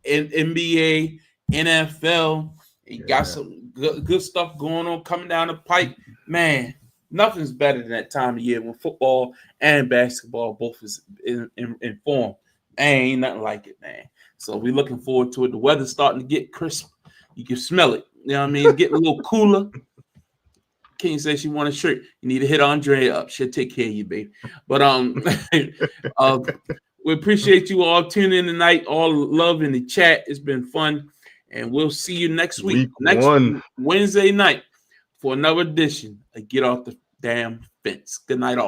NBA, NFL, you got some good stuff going on coming down the pipe. Man, nothing's better than that time of year when football and basketball both is in form. Ain't nothing like it, man. So we're looking forward to it. The weather's starting to get crisp. You can smell it. You know what I mean? It's getting a little cooler. King says she want a shirt. You need to hit Andrea up. She'll take care of you, baby. But we appreciate you all tuning in tonight. All love in the chat. It's been fun. And we'll see you next week. Next Wednesday night for another edition of Get Off the Damn Fence. Good night, all.